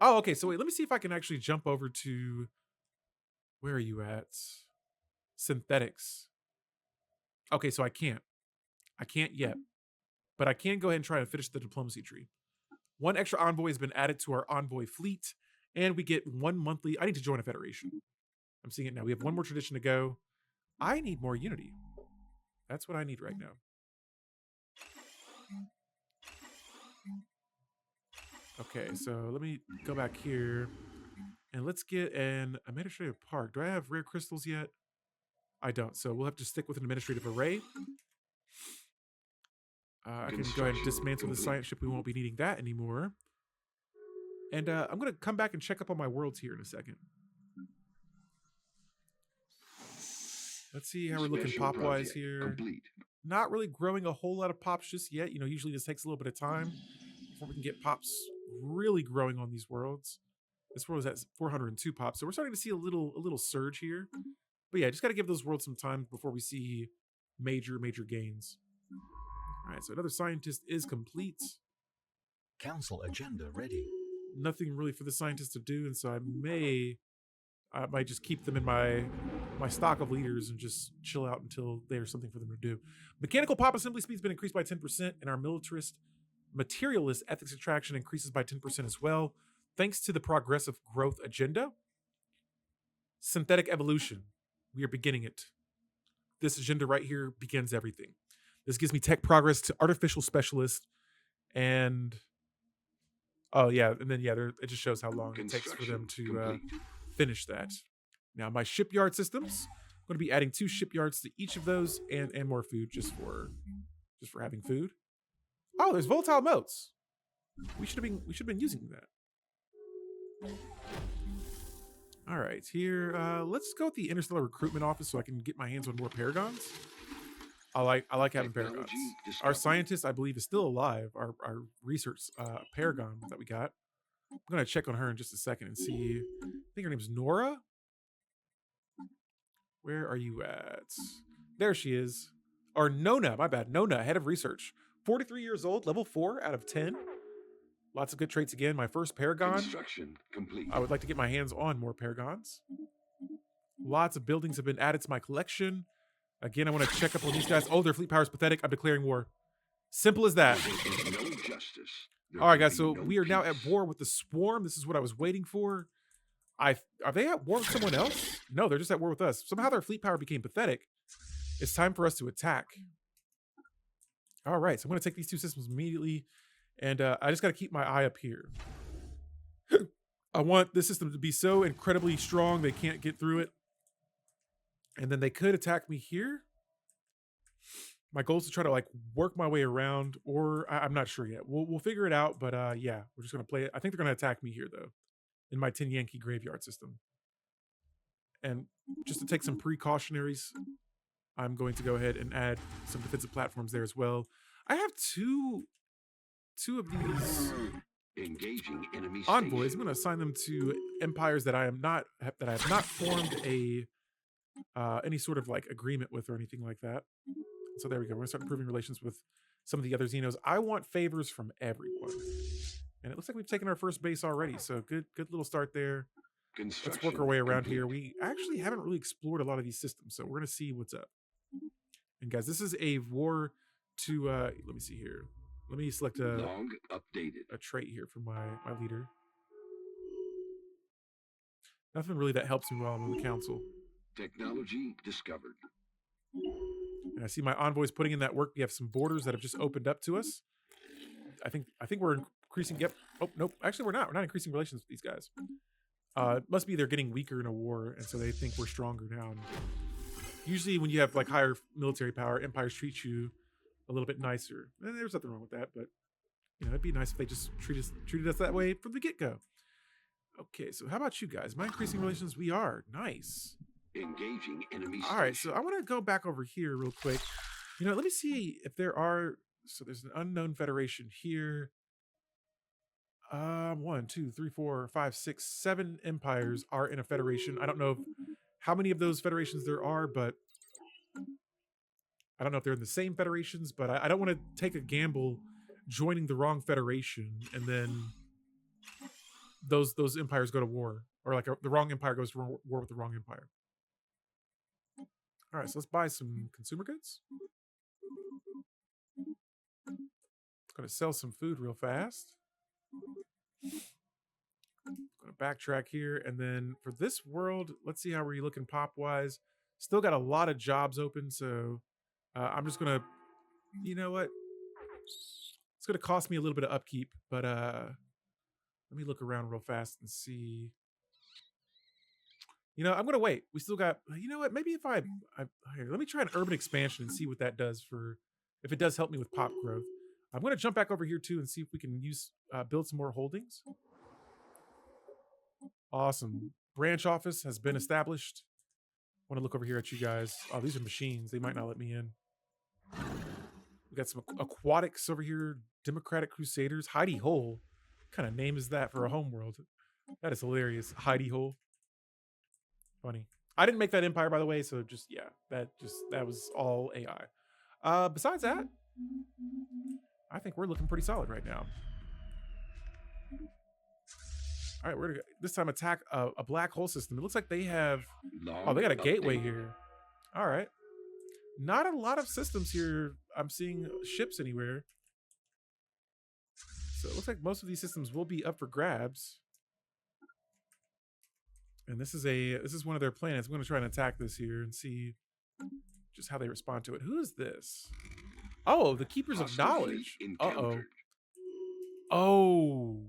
Oh, okay, so wait, let me see if I can actually jump over to... Where are you at? Synthetics. Okay, so I can't. I can't yet. But I can go ahead and try to finish the diplomacy tree. One extra envoy has been added to our envoy fleet, and we get one monthly... I need to join a federation. I'm seeing it now. We have one more tradition to go. I need more unity. That's what I need right now. Okay, so let me go back here. And let's get an administrative park. Do I have rare crystals yet? I don't, so we'll have to stick with an administrative array. I can go ahead and dismantle the science ship. We won't be needing that anymore. And I'm going to come back and check up on my worlds here in a second. Let's see how we're looking pop-wise here. Complete. Not really growing a whole lot of pops just yet. You know, usually this takes a little bit of time before we can get pops really growing on these worlds. This world is at 402 pops, so we're starting to see a little surge here. But yeah, just got to give those worlds some time before we see major gains. All right, so another scientist is complete. Council agenda ready. Nothing really for the scientists to do, and so I might just keep them in my stock of leaders and just chill out until there's something for them to do. Mechanical pop assembly speed's been increased by 10%, and our materialist ethics attraction increases by 10% as well, thanks to the progressive growth agenda. Synthetic evolution. We are beginning it. This agenda right here begins everything. This gives me tech progress to artificial specialist, and oh yeah, and then yeah, it just shows how long it takes for them to finish that. Now my shipyard systems, I'm going to be adding 2 shipyards to each of those, and more food just for having food. Oh, there's volatile motes. We should have been using that. All right, here let's go with the Interstellar Recruitment Office so I can get my hands on more paragons. I like having paragons. Our scientist, I believe, is still alive. Our research paragon that we got. I'm gonna check on her in just a second and see. I think her name's Nora. Where are you at? There she is. Or Nona, my bad. Nona, head of research. 43 years old, level 4 out of 10. Lots of good traits again. My first paragon. Construction complete. I would like to get my hands on more paragons. Lots of buildings have been added to my collection. Again, I want to check up on these guys. Oh, their fleet power is pathetic. I'm declaring war. Simple as that. No justice. All right, guys. So we are now at war with the Swarm. This is what I was waiting for. Are they at war with someone else? No, they're just at war with us. Somehow their fleet power became pathetic. It's time for us to attack. All right, so I'm going to take these 2 systems immediately. And I just got to keep my eye up here. I want this system to be so incredibly strong they can't get through it. And then they could attack me here. My goal is to try to like work my way around, or I'm not sure yet. We'll figure it out, but yeah, we're just gonna play it. I think they're gonna attack me here though, in my 10 Yankee graveyard system. And just to take some precautionaries, I'm going to go ahead and add some defensive platforms there as well. I have two of these engaging enemy envoys. station. I'm gonna assign them to empires that I have not formed any sort of like agreement with or anything like that. So there we go. We're gonna start improving relations with some of the other Xenos. I want favors from everyone. And it looks like we've taken our first base already. So good little start there. Let's work our way around here. We actually haven't really explored a lot of these systems, so we're gonna see what's up. And guys, this is a war to let me see here. Let me select Log updated. a trait here for my leader. Nothing really that helps me while I'm in the council. Technology discovered. And I see my envoys putting in that work. We have some borders that have just opened up to us. I think we're increasing. Yep. Oh, nope. Actually, we're not. We're not increasing relations with these guys. It must be they're getting weaker in a war, and so they think we're stronger now. And usually when you have like higher military power, empires treat you a little bit nicer. And there's nothing wrong with that, but it'd be nice if they just treated us that way from the get-go. Okay, so how about you guys? Am I increasing relations? We are. Nice. Engaging enemy All right, station. so I want to go back over here real quick. Let me see if there are. So there's an unknown federation here. 1, 2, 3, 4, 5, 6, 7 empires are in a federation. I don't know how many of those federations there are, but I don't know if they're in the same federations. But I don't want to take a gamble joining the wrong federation and then those empires go to war, or like the wrong empire goes to war with the wrong empire. All right, so let's buy some consumer goods. Gonna sell some food real fast. Gonna backtrack here, and then for this world, let's see how we're looking pop wise. Still got a lot of jobs open, so I'm just gonna, you know what? It's gonna cost me a little bit of upkeep, but let me look around real fast and see. I'm gonna wait. We still got. You know what? Maybe if here, let me try an urban expansion and see what that does if it does help me with pop growth. I'm gonna jump back over here too and see if we can build some more holdings. Awesome. Branch office has been established. I want to look over here at you guys. Oh, these are machines. They might not let me in. We got some aquatics over here. Democratic Crusaders. Hidey Hole. What kind of name is that for a homeworld? That is hilarious. Hidey Hole. Funny. I didn't make that empire, by the way, so that was all AI. Besides that, I think we're looking pretty solid right now. All right, we're gonna this time attack a black hole system. It looks like they have. Oh, they got a gateway here. All right. Not a lot of systems here. I'm seeing ships anywhere. So it looks like most of these systems will be up for grabs. And this is one of their planets. I'm going to try and attack this here and see just how they respond to it. Who is this? Oh, the Keepers of Knowledge. Uh-oh. Oh.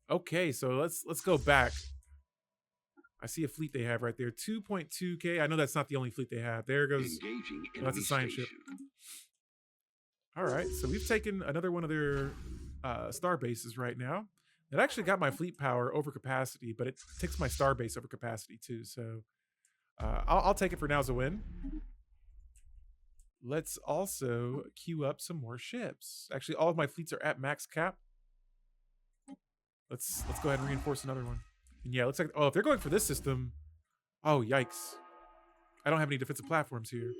Okay, so let's go back. I see a fleet they have right there. 2.2K. I know that's not the only fleet they have. There goes. Oh, that's a science ship. All right, so we've taken another one of their star bases right now. It actually got my fleet power over capacity, but it takes my star base over capacity too. So I'll take it for now as a win. Let's also queue up some more ships. Actually, all of my fleets are at max cap. Let's go ahead and reinforce another one. And yeah, it looks like, if they're going for this system, oh, yikes. I don't have any defensive platforms here.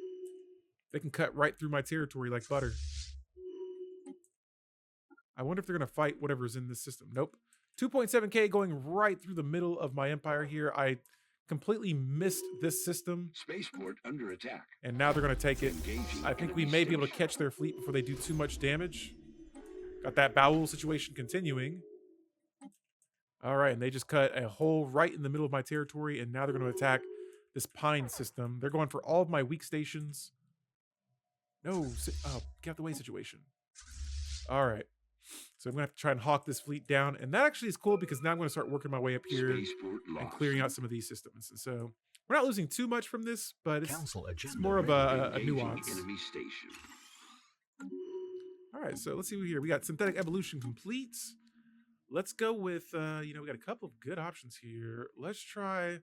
They can cut right through my territory like butter. I wonder if they're going to fight whatever's in this system. Nope. 2.7K going right through the middle of my empire here. I completely missed this system. Spaceport under attack. And now they're going to take it. I think we may be able to catch their fleet before they do too much damage. Got that bowel situation continuing. All right, and they just cut a hole right in the middle of my territory, and now they're going to attack this pine system. They're going for all of my weak stations. No, get out the way situation. All right. So I'm going to have to try and hawk this fleet down. And that actually is cool because now I'm going to start working my way up here and clearing out some of these systems. And so we're not losing too much from this, but it's more of a nuance. Enemy station. All right, so let's see here. We got synthetic evolution complete. Let's go with, we got a couple of good options here. Let's try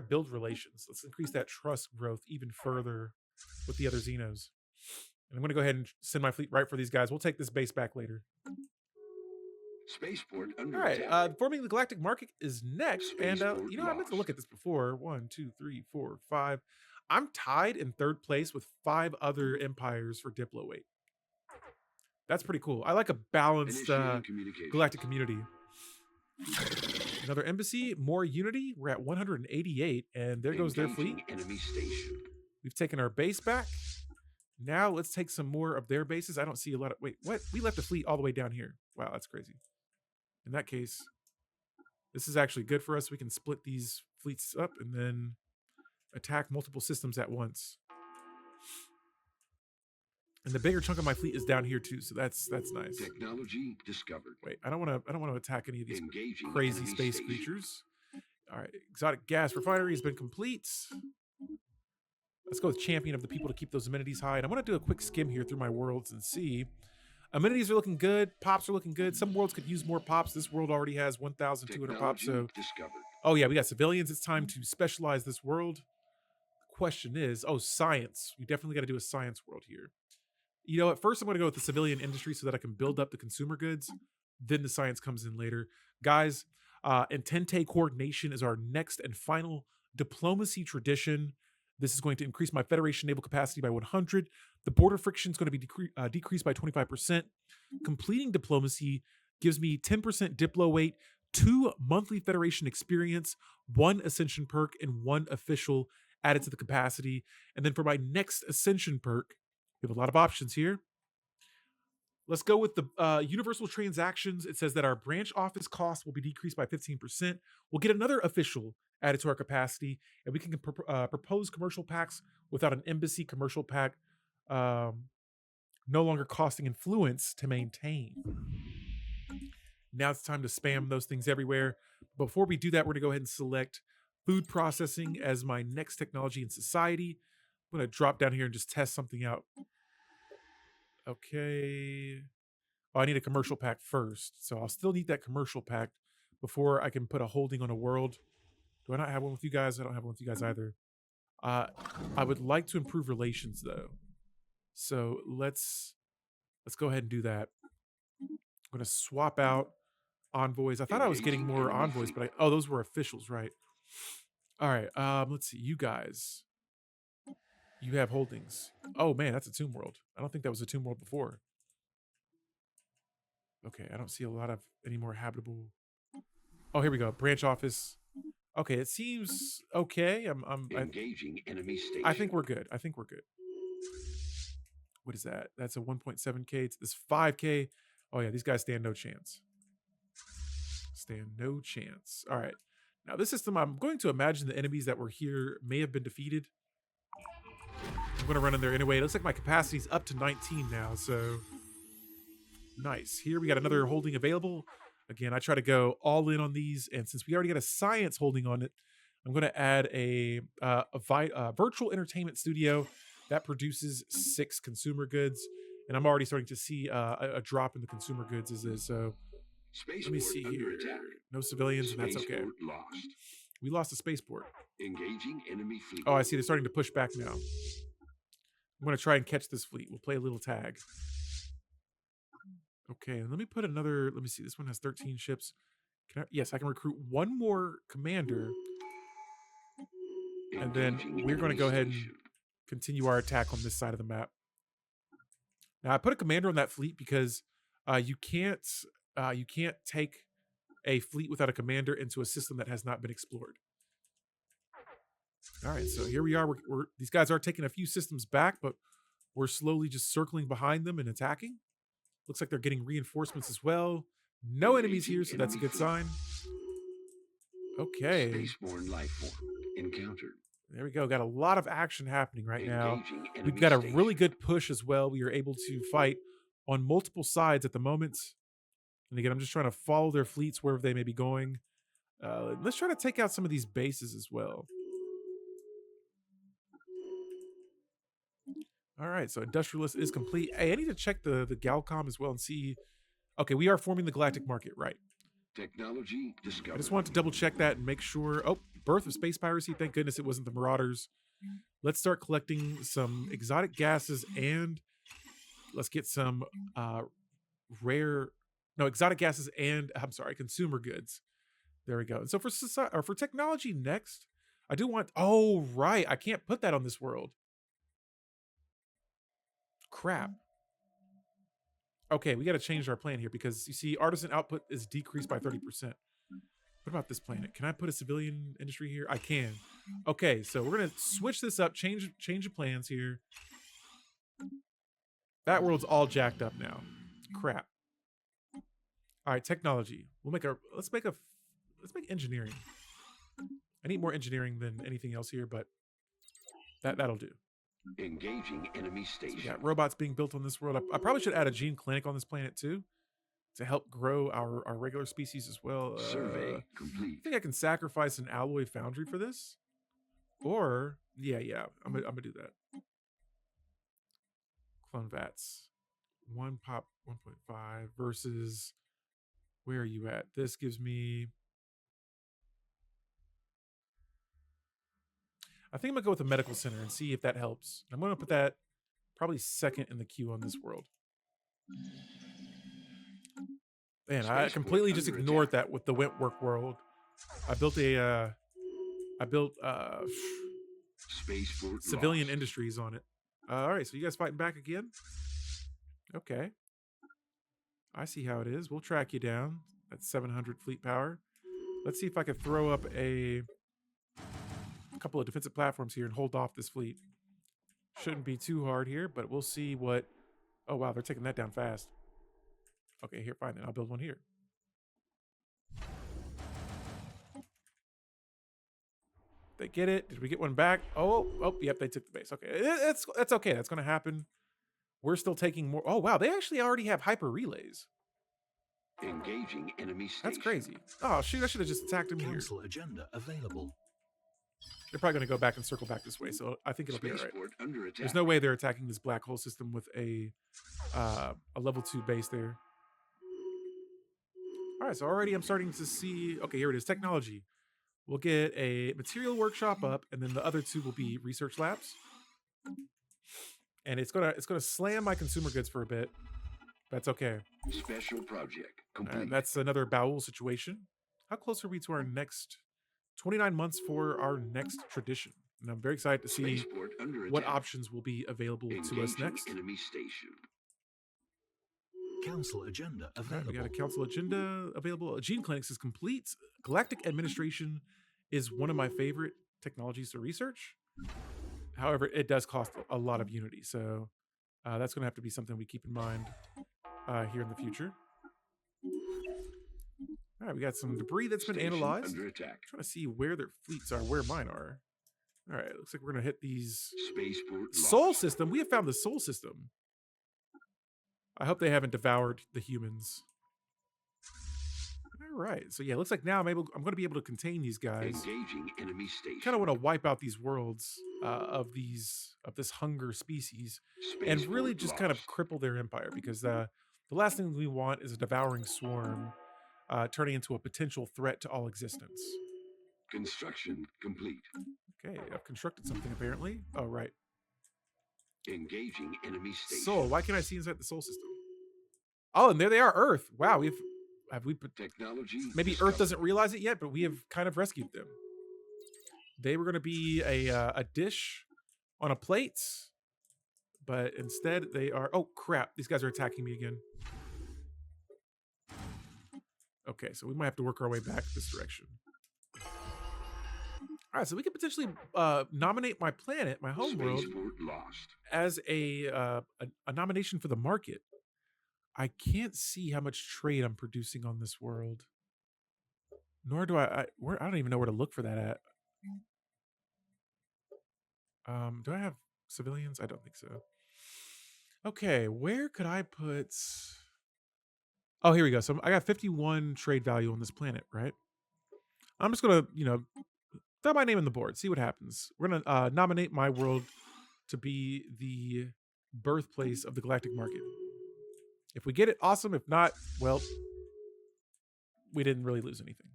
build relations. Let's increase that trust growth even further with the other Xenos. And I'm going to go ahead and send my fleet right for these guys. We'll take this base back later. Spaceport under All right, attack. forming the Galactic Market is next. And, I meant to look at this before. 1, 2, 3, 4, 5. I'm tied in third place with 5 other empires for Diplo weight. That's pretty cool. I like a balanced galactic community. Another embassy, more unity. We're at 188, and there goes their fleet. Enemy station. We've taken our base back. Now let's take some more of their bases. I don't see a lot of... Wait, what? We left a fleet all the way down here. Wow, that's crazy. In that case, this is actually good for us. We can split these fleets up and then attack multiple systems at once. And the bigger chunk of my fleet is down here too, so that's nice. Technology discovered. Wait, I don't want to attack any of these Engaging crazy enemy space station. creatures. All right, exotic gas refinery has been complete. Let's go with champion of the people to keep those amenities high. And I'm going to do a quick skim here through my worlds and see. Amenities are looking good. Pops are looking good. Some worlds could use more pops. This world already has 1,200 pops. So, discovered. oh yeah, we got civilians. It's time to specialize this world. The question is, oh, science. We definitely got to do a science world here. You know, at first I'm going to go with the civilian industry so that I can build up the consumer goods. Then the science comes in later. Guys, Entente coordination is our next and final diplomacy tradition. This is going to increase my Federation naval capacity by 100. The border friction is going to be decreased by 25%. Completing diplomacy gives me 10% Diplo weight, 2 monthly Federation experience, 1 Ascension perk, and 1 official added to the capacity. And then for my next Ascension perk, we have a lot of options here. Let's go with the universal transactions. It says that our branch office cost will be decreased by 15%. We'll get another official added to our capacity, and we can propose commercial packs without an embassy commercial pack no longer costing influence to maintain. Now it's time to spam those things everywhere. Before we do that, we're going to go ahead and select food processing as my next technology in society. I'm going to drop down here and just test something out. Okay. Oh, I need a commercial pack first. So I'll still need that commercial pack before I can put a holding on a world. Do I not have one with you guys? I don't have one with you guys either. I would like to improve relations though. So let's go ahead and do that. I'm going to swap out envoys. I thought I was getting more envoys, but oh, those were officials, right? All right. Let's see. You guys. You have holdings. Oh man, that's a tomb world. I don't think that was a tomb world before. Okay, I don't see a lot of any more habitable. Oh, here we go. Branch office. Okay, it seems okay. Engaging enemy station. I think we're good. What is that? That's a 1.7k. It's this 5k. Oh yeah, these guys stand no chance. All right. Now this system, I'm going to imagine the enemies that were here may have been defeated. I'm going to run in there anyway. It looks like my capacity is up to 19 now, so nice. Here we got another holding available. Again, I try to go all in on these, and since we already got a science holding on it, I'm going to add a virtual entertainment studio that produces 6 consumer goods, and I'm already starting to see a drop in the consumer goods as is. So let me see here. No civilians, and that's okay. Lost. We lost a spaceport. Engaging enemy fleet. Oh, I see. They're starting to push back now. I'm going to try and catch this fleet. We'll play a little tag. Okay, and let me put another. Let me see. This one has 13 ships. Yes, I can recruit 1 more commander. And then we're going to go ahead and continue our attack on this side of the map. Now, I put a commander on that fleet because you can't take a fleet without a commander into a system that has not been explored. All right, so here we are. These guys are taking a few systems back, but we're slowly just circling behind them and attacking. Looks like they're getting reinforcements as well. No enemies here, so that's a good sign. Okay. Spaceborne life form encountered. There we go. Got a lot of action happening right now. We've got a really good push as well. We are able to fight on multiple sides at the moment. And again, I'm just trying to follow their fleets wherever they may be going. Let's try to take out some of these bases as well. All right, so Industrialist is complete. Hey, I need to check the Galcom as well and see. Okay, we are forming the Galactic Market, right. Technology discovered. I just wanted to double check that and make sure. Oh, birth of space piracy. Thank goodness it wasn't the Marauders. Let's start collecting some exotic gases and let's get some exotic gases and, I'm sorry, consumer goods. There we go. And so for technology next, I do want, oh, right. I can't put that on this world. Crap. Okay, we got to change our plan here because you see artisan output is decreased by 30%. What about this planet? Can I put a civilian industry here? I can. Okay, so we're going to switch this up, change the plans here. That world's all jacked up now. Crap. All right, technology. Let's make engineering. I need more engineering than anything else here, but that'll do. Engaging enemy So we station. got robots being built on this world. I probably should add a gene clinic on this planet too to help grow our regular species as well. Survey I complete. think I can sacrifice an alloy foundry for this. Or, yeah, I'm gonna do that. Clone vats. 1 pop 1.5 versus, where are you at? This gives me, I think I'm gonna go with the medical center and see if that helps. I'm gonna put that probably second in the queue on this world. Man, I completely just ignored that with the Wentwork world. I built Spaceport civilian lost. industries on it. All right, so you guys fighting back again? Okay. I see how it is. We'll track you down. That's 700 fleet power. Let's see if I can throw up a couple of defensive platforms here and hold off this fleet. Shouldn't be too hard here, but we'll see what... Oh, wow, they're taking that down fast. Okay, here, fine, then I'll build one here. They get it. Did we get one back? Oh, yep, they took the base. Okay, that's okay. That's going to happen. We're still taking more. Oh, wow, they actually already have hyper relays. Engaging enemy station. That's crazy. Oh, shoot, I should have just attacked him here. Council agenda available. They're probably going to go back and circle back this way, so I think it'll be all right. Spaceport under attack. There's no way they're attacking this black hole system with a level 2 base there. All right, so already I'm starting to see... Okay, here it is, technology. We'll get a material workshop up, and then the other two will be research labs. And it's gonna slam my consumer goods for a bit. That's okay. Special project complete. That's another Baul situation. How close are we to our next 29 months for our next tradition? And I'm very excited to see Spaceport under what attack. options will be available to us Engaging next. enemy station. Council agenda All right, available. we got a council agenda available. Gene clinics is complete. Galactic administration is one of my favorite technologies to research. However, it does cost a lot of Unity, so that's going to have to be something we keep in mind here in the future. All right, we got some debris that's been Station analyzed. under attack. Trying to see where their fleets are, where mine are. All right, looks like we're going to hit these Spaceport Soul lost. system. We have found the Soul system. I hope they haven't devoured the humans. All right, so yeah, looks like now I'm going to be able to contain these guys. Engaging enemy station. Kind of want to wipe out these worlds of this hunger species and really Spaceport just kind of lost. cripple their empire, because the last thing we want is a devouring swarm turning into a potential threat to all existence. Construction complete. Okay, I've constructed something apparently. Oh, right. Engaging enemy station. Soul. Why can't I see inside the Soul system? Oh, and there they are, Earth. Wow, Technology. maybe discovered. Earth doesn't realize it yet, but we have kind of rescued them. They were going to be a dish on a plate, but instead they are... Oh, crap. These guys are attacking me again. Okay, so we might have to work our way back this direction. All right, so we could potentially nominate my planet, my homeworld, Spaceport lost. as a nomination for the market. I can't see how much trade I'm producing on this world. Nor do I don't even know where to look for that at. Do I have civilians? I don't think so. Okay, where could I put... Oh, here we go. So I got 51 trade value on this planet, right? I'm just going to, throw my name on the board, see what happens. We're going to nominate my world to be the birthplace of the galactic market. If we get it, awesome. If not, well, we didn't really lose anything.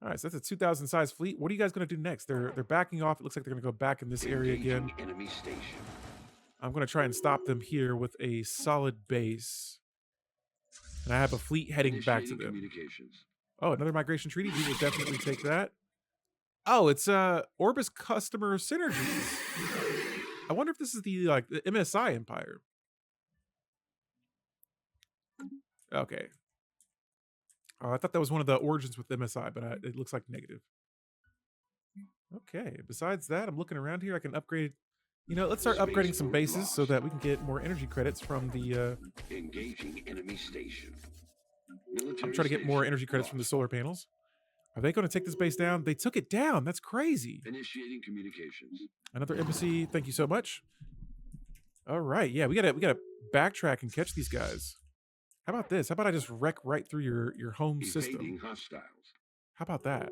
All right, so that's a 2,000 size fleet. What are you guys going to do next? They're backing off. It looks like they're going to go back in this area again. Engaging enemy station. I'm going to try and stop them here with a solid base. And I have a fleet heading back to Initiating them. Communications. Oh, another migration treaty. We will definitely take that. Oh, it's Orbis customer synergies. I wonder if this is the MSI empire. Okay. Oh, I thought that was one of the origins with MSI, but it looks like negative. Okay. Besides that, I'm looking around here. I can upgrade. Let's start upgrading some bases so that we can get more energy credits from the. Engaging enemy station. I'm trying to get more energy credits from the solar panels. Are they going to take this base down? They took it down. That's crazy. Initiating communications. Another embassy. Thank you so much. All right. Yeah, we gotta backtrack and catch these guys. How about this? How about I just wreck right through your home system? Evading hostiles. How about that?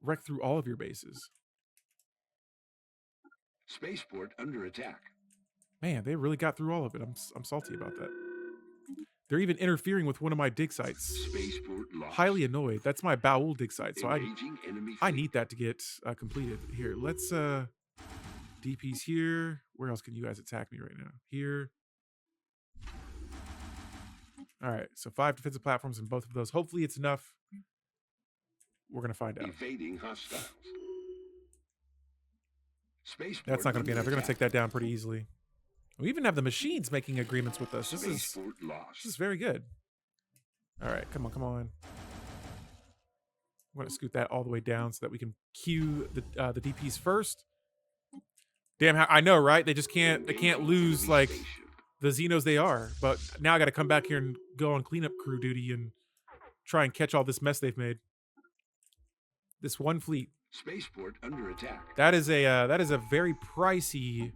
Wreck through all of your bases. Spaceport under attack. Man, they really got through all of it. I'm salty about that. They're even interfering with one of my dig sites. Spaceport lost. Highly annoyed. That's my Baul dig site, so Engaging enemy I fleet. need that to get completed. Here, let's DP's here. Where else can you guys attack me right now? Here. All right, so 5 defensive platforms in both of those. Hopefully it's enough. We're going to find out. Evading hostiles. Spaceport That's not going to be enough. They're going to under take that down pretty easily. We even have the machines making agreements with us. This Spaceport lost. is very good. All right, come on, come on. I'm going to scoot that all the way down so that we can queue the DPs first. Damn, I know, right? They just can't. They can't lose Enemy like station. the Xenos they are. But now I got to come back here and go on cleanup crew duty and try and catch all this mess they've made. This one fleet. Spaceport under attack. That is a very pricey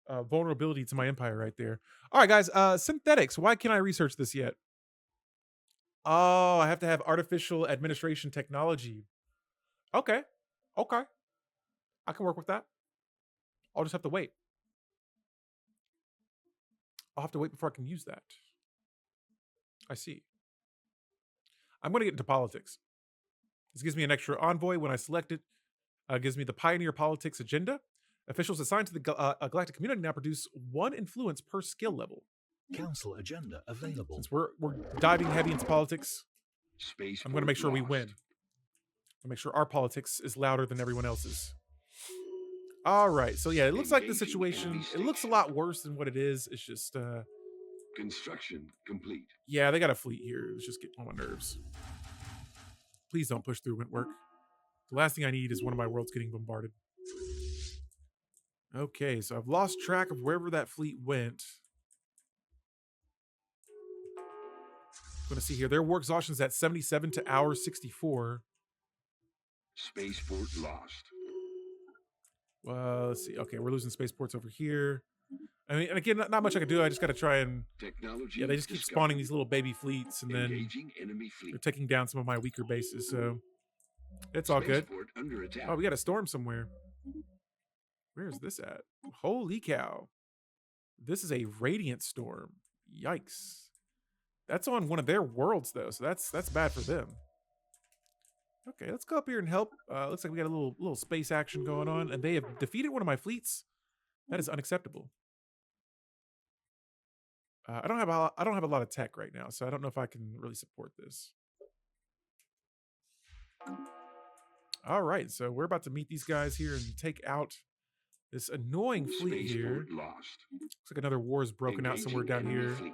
vulnerability to my empire right there. All right, guys. Synthetics. Why can't I research this yet? Oh, I have to have artificial administration technology. Okay. Okay. I can work with that. I'll just have to wait. I'll have to wait before I can use that. I see. I'm going to get into politics. This gives me an extra envoy when I select it. Gives me the Pioneer Politics agenda. Officials assigned to the Galactic Community now produce 1 influence per skill level. Council agenda available. Since we're diving heavy into politics, Spaceport I'm going to make sure we lost. win. I'll make sure our politics is louder than everyone else's. All right. So, yeah, it looks like the Engaging situation, enemy it looks a station. lot worse than what it is. It's just, Construction complete. yeah, they got a fleet here. It's just getting on my nerves. Please don't push through Wentwork. The last thing I need is one of my worlds getting bombarded. Okay, so I've lost track of wherever that fleet went. I'm going to see here. Their war exhaustion is at 77 to hour 64. Spaceport lost. Well, let's see. Okay, we're losing spaceports over here. I mean, and again, not much I can do. I just got to try and... Technology. Yeah, they just keep discovered. spawning these little baby fleets, and then Engaging enemy fleet. they're taking down some of my weaker bases, so it's all good. Spaceport under attack. Oh, we got a storm somewhere. Where is this at? Holy cow. This is a radiant storm. Yikes. That's on one of their worlds, though, so that's bad for them. Okay, let's go up here and help. Looks like we got a little space action going on, and they have defeated one of my fleets. That is unacceptable. I don't have a lot of tech right now, so I don't know if I can really support this. All right, so we're about to meet these guys here and take out this annoying fleet here. Spaceport lost. Looks like another war is broken out somewhere down Engaging enemy here.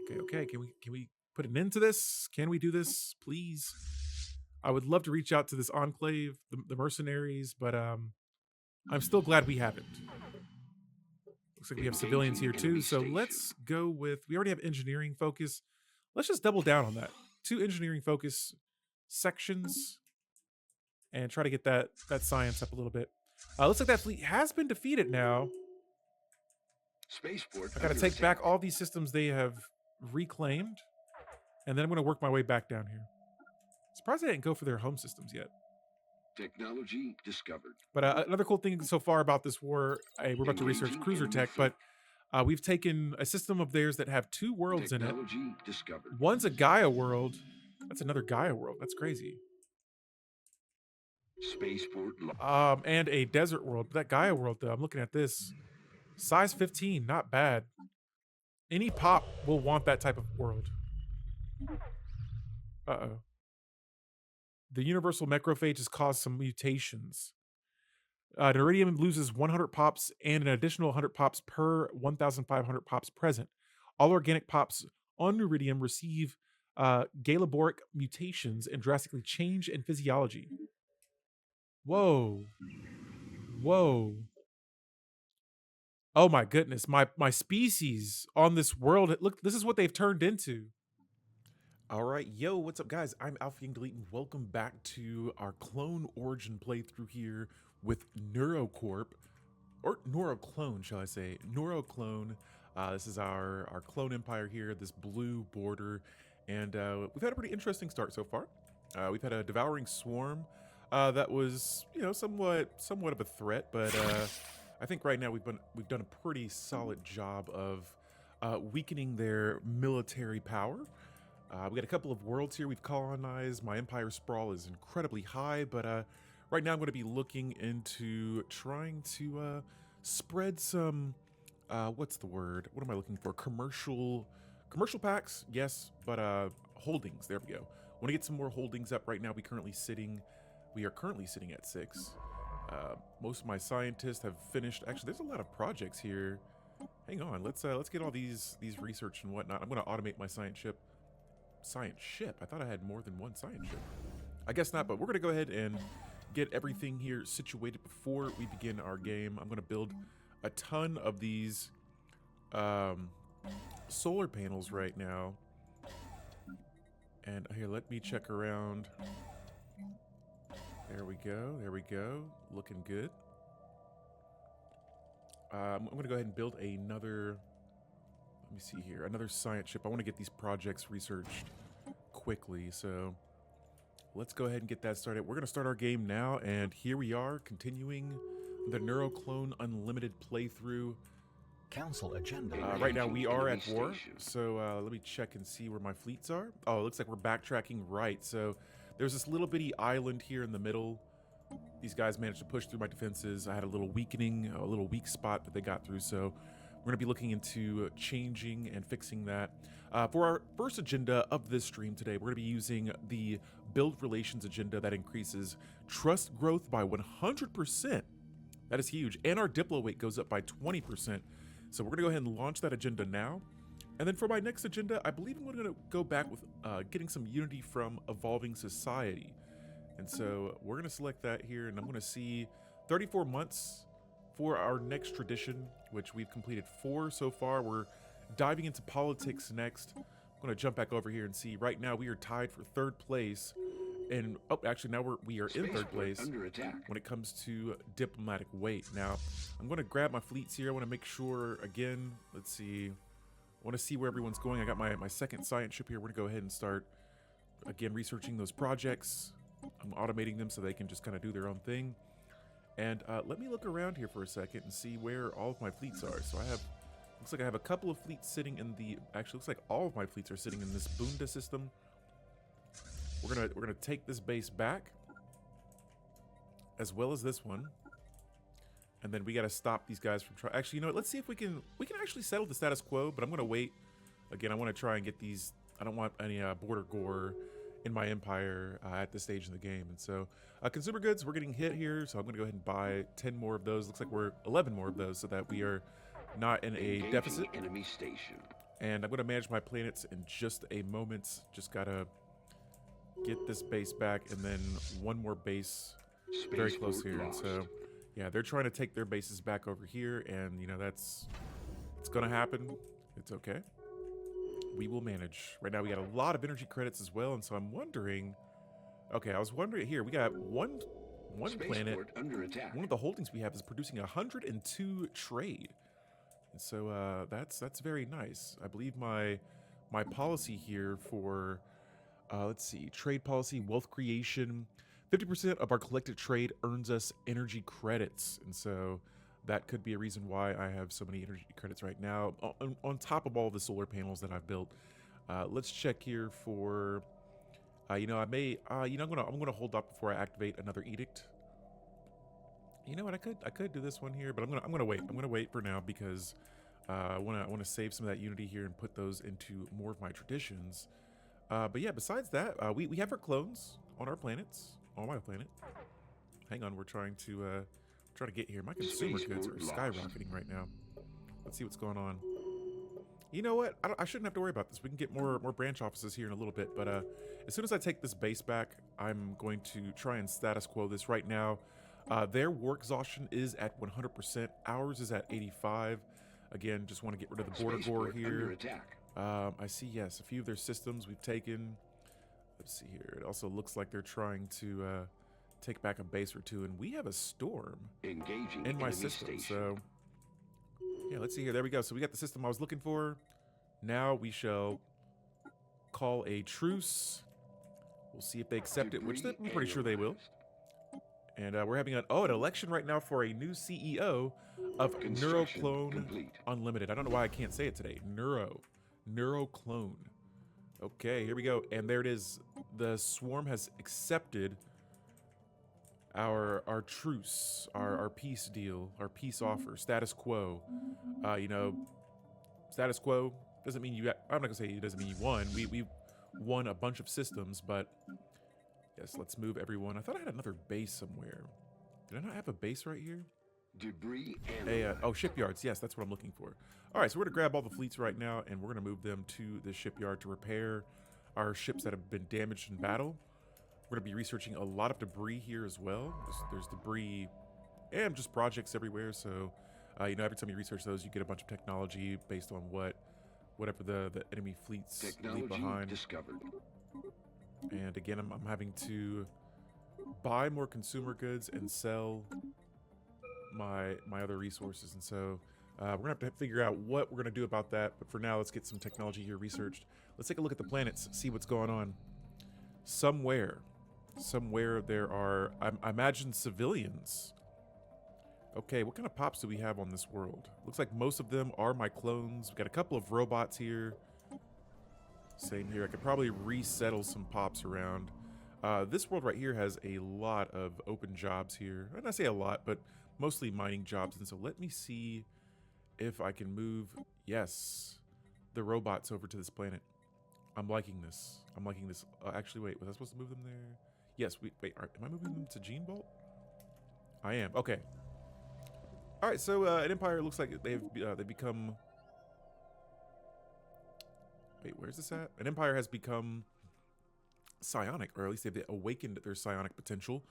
fleet. Okay. Can we put an end to this? Can we do this, please? I would love to reach out to this enclave, the mercenaries, but I'm still glad we haven't. Looks like we have civilians here too, so let's go with... We already have engineering focus. Let's just double down on that. 2 engineering focus sections and try to get that science up a little bit. Looks like that fleet has been defeated now. Spaceport I got to under take attack. back all these systems they have reclaimed, and then I'm going to work my way back down here. Surprised they didn't go for their home systems yet. Technology discovered. But another cool thing so far about this war, we're about to research Engaging cruiser enemy tech, fleet. but we've taken a system of theirs that have 2 worlds in it. Technology discovered. One's a Gaia world. That's another Gaia world. That's crazy. Spaceport lost. And a desert world. But that Gaia world, though, I'm looking at this. Size 15, not bad. Any pop will want that type of world. Uh-oh. The universal macrophage has caused some mutations. Neuridium loses 100 pops and an additional 100 pops per 1,500 pops present. All organic pops on Neuridium receive galaboric mutations and drastically change in physiology. Whoa. Oh my goodness, my species on this world. Look, this is what they've turned into. All right, yo, what's up, guys? I'm Alpha Young Delete, and welcome back to our Clone Origin playthrough here with Neurocorp, or Neuroclone, shall I say? Neuroclone. This is our clone empire here. This blue border, and we've had a pretty interesting start so far. We've had a devouring swarm that was, somewhat of a threat, but I think right now we've done a pretty solid job of weakening their military power. We got a couple of worlds here we've colonized. My empire sprawl is incredibly high, but right now I'm going to be looking into trying to spread some, what's the word? What am I looking for? Commercial packs, yes, but holdings. There we go. Want to get some more holdings up. Right now we are currently sitting at 6. Most of my scientists have finished. Actually, there's a lot of projects here. Hang on, let's get all these research and whatnot. I'm going to automate my science ship. I thought I had more than one science ship. I guess not, but we're gonna go ahead and get everything here situated before we begin our game. I'm gonna build a ton of these solar panels right now. And here, let me check around. There we go, looking good. I'm gonna go ahead and build another, let me see here, another science ship. I want to get these projects researched quickly, so let's go ahead and get that started. We're going to start our game now, and here we are, continuing the Neuroclone Unlimited playthrough. Council agenda. Right now we are at war, so let me check and see where my fleets are. Oh, it looks like we're backtracking right, so there's this little bitty island here in the middle. These guys managed to push through my defenses. I had a little weakening, a little weak spot that they got through, so we're going to be looking into changing and fixing that. For our first agenda of this stream today, we're going to be using the build relations agenda that increases trust growth by 100%. That is huge. And our diplo weight goes up by 20%. So we're going to go ahead and launch that agenda now. And then for my next agenda, I believe I'm going to go back with getting some unity from evolving society. And so we're going to select that here, and I'm going to see 34 months for our next tradition, which we've completed 4 so far. We're diving into politics next. I'm going to jump back over here and see. Right now we are tied for 3rd place, and actually now we are in 3rd place when it comes to diplomatic weight. Now I'm going to grab my fleets here. I want to make sure, again, let's see, I want to see where everyone's going. I got my second science ship here. We're going to go ahead and start again researching those projects. I'm automating them so they can just kind of do their own thing. And let me look around here for a second and see where all of my fleets are. So looks like I have a couple of fleets sitting in actually looks like all of my fleets are sitting in this Bunda system. We're gonna take this base back, as well as this one. And then we gotta stop these guys from trying. Actually, you know what? Let's see if we can actually settle the status quo, but I'm gonna wait. Again, I wanna try and get these. I don't want any border gore in my empire at this stage in the game. And so consumer goods, we're getting hit here, so I'm gonna go ahead and buy 10 more of those. Looks like we're 11 more of those, so that we are not in a deficit. Enemy station. And I'm gonna manage my planets in just a moment. Just gotta get this base back, and then one more base very close here. And so yeah, they're trying to take their bases back over here, and it's gonna happen. It's okay. We will manage. Right now we got a lot of energy credits as well, and so I'm wondering, okay, I was wondering here, we got one planet under attack. One of the holdings we have is producing 102 trade, and so that's very nice. I believe my policy here for let's see, trade policy, wealth creation, 50% of our collected trade earns us energy credits, and so that could be a reason why I have so many energy credits right now, on top of all the solar panels that I've built. Let's check here for, I'm gonna hold up before I activate another edict. You know what? I could do this one here, but I'm gonna wait. I'm gonna wait for now because I wanna save some of that unity here and put those into more of my traditions. But yeah, besides that, we have our clones on our planets, on my planet. Hang on, we're trying to get here. My consumer goods are skyrocketing right now. Let's see what's going on. You know what? I shouldn't have to worry about this. We can get more branch offices here in a little bit. But as soon as I take this base back, I'm going to try and status quo this right now. Their war exhaustion is at 100%. Ours is at 85. Again, just want to get rid of the border gore Spaceport here. under attack. I see, yes, a few of their systems we've taken. Let's see here. It also looks like they're trying to take back a base or two, and we have a storm Engaging in my enemy system. station. So, yeah, let's see here. There we go. So we got the system I was looking for. Now we shall call a truce. We'll see if they accept it, which Debris I'm pretty sure they will. analyzed. And we're having an election right now for a new CEO of Construction Neuroclone complete. Unlimited. I don't know why I can't say it today. Neuroclone. Okay, here we go. And there it is. The swarm has accepted our truce, our peace deal, our peace offer, status quo. You know, status quo doesn't mean you. I'm not gonna say it doesn't mean you won. We won a bunch of systems, but yes, let's move everyone. I thought I had another base somewhere. Did I not have a base right here? Debris A, analyzed. oh, shipyards. Yes, that's what I'm looking for. All right, so we're going to grab all the fleets right now, and we're going to move them to the shipyard to repair our ships that have been damaged in battle. We're going to be researching a lot of debris here as well. There's debris and just projects everywhere, so you know, every time you research those, you get a bunch of technology based on whatever the enemy fleets leave Technology behind. discovered. And again, I'm having to buy more consumer goods and sell my other resources, and so we're gonna have to figure out what we're gonna do about that. But for now, let's get some technology here researched. Let's take a look at the planets, see what's going on. Somewhere there are, I imagine, civilians. Okay, what kind of pops do we have on this world? Looks like most of them are my clones. We got a couple of robots here. Same here. I could probably resettle some pops around. This world right here has a lot of open jobs here. And I say a lot, but mostly mining jobs. And so let me see if I can move, yes, the robots over to this planet. I'm liking this. I'm liking this. Actually, wait, was I supposed to move them there? Yes, wait, am I moving them to Gene Vault? I am. Okay. All right, so an Empire looks like they've become... Wait, where's this at? An Empire has become psionic, or at least they've awakened their psionic potential.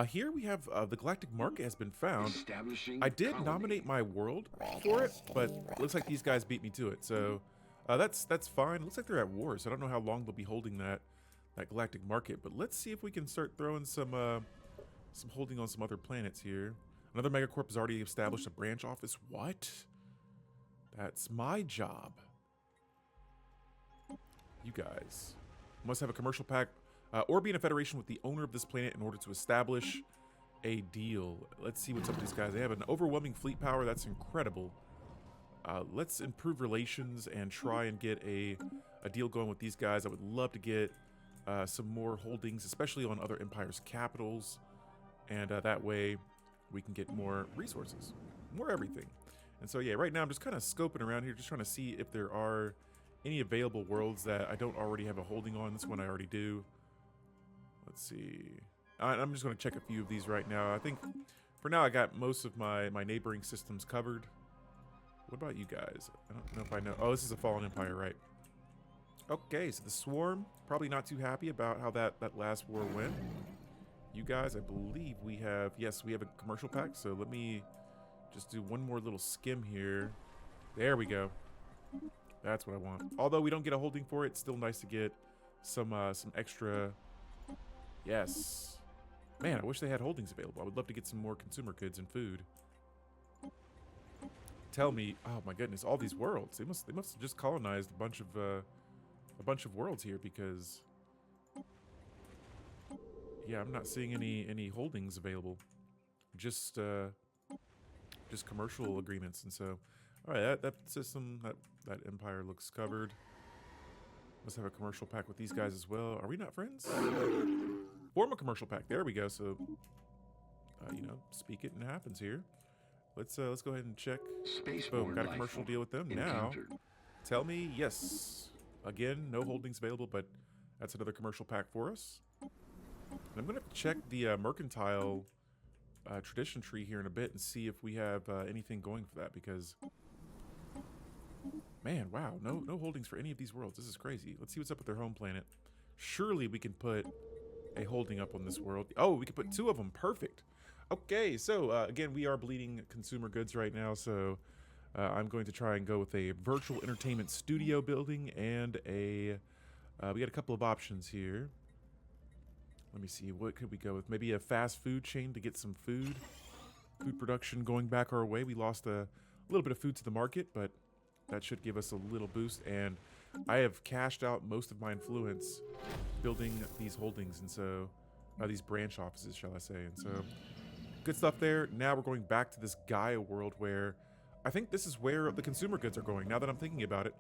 Here we have the Galactic Market has been found. Establishing I did colony. nominate my world for it, but looks like these guys beat me to it. So that's fine. Looks like they're at war, so I don't know how long they'll be holding that Galactic Market. But let's see if we can start throwing some holding on some other planets here. Another Megacorp has already established a branch office. What? That's my job. You guys must have a commercial pact or be in a federation with the owner of this planet in order to establish a deal. Let's see what's up with these guys. They have an overwhelming fleet power. That's incredible. Let's improve relations and try and get a deal going with these guys. I would love to get some more holdings, especially on other empires' capitals. And that way we can get more resources, more everything. And so, yeah, right now I'm just kind of scoping around here, just trying to see if there are any available worlds that I don't already have a holding on. This one I already do. Let's see. I'm just going to check a few of these right now. I think for now I got most of my neighboring systems covered. What about you guys? I don't know if I know. Oh, this is a fallen empire, right? Okay, so the Swarm, probably not too happy about how that last war went. You guys, I believe we have, yes, we have a commercial pack, so let me just do one more little skim here. There we go. That's what I want. Although we don't get a holding for it, it's still nice to get some extra. Yes. Man, I wish they had holdings available. I would love to get some more consumer goods and food. Tell me, oh my goodness, all these worlds. They must have just colonized a bunch of worlds here, because yeah, I'm not seeing any holdings available. Just commercial agreements. And so, all right, that system, that empire looks covered. Must have a commercial pack with these guys as well. Are we not friends? Form a commercial pack. There we go. So, you know, speak it and it happens here. Let's go ahead and check. Boom, got a commercial deal with them. Now, tell me, yes. Again, no holdings available, but that's another commercial pack for us. And I'm going to check the mercantile tradition tree here in a bit and see if we have anything going for that, because man, wow, no holdings for any of these worlds. This is crazy. Let's see what's up with their home planet. Surely we can put a holding up on this world. Oh, we can put 2 of them. Perfect. Okay, so again, we are bleeding consumer goods right now, so I'm going to try and go with a virtual entertainment studio building and a. We got a couple of options here. Let me see, what could we go with? Maybe a fast food chain to get some food production going back our way. We lost a little bit of food to the market, but that should give us a little boost. And I have cashed out most of my influence building these holdings, and so these branch offices, shall I say. And so good stuff there. Now we're going back to this Gaia world where I think this is where the consumer goods are going. Now that I'm thinking about it,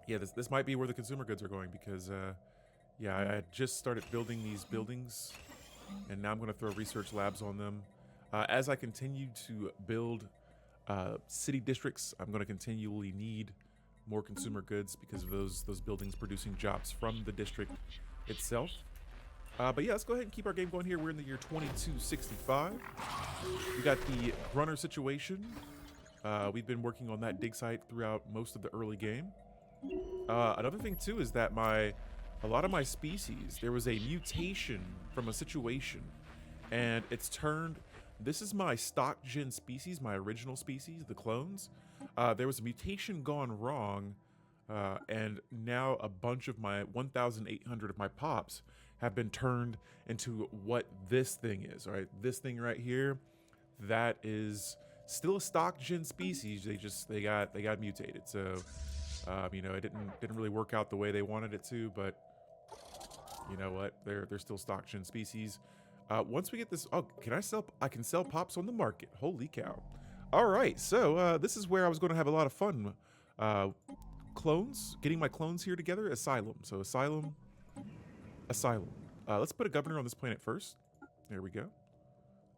yeah, this might be where the consumer goods are going because yeah, I had just started building these buildings, and now I'm going to throw research labs on them. As I continue to build city districts, I'm going to continually need more consumer goods because of those buildings producing jobs from the district itself. But yeah, let's go ahead and keep our game going here. We're in the year 2265. We got the Grunur situation. We've been working on that dig site throughout most of the early game. Another thing too is that a lot of my species, there was a mutation from a situation, and it's turned. This is my stock gen species, my original species, the clones. There was a mutation gone wrong, and now a bunch of my 1,800 of my pops have been turned into what this thing is. All right, this thing right here, that is still a stock gen species. They got mutated. So, you know, it didn't really work out the way they wanted it to, but you know what? They're still stock gen species. Once we get this, oh, I can sell pops on the market. Holy cow. All right, so this is where I was going to have a lot of fun. Clones, getting my clones here together. Asylum. So asylum. Let's put a governor on this planet first. There we go.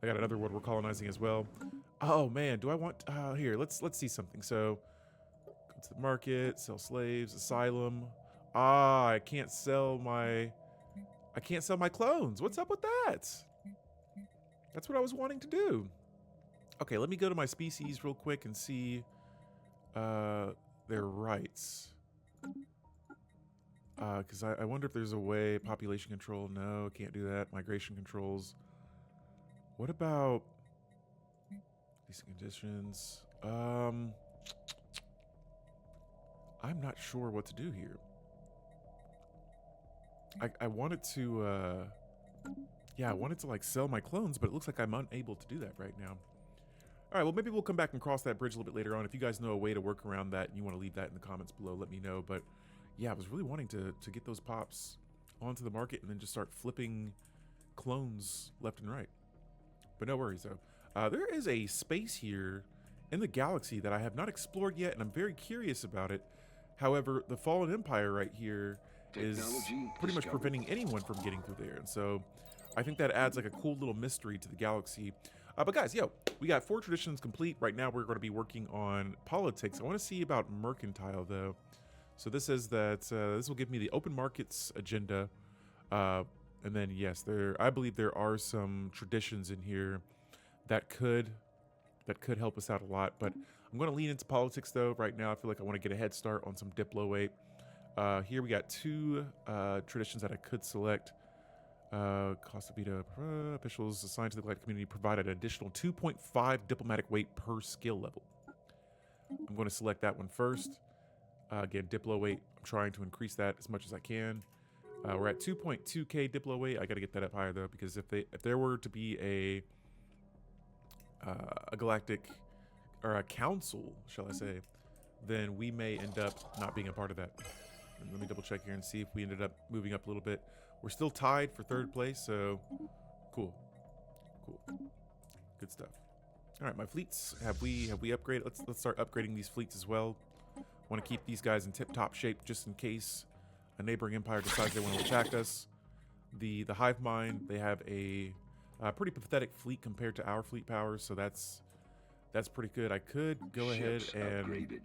I got another world we're colonizing as well. Oh man, do I want, here, let's see something. So go to the market, sell slaves, asylum. I can't sell my clones. What's up with that? That's what I was wanting to do. Okay, let me go to my species real quick and see their rights. Because I wonder if there's a way. Population control. No, can't do that. Migration controls. What about leasing conditions? I'm not sure what to do here. I wanted to, yeah, I wanted to like sell my clones, but it looks like I'm unable to do that right now. All right, well, maybe we'll come back and cross that bridge a little bit later on. If you guys know a way to work around that and you want to leave that in the comments below, let me know. But yeah, I was really wanting to get those pops onto the market and then just start flipping clones left and right. But no worries, though. There is a space here in the galaxy that I have not explored yet, and I'm very curious about it. However, the Fallen Empire right here is pretty much preventing anyone from getting through there. And so I think that adds like a cool little mystery to the galaxy. But guys, we got 4 traditions complete. Right now we're going to be working on politics. I want to see about mercantile though. So this says that this will give me the open markets agenda. And then yes, I believe there are some traditions in here that could help us out a lot. But I'm going to lean into politics though. Right now I feel like I want to get a head start on some Diplo weight. Here we got 2 traditions that I could select. Costa Vida officials assigned to the Galactic Community provide an additional 2.5 diplomatic weight per skill level. I'm going to select that one first. Again, Diplo weight, I'm trying to increase that as much as I can. We're at 2.2k Diplo weight. I got to get that up higher though, because if there were to be a galactic or a council, shall I say, then we may end up not being a part of that. And let me double check here and see if we ended up moving up a little bit. We're still tied for 3rd place, so cool. Good stuff. All right, my fleets, have we upgraded? Let's start upgrading these fleets as well. Want to keep these guys in tip-top shape just in case a neighboring empire decides they want to attack us. The hive mind, they have a pretty pathetic fleet compared to our fleet powers, so that's pretty good. I could go ahead and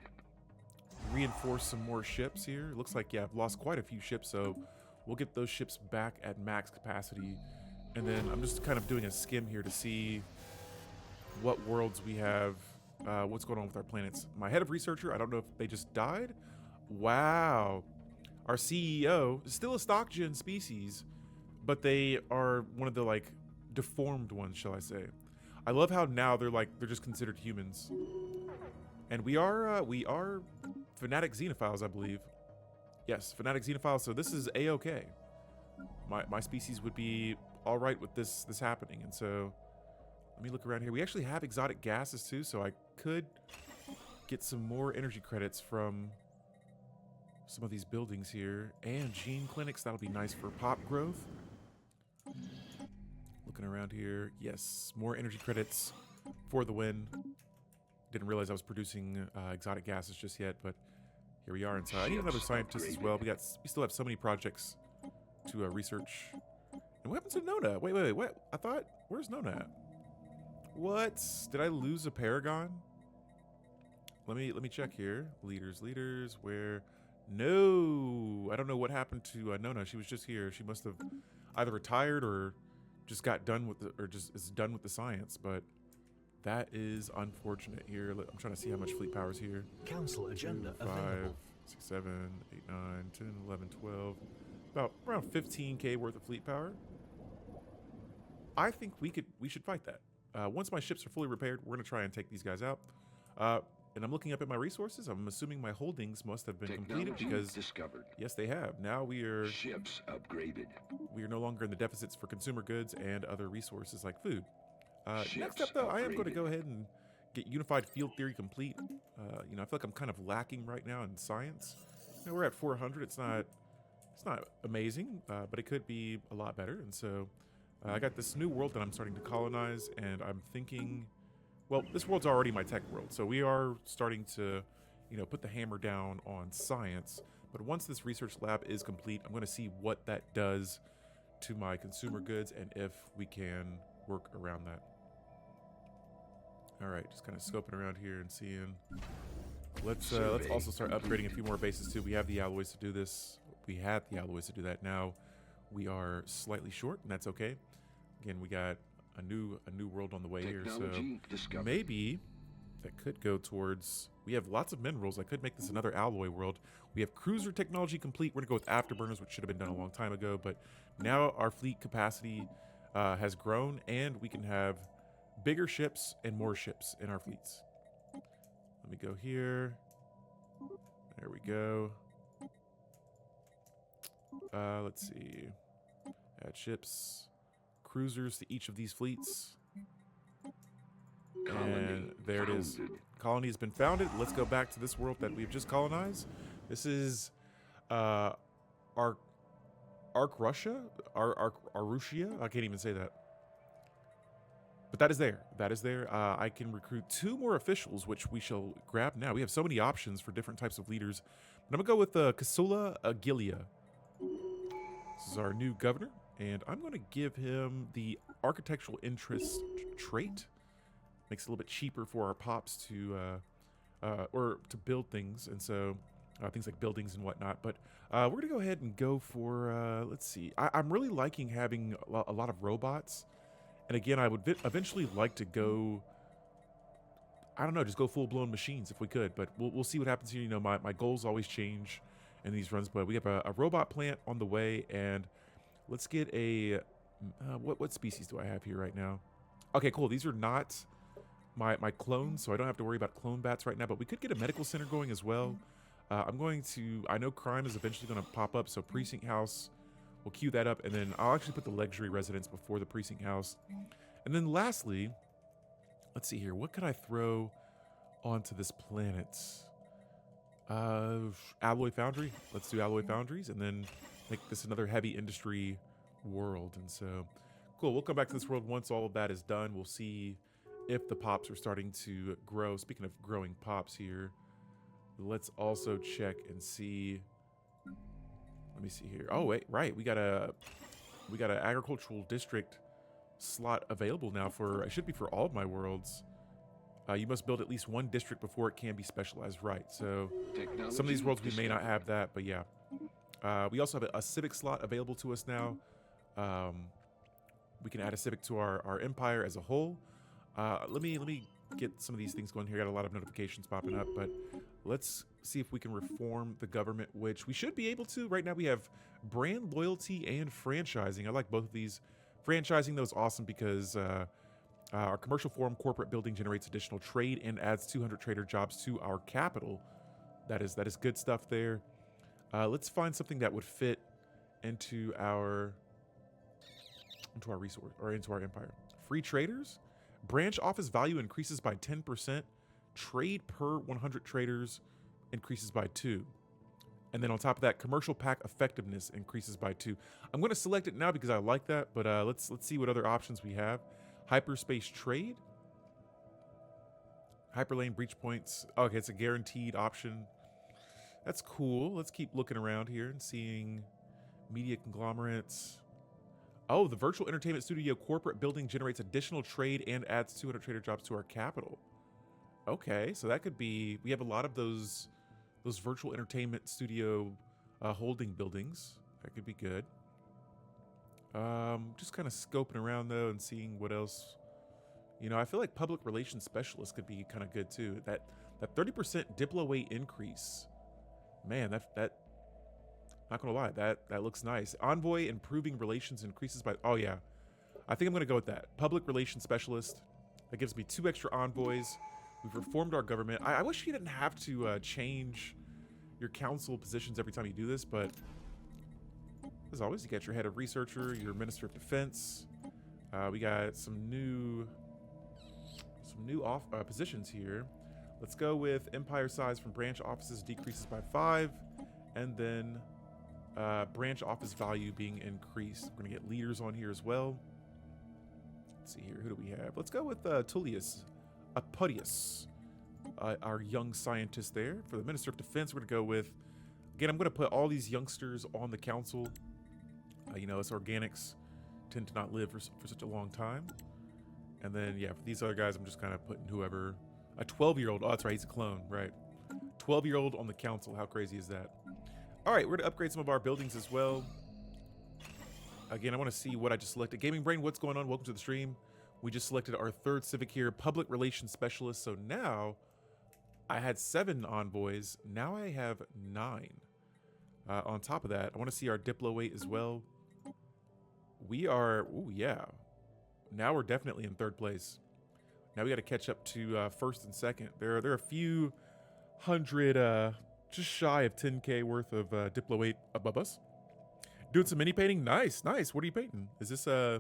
reinforce some more ships here. Looks like, yeah, I've lost quite a few ships, so we'll get those ships back at max capacity. And then I'm just kind of doing a skim here to see what worlds we have, what's going on with our planets. My head of researcher, I don't know if they just died. Wow. Our CEO is still a stock gen species, but they are one of the like deformed ones, shall I say. I love how now they're just considered humans. And we are fanatic xenophiles, I believe. Yes, fanatic xenophiles, so this is A-okay. My species would be alright with this happening, and so let me look around here. We actually have exotic gases too, so I could get some more energy credits from some of these buildings here. And gene clinics, that'll be nice for pop growth. Looking around here, yes, more energy credits for the win. Didn't realize I was producing exotic gases just yet, but here we are. And so I need another scientist as well. We still have so many projects to research. And what happened to Nona? Wait, what? I thought, where's Nona at? What? Did I lose a Paragon? Let me check here. Leaders, where? No, I don't know what happened to Nona. She was just here. She must have either retired or just got done with just is done with the science, but that is unfortunate here. I'm trying to see how much fleet power is here. Council agenda 5, available. 6, 7, 8, 9, 10, 11, 12. About around 15k worth of fleet power. I think we should fight that. Once my ships are fully repaired, we're going to try and take these guys out. And I'm looking up at my resources. I'm assuming my holdings must have been completed because discovered. Yes, they have. Now we are Ships upgraded. no longer in the deficits for consumer goods and other resources like food. Next Ships up, though, I am going to upgraded. go ahead and get unified field theory complete. You know, I feel like I'm kind of lacking right now in science. You know, we're at 400. It's not amazing, but it could be a lot better. And so I got this new world that I'm starting to colonize, and I'm thinking, well, this world's already my tech world, so we are starting to, you know, put the hammer down on science. But once this research lab is complete, I'm going to see what that does to my consumer goods and if we can work around that. All right, just kind of scoping around here and seeing. Let's also start upgrading a few more bases too. We have the alloys to do this. We had the alloys to do that. Now we are slightly short, and that's okay. Again, we got a new world on the way here, so Discovered. maybe that could go towards. We have lots of minerals. I could make this another alloy world. We have cruiser technology complete. We're gonna go with afterburners, which should have been done a long time ago. But now our fleet capacity has grown, and we can have bigger ships and more ships in our fleets. Let me go here. There we go. Let's see. Add ships, cruisers to each of these fleets. And there it is. Colony has been founded. Let's go back to this world that we've just colonized. This is Ark Russia? Arussia? I can't even say that. But that is there. That is there. I can recruit 2 more officials, which we shall grab now. We have so many options for different types of leaders. But I'm going to go with Kasula Agilia. This is our new governor. And I'm going to give him the architectural interest trait. Makes it a little bit cheaper for our pops to build things. And so things like buildings and whatnot. But we're going to go ahead and go for, let's see. I'm really liking having a lot of robots. And again, I would eventually like to go, I don't know, just go full-blown machines if we could. But we'll see what happens here. You know, my goals always change in these runs. But we have a robot plant on the way. And let's get a, what species do I have here right now? Okay, cool. These are not my clones, so I don't have to worry about clone bats right now. But we could get a medical center going as well. I know crime is eventually going to pop up. So precinct house. We'll queue that up, and then I'll actually put the luxury residence before the precinct house. And then lastly, let's see here. What could I throw onto this planet? Alloy foundry. Let's do alloy foundries, and then make this another heavy industry world. And so, cool. We'll come back to this world once all of that is done. We'll see if the pops are starting to grow. Speaking of growing pops here, let's also check and see. Let me see here. Oh wait, right. We got an agricultural district slot available now for. It should be for all of my worlds. You must build at least one district before it can be specialized. Right. So some of these worlds we may not have that, but yeah. We also have a civic slot available to us now. We can add a civic to our empire as a whole. Let me get some of these things going here. Got a lot of notifications popping up, but let's see if we can reform the government, which we should be able to. Right now we have brand loyalty and franchising. I like both of these, Franchising, though, is awesome because our commercial forum corporate building generates additional trade and adds 200 trader jobs to our capital. That is good stuff there. Let's find something that would fit into our resource or into our empire. Free traders. Branch office value increases by 10%. Trade per 100 traders increases by 2. And then on top of that, commercial pack effectiveness increases by 2. I'm going to select it now because I like that, but let's see what other options we have. Hyperspace trade. Hyperlane breach points. Okay, it's a guaranteed option. That's cool. Let's keep looking around here and seeing media conglomerates. Oh, the virtual entertainment studio corporate building generates additional trade and adds 200 trader jobs to our capital. Okay, so that could be, we have a lot of those virtual entertainment studio holding buildings. That could be good. Just kind of scoping around though and seeing what else. You know, I feel like public relations specialist could be kind of good too. That 30% Diplo weight increase. Man, that not gonna lie, that looks nice. Envoy improving relations increases by, oh yeah. I think I'm gonna go with that. Public relations specialist. That gives me 2 extra envoys. We've reformed our government. I wish you didn't have to change your council positions every time you do this, but as always, you got your head of researcher, your minister of defense. We got some new positions here. Let's go with empire size from branch offices decreases by 5, and then branch office value being increased. We're gonna get leaders on here as well. Let's see here, who do we have? Let's go with Tullius Apodius, our young scientist there. For the Minister of Defense, we're gonna go with, again, I'm gonna put all these youngsters on the council. You know, us organics tend to not live for such a long time. And then, yeah, for these other guys, I'm just kind of putting whoever, a 12-year-old, oh, that's right, he's a clone, right. 12-year-old on the council, how crazy is that? All right, we're gonna upgrade some of our buildings as well. Again, I wanna see what I just selected. Gaming Brain, what's going on? Welcome to the stream. We just selected our 3rd civic here, public relations specialist. So now I had 7 envoys. Now I have 9. On top of that, I want to see our Diplo weight as well. We are, oh yeah. Now we're definitely in 3rd place. Now we got to catch up to 1st and 2nd. There are a few hundred, just shy of 10K worth of Diplo weight above us. Doing some mini painting. Nice, nice. What are you painting? Is this I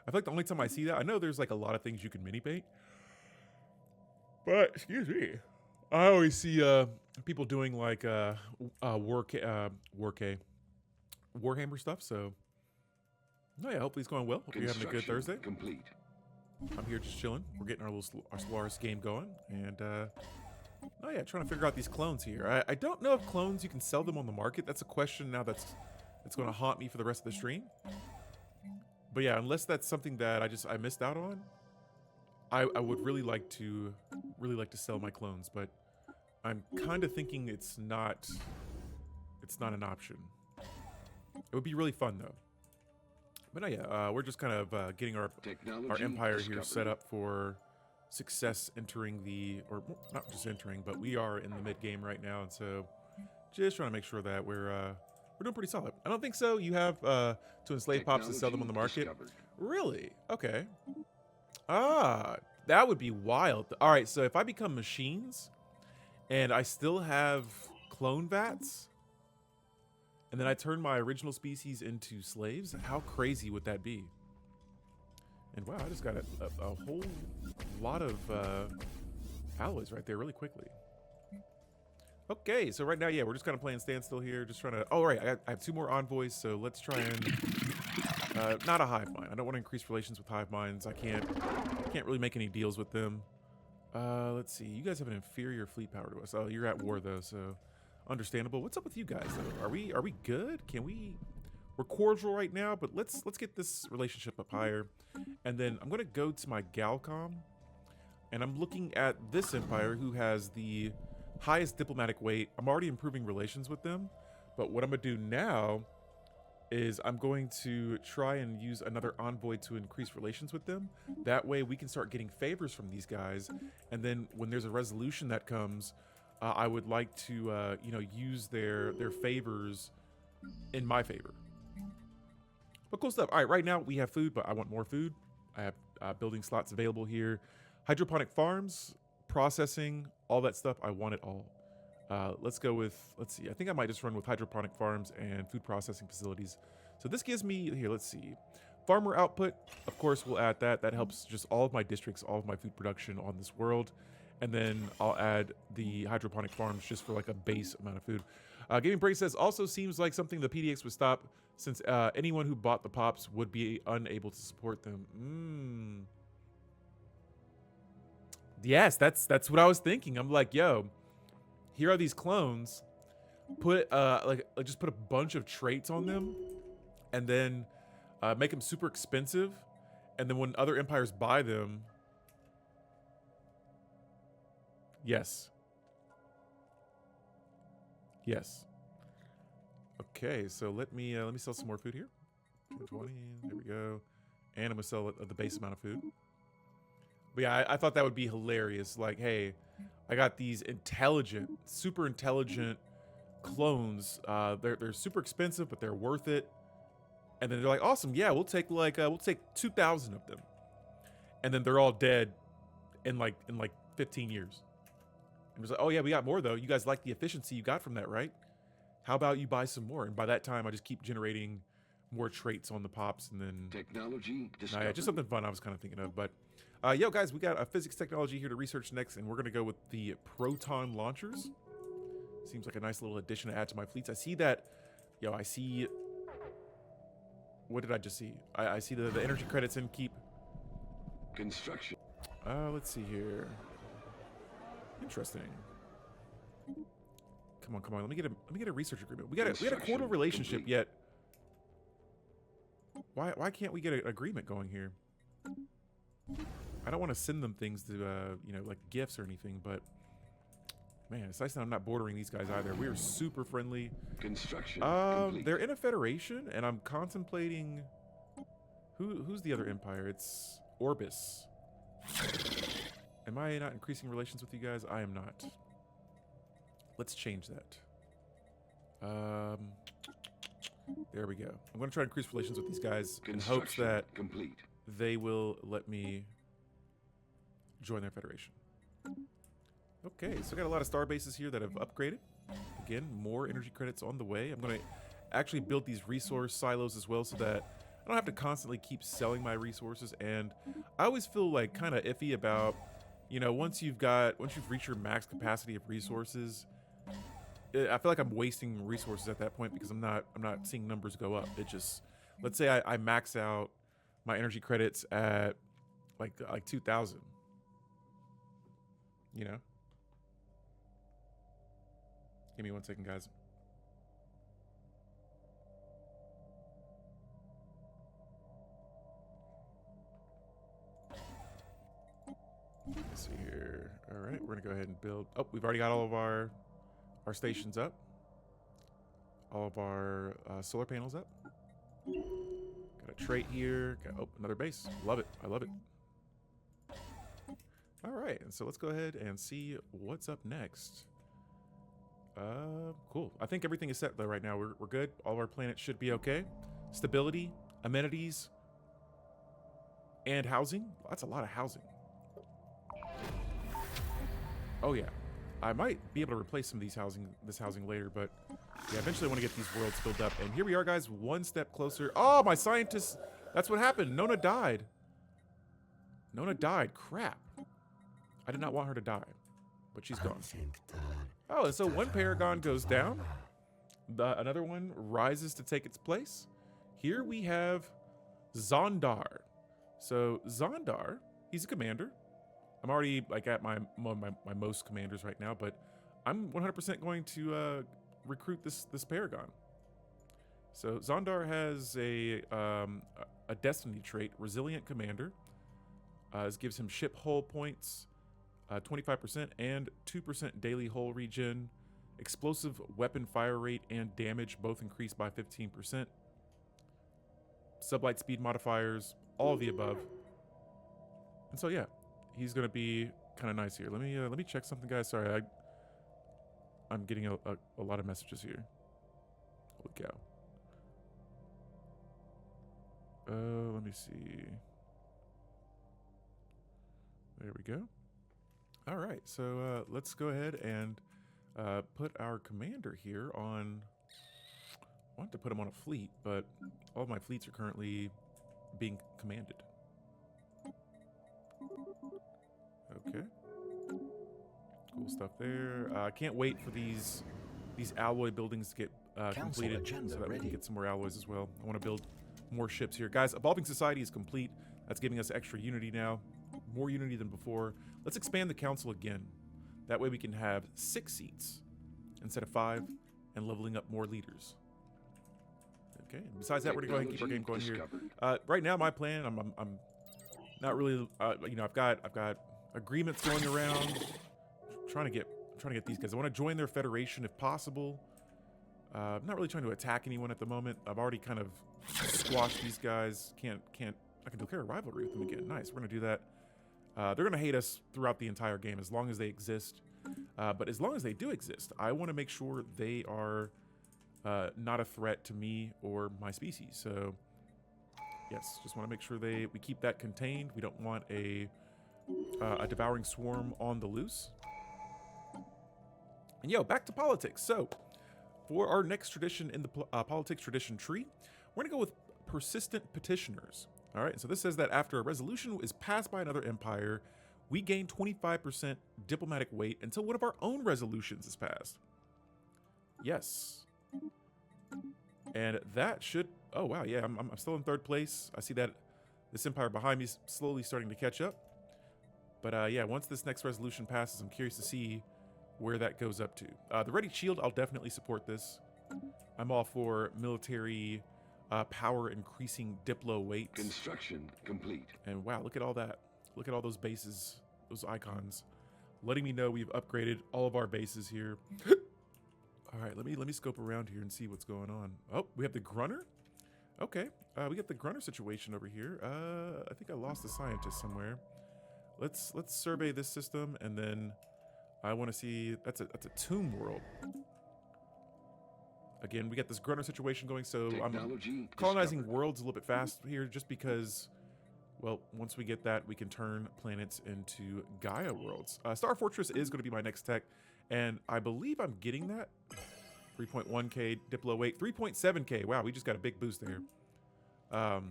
feel like the only time I see that, I know there's like a lot of things you can mini paint, but excuse me, I always see people doing like Warhammer stuff. So, no, yeah, hopefully it's going well. Hope you're having a good Thursday. Complete. I'm here just chilling. We're getting our Stellaris game going, and oh yeah, trying to figure out these clones here. I don't know if clones you can sell them on the market. That's a question now that's going to haunt me for the rest of the stream. But yeah, unless that's something that I missed out on, I would really like to sell my clones, but I'm kind of thinking it's not an option. It would be really fun though. But no, yeah, we're just kind of getting our empire here set up for success entering the, or not just entering, but we are in the mid game right now, and so just trying to make sure that we're doing pretty solid. I don't think so. You have to enslave pops to sell them on the market. Discovered. Really? Okay. Ah, that would be wild. All right, so if I become machines and I still have clone vats and then I turn my original species into slaves, how crazy would that be? And wow, I just got a whole lot of alloys right there really quickly. Okay, so right now, yeah, we're just kind of playing standstill here, just trying to, oh, right, I have 2 more envoys, so let's try and, not a hive mind. I don't want to increase relations with hive minds. I can't really make any deals with them. Let's see, you guys have an inferior fleet power to us. Oh, you're at war, though, so understandable. What's up with you guys, though? Are we good? We're cordial right now, but let's get this relationship up higher. And then I'm going to go to my Galcom, and I'm looking at this empire who has the highest diplomatic weight. I'm already improving relations with them, but what I'm gonna do now is I'm going to try and use another envoy to increase relations with them. That way we can start getting favors from these guys, and then when there's a resolution that comes, I would like to you know, use their favors in my favor. But cool stuff. All right, right now we have food, but I want more food. I have building slots available here. Hydroponic farms, processing, all that stuff. I want it all. Let's go with, let's see. I think I might just run with hydroponic farms and food processing facilities. So this gives me, here, let's see. Farmer output, of course, we'll add that. That helps just all of my districts, all of my food production on this world. And then I'll add the hydroponic farms just for like a base amount of food. Gaming Break says, also seems like something the PDX would stop since anyone who bought the pops would be unable to support them. Yes, that's what I was thinking. I'm like, yo, here are these clones. Put just put a bunch of traits on them, and then make them super expensive. And then when other empires buy them, yes. Okay, so let me sell some more food here. 20, there we go. And I'm gonna sell the base amount of food. But yeah, I thought that would be hilarious. Like, hey, I got these intelligent, super intelligent clones. They're super expensive, but they're worth it. And then they're like, awesome, yeah, we'll take 2,000 of them. And then they're all dead in like 15 years. And it was like, oh yeah, we got more though. You guys like the efficiency you got from that, right? How about you buy some more? And by that time, I just keep generating more traits on the pops, and then Technology yeah, just something fun I was kind of thinking of. But yo, guys, we got a physics technology here to research next, and we're gonna go with the proton launchers. Seems like a nice little addition to add to my fleets. I see that. Yo, I see. What did I just see? I see the energy credits in keep. construction. Let's see here. Interesting. Come on. Let me get a research agreement. We had a cordial relationship complete. yet. Why can't we get an agreement going here? I don't want to send them things to like gifts or anything, but man, it's nice that I'm not bordering these guys either. We are super friendly. Construction complete. They're in a federation, and I'm contemplating who's the other empire? It's Orbis. Am I not increasing relations with you guys? I am not. Let's change that. There we go. I'm going to try to increase relations with these guys in hopes that complete. they will let me join their federation. Okay, so I got a lot of star bases here that have upgraded. Again, more energy credits on the way. I'm going to actually build these resource silos as well so that I don't have to constantly keep selling my resources. And I always feel like kind of iffy about, once you've reached your max capacity of resources, I feel like I'm wasting resources at that point because I'm not seeing numbers go up. It just, let's say I max out my energy credits at like 2,000. Give me 1 second, guys. Let's see here. All right, we're gonna go ahead and build. Oh, we've already got all of our stations up. All of our solar panels up. Got a trait here. Got another base. Love it. I love it. All right, and so let's go ahead and see what's up next. Cool. I think everything is set though right now. We're good. All of our planets should be okay. Stability, amenities, and housing. That's a lot of housing. Oh yeah. I might be able to replace some of this housing later, but yeah, eventually I want to get these worlds filled up. And here we are, guys, one step closer. Oh, my scientists. That's what happened. Nona died. Crap. I did not want her to die, but she's gone. Oh, and so one Paragon goes down. Another one rises to take its place. Here we have Zondar. So Zondar, he's a commander. I'm already at my most commanders right now, but I'm 100% going to recruit this Paragon. So Zondar has a destiny trait, Resilient Commander. This gives him ship hull points, 25% and 2% daily hull regen. Explosive weapon fire rate and damage both increased by 15%. Sublight speed modifiers, all of the above. And so yeah, he's gonna be kind of nice here. Let me check something, guys. Sorry, I'm getting a lot of messages here. Holy cow. Let me see. There we go. All right, so let's go ahead and put our commander here on. I want to put him on a fleet, but all of my fleets are currently being commanded. Okay. Cool stuff there. I can't wait for these alloy buildings to get completed so that we can get some more alloys as well. I want to build more ships here. Guys, Evolving Society is complete. That's giving us extra unity now. More unity than before. Let's expand the council again. That way we can have 6 seats instead of 5 and leveling up more leaders. Okay. And besides that, we're gonna go ahead and keep our game going here. Right now, my plan, I'm not really, you know, I've got agreements going around. I'm trying to get these guys. I want to join their federation if possible. I'm not really trying to attack anyone at the moment. I've already kind of squashed these guys. I can declare a rivalry with them again. Nice. We're gonna do that. They're gonna hate us throughout the entire game as long as they exist. But as long as they do exist, I want to make sure they are not a threat to me or my species. So yes, just want to make sure we keep that contained. We don't want a devouring swarm on the loose. And yo, back to politics. So for our next tradition in the politics tradition tree, we're gonna go with persistent petitioners. All right, so this says that after a resolution is passed by another empire, we gain 25% diplomatic weight until one of our own resolutions is passed. Yes. And that should, oh wow, yeah, I'm still in 3rd place. I see that this empire behind me is slowly starting to catch up. But yeah, once this next resolution passes, I'm curious to see where that goes up to. The Ready Shield, I'll definitely support this. I'm all for military power increasing diplo weight. Construction complete. And wow, look at all that. Look at all those bases, those icons, letting me know we've upgraded all of our bases here. All right, let me scope around here and see what's going on. Oh, we have the Grunur. Okay, we got the Grunur situation over here. I think I lost a scientist somewhere. Let's survey this system, and then I want to see. That's a tomb world. Again, we got this Grunur situation going, so I'm colonizing worlds a little bit fast here, just because. Well, once we get that, we can turn planets into Gaia worlds. Star Fortress is going to be my next tech, and I believe I'm getting that. 3.1k diplo weight, 3.7k. Wow, we just got a big boost there. But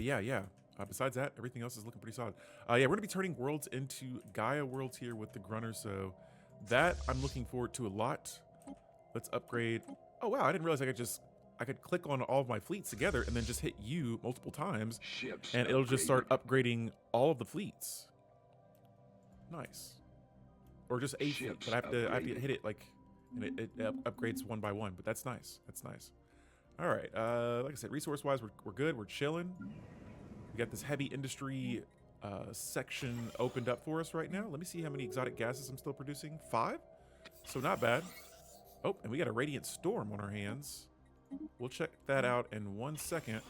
yeah. Besides that, everything else is looking pretty solid. Yeah, we're going to be turning worlds into Gaia worlds here with the Grunur, so that I'm looking forward to a lot. Let's upgrade. Oh wow, I didn't realize I could click on all of my fleets together and then just hit U multiple times, and it'll just start upgrading all of the fleets. Nice. Or just a fleet, but I have to hit it like, and it upgrades one by one. But that's nice. That's nice. All right. Like I said, resource-wise, we're good. We're chilling. We got this heavy industry section opened up for us right now. Let me see how many exotic gases I'm still producing. 5. So not bad. Oh, and we got a radiant storm on our hands. We'll check that out in 1 second.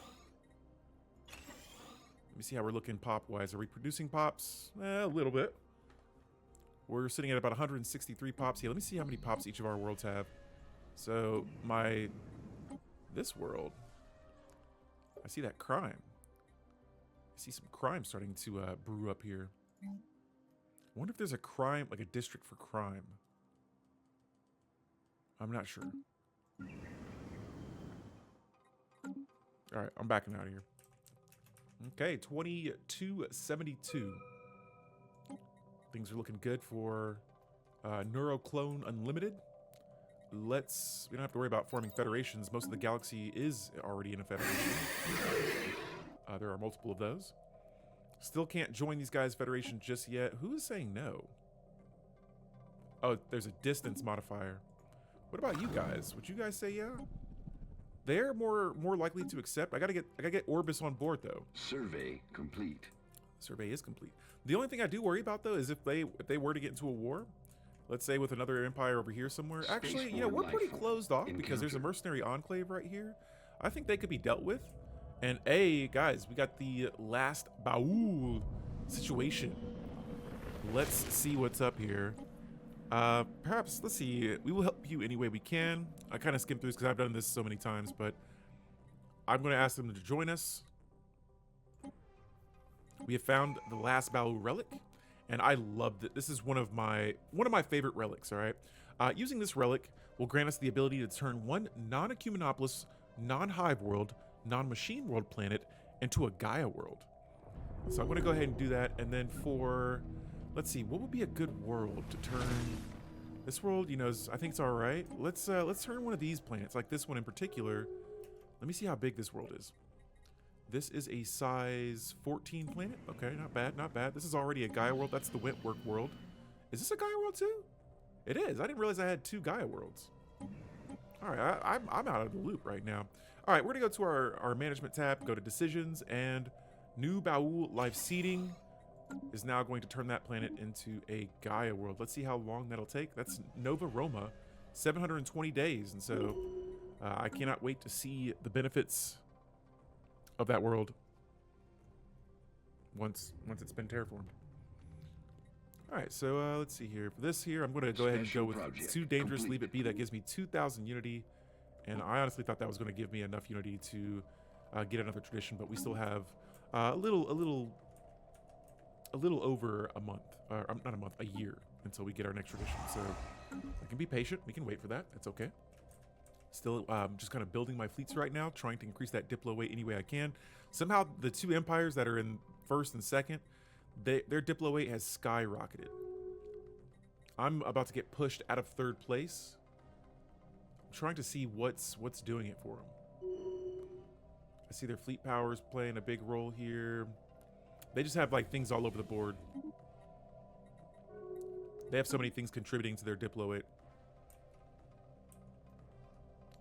Let me see how we're looking pop-wise. Are we producing pops? A little bit. We're sitting at about 163 pops. Yeah, let me see how many pops each of our worlds have. So, this world, I see that crime. I see some crime starting to brew up here. I wonder if there's a crime, like a district for crime. I'm not sure. All right, I'm backing out of here. Okay, 2272. Things are looking good for Neuroclone Unlimited. We don't have to worry about forming federations. Most of the galaxy is already in a federation. There are multiple of those. Still can't join these guys' federation just yet. Who is saying no? Oh, there's a distance modifier. What about you guys? Would you guys say yeah? They're more likely to accept. I gotta get Orbis on board though. Survey complete. Survey is complete. The only thing I do worry about though is if they were to get into a war, let's say with another empire over here somewhere. Actually, you know, we're pretty closed off because there's a mercenary enclave right here. I think they could be dealt with. And guys, we got the last Baul situation. Let's see what's up here. Perhaps, let's see, we will help you any way we can. I kind of skimmed through this because I've done this so many times, but I'm going to ask them to join us. We have found the last Baowu relic, and I loved it. This is one of my favorite relics. All right, using this relic will grant us the ability to turn one non-Ecumenopolis, non-Hive world, non-Machine world planet into a Gaia world. So I'm going to go ahead and do that, and then for, let's see, what would be a good world to turn? This world, you know, I think it's all right. Let's turn one of these planets, like this one in particular. Let me see how big this world is. This is a size 14 planet. Okay, not bad, not bad. This is already a Gaia world. That's the Wentworth world. Is this a Gaia world too? It is. I didn't realize I had 2 Gaia worlds. All right, I'm out of the loop right now. All right, we're gonna go to our management tab, go to decisions, and New Baowu life seeding is now going to turn that planet into a Gaia world. Let's see how long that'll take. That's Nova Roma, 720 days, and so I cannot wait to see the benefits of that world once it's been terraformed. All right, so let's see here. For this here, I'm going to go ahead and go with it's too dangerous. Leave it be. That gives me 2,000 unity, and I honestly thought that was going to give me enough unity to get another tradition, but we still have a little over a month, not a month, a year until we get our next tradition. So I can be patient. We can wait for that. That's okay. Still just kind of building my fleets right now, trying to increase that Diplo weight any way I can. Somehow the 2 empires that are in first and second, their Diplo weight has skyrocketed. I'm about to get pushed out of 3rd place. I'm trying to see what's doing it for them. I see their fleet powers playing a big role here. They just have like things all over the board. They have so many things contributing to their Diplo weight.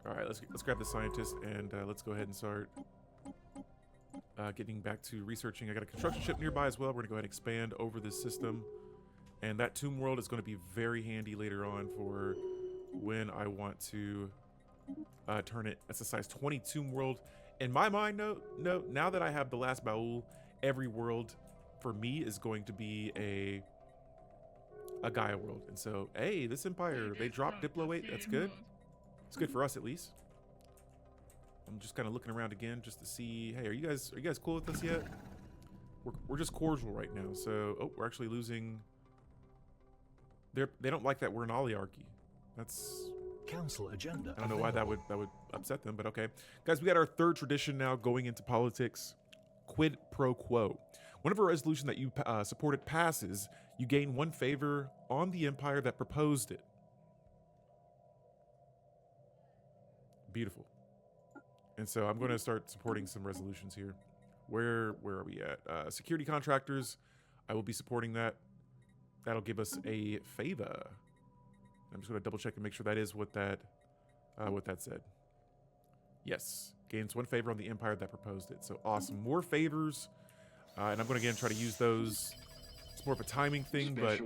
All right, let's grab the scientist and let's go ahead and start getting back to researching. I got a construction ship nearby as well. We're gonna go ahead and expand over this system, and that tomb world is going to be very handy later on for when I want to turn it. That's a size 20 tomb world. In my mind, no. Now that I have the last Baowu, every world for me is going to be a Gaia world. And so, hey, this empire, they dropped Diplo weight. That's good. It's good for us at least. I'm just kind of looking around again just to see. Hey, are you guys cool with us yet? We're just cordial right now. So, oh, we're actually losing. They don't like that we're an oligarchy. That's Council agenda. I don't know why that would upset them, but okay, guys, we got our 3rd tradition now going into politics. Quid pro quo. Whenever a resolution that you supported passes, you gain 1 favor on the empire that proposed it. Beautiful. And so I'm going to start supporting some resolutions here. Where are we at? Security contractors. I will be supporting that. That'll give us a favor. I'm just going to double check and make sure that is what that said. Yes, gains 1 favor on the empire that proposed it. So awesome, more favors, and I'm going to again try to use those. It's more of a timing thing, but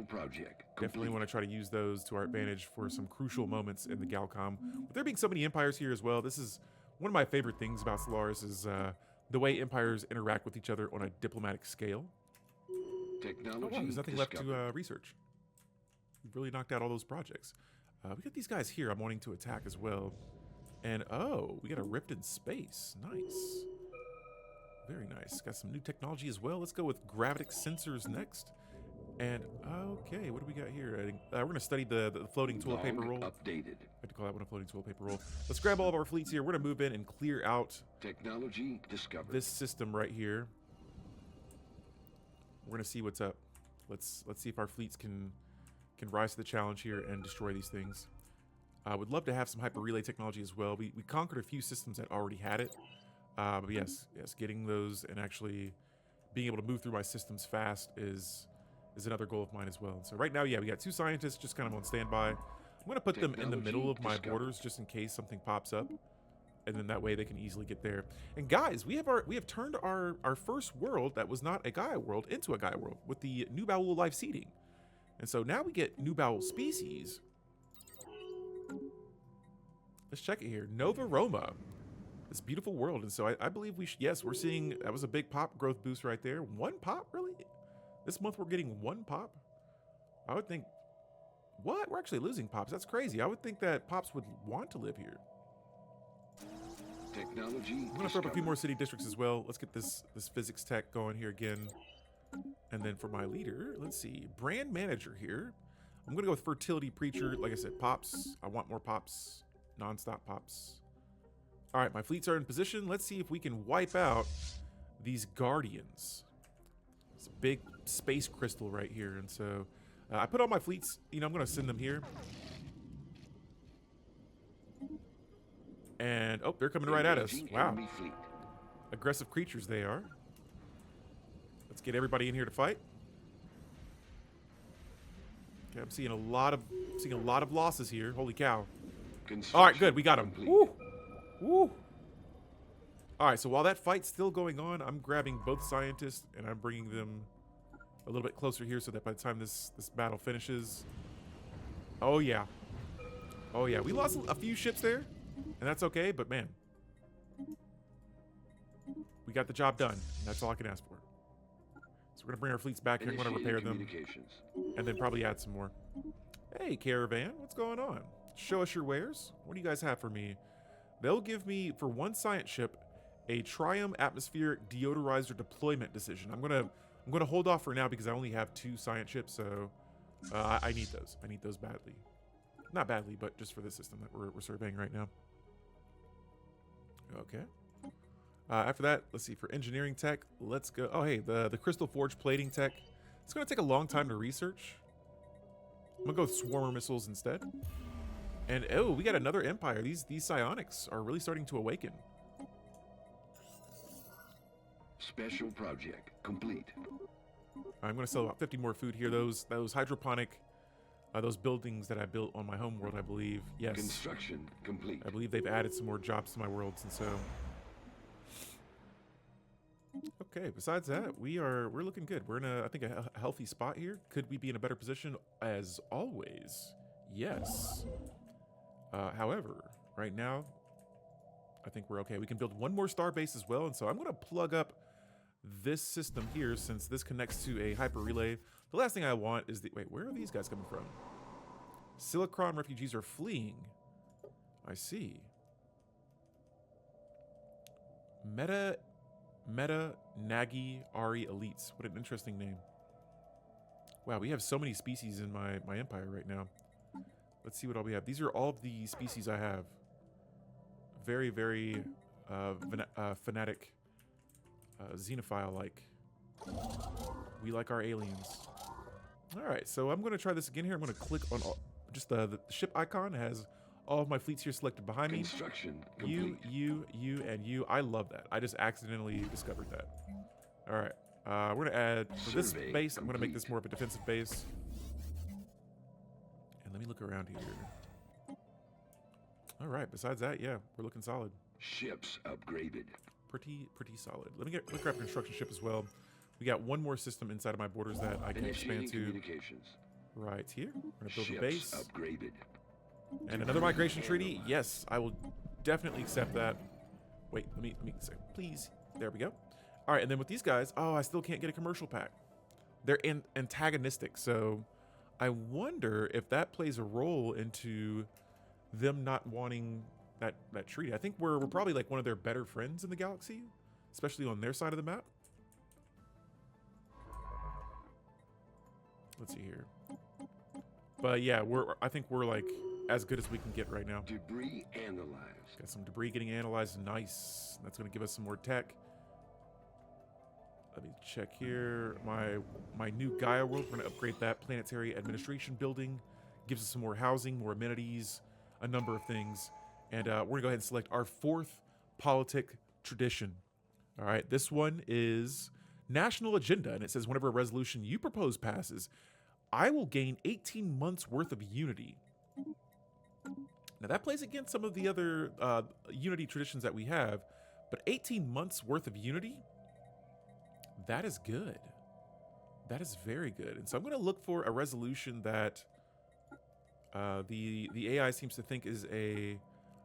definitely want to try to use those to our advantage for some crucial moments in the Galcom. With there being so many empires here as well, this is one of my favorite things about Stellaris is the way empires interact with each other on a diplomatic scale. Technology There's nothing left to research. We've really knocked out all those projects. We got these guys here I'm wanting to attack as well. And oh, we got a rift in space. Nice. Very nice. Got some new technology as well. Let's go with gravitic sensors next. And okay, what do we got here? We're going to study the floating toilet paper roll. Updated. I have to call that one a floating toilet paper roll. Let's grab all of our fleets here. We're going to move in and clear out Technology discovered. this system right here. We're going to see what's up. Let's see if our fleets can rise to the challenge here and destroy these things. I would love to have some hyper relay technology as well. We conquered a few systems that already had it. But yes, getting those and actually being able to move through my systems fast is another goal of mine as well. So right now, yeah, we got 2 scientists just kind of on standby. I'm going to put them in the middle of my borders just in case something pops up. And then that way they can easily get there. And guys, we have turned our first world that was not a Gaia world into a Gaia world with the New Baowu life seeding. And so now we get New Baowu species. Let's check it here. Nova Roma. This beautiful world. And so I believe we should, yes, we're seeing, that was a big pop growth boost right there. 1 pop, really? This month we're getting 1 pop? I would think, what? We're actually losing pops. That's crazy. I would think that pops would want to live here. Technology I'm gonna throw up a few discovered. more city districts as well. Let's get this physics tech going here again. And then for my leader, let's see, brand manager here. I'm gonna go with fertility preacher. Like I said, pops. I want more pops, non-stop pops. All right, my fleets are in position. Let's see if we can wipe out these guardians. It's a big space crystal right here, and so I put all my fleets. You know, I'm gonna send them here. And oh, they're coming right at us. Engaging Wow, enemy fleet. aggressive creatures they are. Let's get everybody in here to fight. Okay, I'm seeing a lot of losses here. Holy cow! All right, good, we got them. Complete. Woo, woo. All right, so while that fight's still going on, I'm grabbing both scientists and I'm bringing them a little bit closer here so that by the time this battle finishes, oh yeah, we lost a few ships there, and that's okay. But man, we got the job done. And that's all I can ask for. So we're gonna bring our fleets back here. I'm gonna repair them, Communications. and then probably add some more. Hey, caravan, what's going on? Show us your wares. What do you guys have for me? They'll give me, for one science ship, a Triumph atmospheric deodorizer deployment decision. I'm gonna hold off for now because I only have 2 science ships, so I need those. I need those badly. Not badly, but just for the system that we're surveying right now. Okay. After that, let's see, for engineering tech, let's go. Oh, hey, the Crystal Forge plating tech. It's going to take a long time to research. I'm going to go with Swarmer missiles instead. And, oh, we got another empire. These psionics are really starting to awaken. Special project complete. I'm going to sell about 50 more food here. Those hydroponic, those buildings that I built on my home world, I believe. Yes. Construction complete. I believe they've added some more jobs to my worlds, and so... Okay, besides that, we're looking good. We're in I think a healthy spot here. Could we be in a better position? As always, yes. However, right now, I think we're okay. We can build one more star base as well, and so I'm going to plug up this system here since this connects to a hyper relay. The last thing I want is the... Wait, where are these guys coming from? Silicon refugees are fleeing. I see. Meta Nagi Ari Elites. What an interesting name. Wow, we have so many species in my empire right now. Let's see what all we have. These are all of the species I have. Very, very fanatic, xenophile-like. We like our aliens. All right, so I'm going to try this again here. I'm going to click on just the ship icon. It has all of my fleets here selected behind me. Construction complete. You, and you. I love that. I just accidentally discovered that. All right. We're going to add, for this Survey base, I'm going to make this complete. more of a defensive base. And let me look around here. All right. Besides that, yeah, we're looking solid. Ships upgraded. Pretty solid. Let me grab a construction ship as well. We got one more system inside of my borders that I can Initiating expand to. communications. Right here. We're going to build Ships a base. upgraded. And another migration treaty? Yes, I will definitely accept that. Wait, let me say, please. There we go. All right, and then with these guys, oh, I still can't get a commercial pack. They're antagonistic, so I wonder if that plays a role into them not wanting that treaty. I think we're probably like one of their better friends in the galaxy, especially on their side of the map. Let's see here. But yeah, I think we're like as good as we can get right now. Debris analyzed. Got some debris getting analyzed. Nice. That's going to give us some more tech. Let me check here. My new Gaia world. We're going to upgrade that planetary administration building. Gives us some more housing, more amenities, a number of things. And we're going to go ahead and select our 4th politic tradition. All right. This one is national agenda. And it says whenever a resolution you propose passes, I will gain 18 months worth of unity. Now that plays against some of the other unity traditions that we have, but 18 months worth of unity, that is good. That is very good. And so I'm going to look for a resolution that the AI seems to think is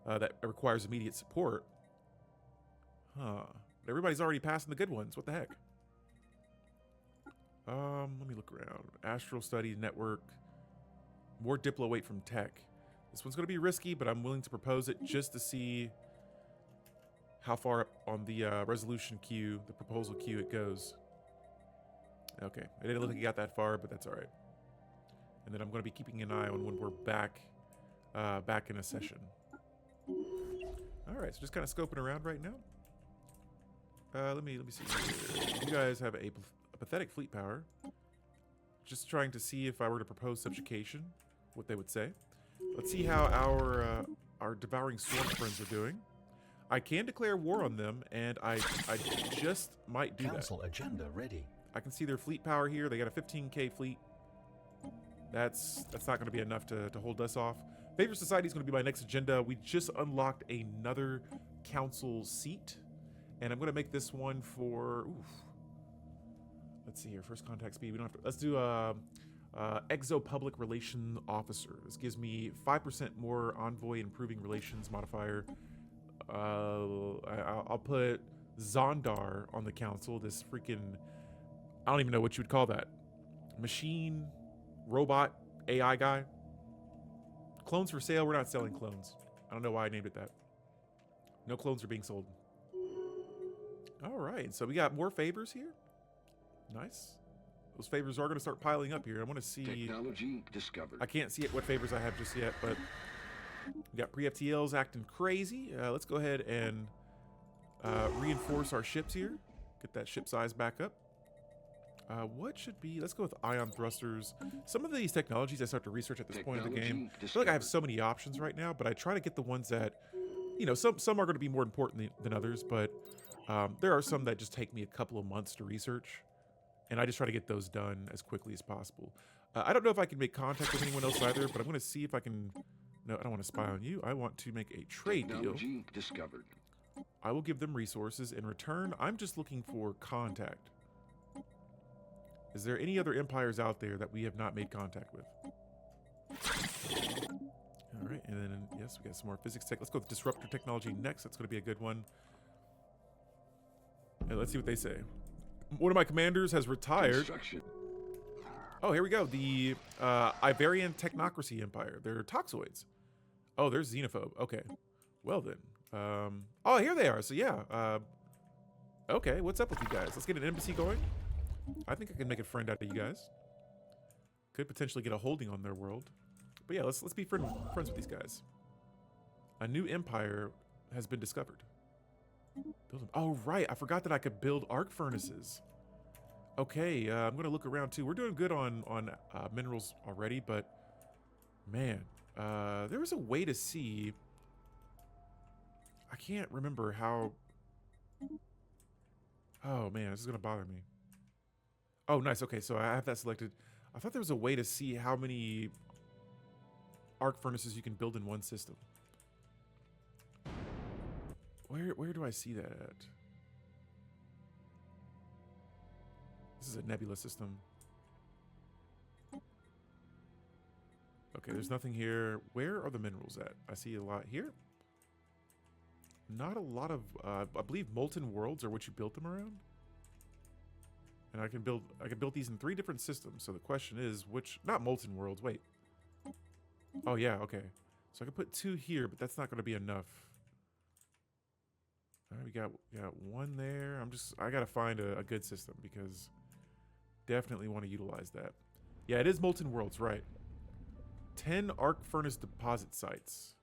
that requires immediate support. Huh. Everybody's already passing the good ones. What the heck? Let me look around. Astral study network. More diplo weight from tech. This one's going to be risky, but I'm willing to propose it just to see how far up on the resolution queue, the proposal queue it goes. Okay, I didn't look like it got that far, but that's all right. And then I'm going to be keeping an eye on when we're back in a session. All right, so just kind of scoping around right now. Let me see. You guys have a pathetic fleet power. Just trying to see if I were to propose subjugation, what they would say. Let's see how our devouring swarm friends are doing. I can declare war on them, and I just might do Council agenda ready. I can see their fleet power here. They got a 15k fleet. That's not going to be enough to hold us off. Favorite Society is going to be my next agenda. We just unlocked another council seat, and I'm going to make this one for. Let's see here. First contact speed. We don't have to. Let's do Exo Public Relation Officer. This gives me 5% more envoy improving relations modifier. I'll put Zondar on the council. This freaking, I don't even know what you would call that. Machine, robot, AI guy. Clones for sale. We're not selling clones. I don't know why I named it that. No clones are being sold. All right, so we got more favors here. Nice. Those favors are going to start piling up here. I want to see. Technology discovered. I can't see it, what favors I have just yet, but we got pre-FTLs acting crazy. Let's go ahead and reinforce our ships here. Get that ship size back up. What should be? Let's go with ion thrusters. Some of these technologies I start to research at this point in the game. I feel like I have so many options right now, but I try to get the ones that, you know, some are going to be more important than others, but there are some that just take me a couple of months to research. And I just try to get those done as quickly as possible. I don't know if I can make contact with anyone else either, but I'm going to see if I can. No, I don't want to spy on you. I want to make a trade deal. Discovered. I will give them resources. In return, I'm just looking for contact. Is there any other empires out there that we have not made contact with? All right, and then, yes, we got some more physics tech. Let's go with disruptor technology next. That's going to be a good one. And let's see what they say. One of my commanders has retired. Oh, here we go. The Ivarian Technocracy Empire. They're toxoids. Oh, there's xenophobe. Okay. Well then. Oh, here they are. So yeah. Okay, what's up with you guys? Let's get an embassy going. I think I can make a friend out of you guys. Could potentially get a holding on their world. But yeah, let's be friends with these guys. A new empire has been discovered. Build them. Oh, right. I forgot that I could build arc furnaces. Okay, I'm going to look around too. We're doing good on minerals already, but man, there was a way to see. I can't remember how. Oh man, this is going to bother me. Oh, nice. Okay, so I have that selected. I thought there was a way to see how many arc furnaces you can build in one system. Where do I see that at? This is a nebula system. Okay, there's nothing here. Where are the minerals at? I see a lot here. Not a lot of, I believe molten worlds are what you built them around. And I can build these in 3 different systems. So the question is, which, not molten worlds, wait. Oh yeah, okay. So I can put 2 here, but that's not going to be enough. All right, we got 1 there. I got to find a good system because definitely want to utilize that. Yeah, it is molten worlds, right. 10 arc furnace deposit sites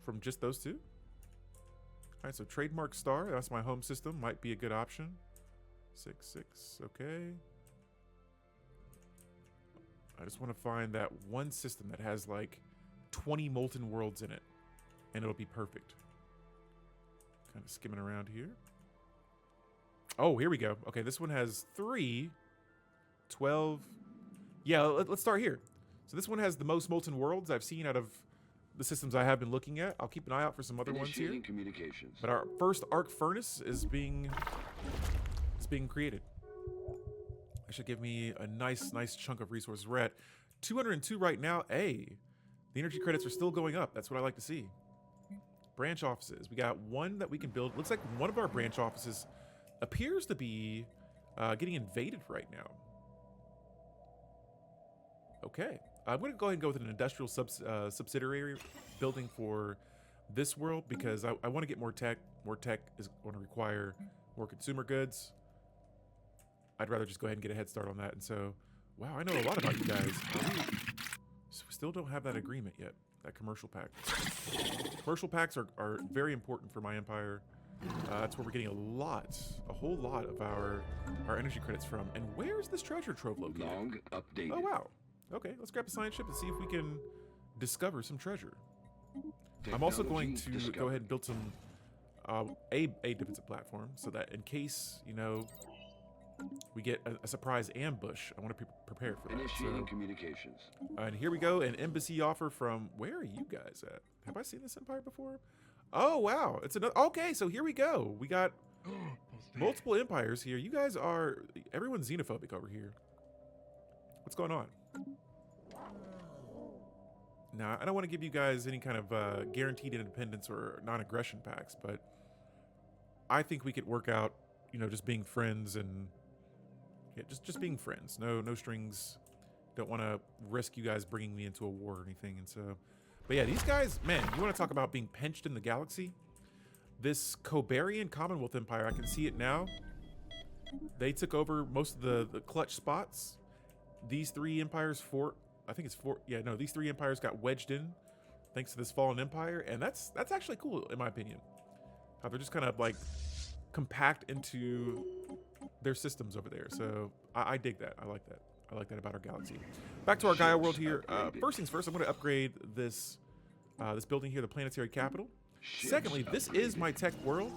from just those 2. All right, so trademark star, that's my home system, might be a good option. 6, okay. I just want to find that one system that has like 20 molten worlds in it, and it'll be perfect. Kind of skimming around here. Oh, here we go. Okay, this one has 3, 12. Yeah, let's start here. So this one has the most molten worlds I've seen out of the systems I have been looking at. I'll keep an eye out for some other ones here. Communications. But our first arc furnace is being created. That should give me a nice chunk of resources. We're at 202 right now. Hey, the energy credits are still going up. That's what I like to see. Branch offices. We got 1 that we can build. Looks like one of our branch offices appears to be getting invaded right now. Okay. I'm going to go ahead and go with an industrial subsidiary building for this world because I want to get more tech. more tech is going to require more consumer goods. I'd rather just go ahead and get a head start on that. And so, wow, I know a lot about you guys. So we still don't have that agreement yet, that commercial pact. Commercial pacts are very important for my empire. That's where we're getting a whole lot of our energy credits from. And where's this treasure trove located? Long updated. Oh, wow. Okay, let's grab a science ship and see if we can discover some treasure. I'm also going to go ahead and build some a defensive platform so that in case, you know, we get a surprise ambush, I want to be prepared for that. Initiating communications. And here we go, an embassy offer from, where are you guys at? Have I seen this empire before? Oh, wow. It's another, okay, so here we go. We got multiple empires here. You guys are, everyone's xenophobic over here. What's going on? Now, I don't want to give you guys any kind of guaranteed independence or non-aggression pacts, but I think we could work out, you know, just being friends and yeah, just being friends. No strings. Don't want to risk you guys bringing me into a war or anything. And so, but yeah, these guys, man, you want to talk about being pinched in the galaxy? This Cobarian Commonwealth Empire, I can see it now. They took over most of the clutch spots. These three empires, these three empires got wedged in thanks to this fallen empire, and that's actually cool in my opinion. How they're just kind of like compact into their systems over there. So I dig that. I like that. I like that about our galaxy. Back to our Gaia world here. First things first, I'm going to upgrade this this building here, the planetary capital. Secondly, this is my tech world.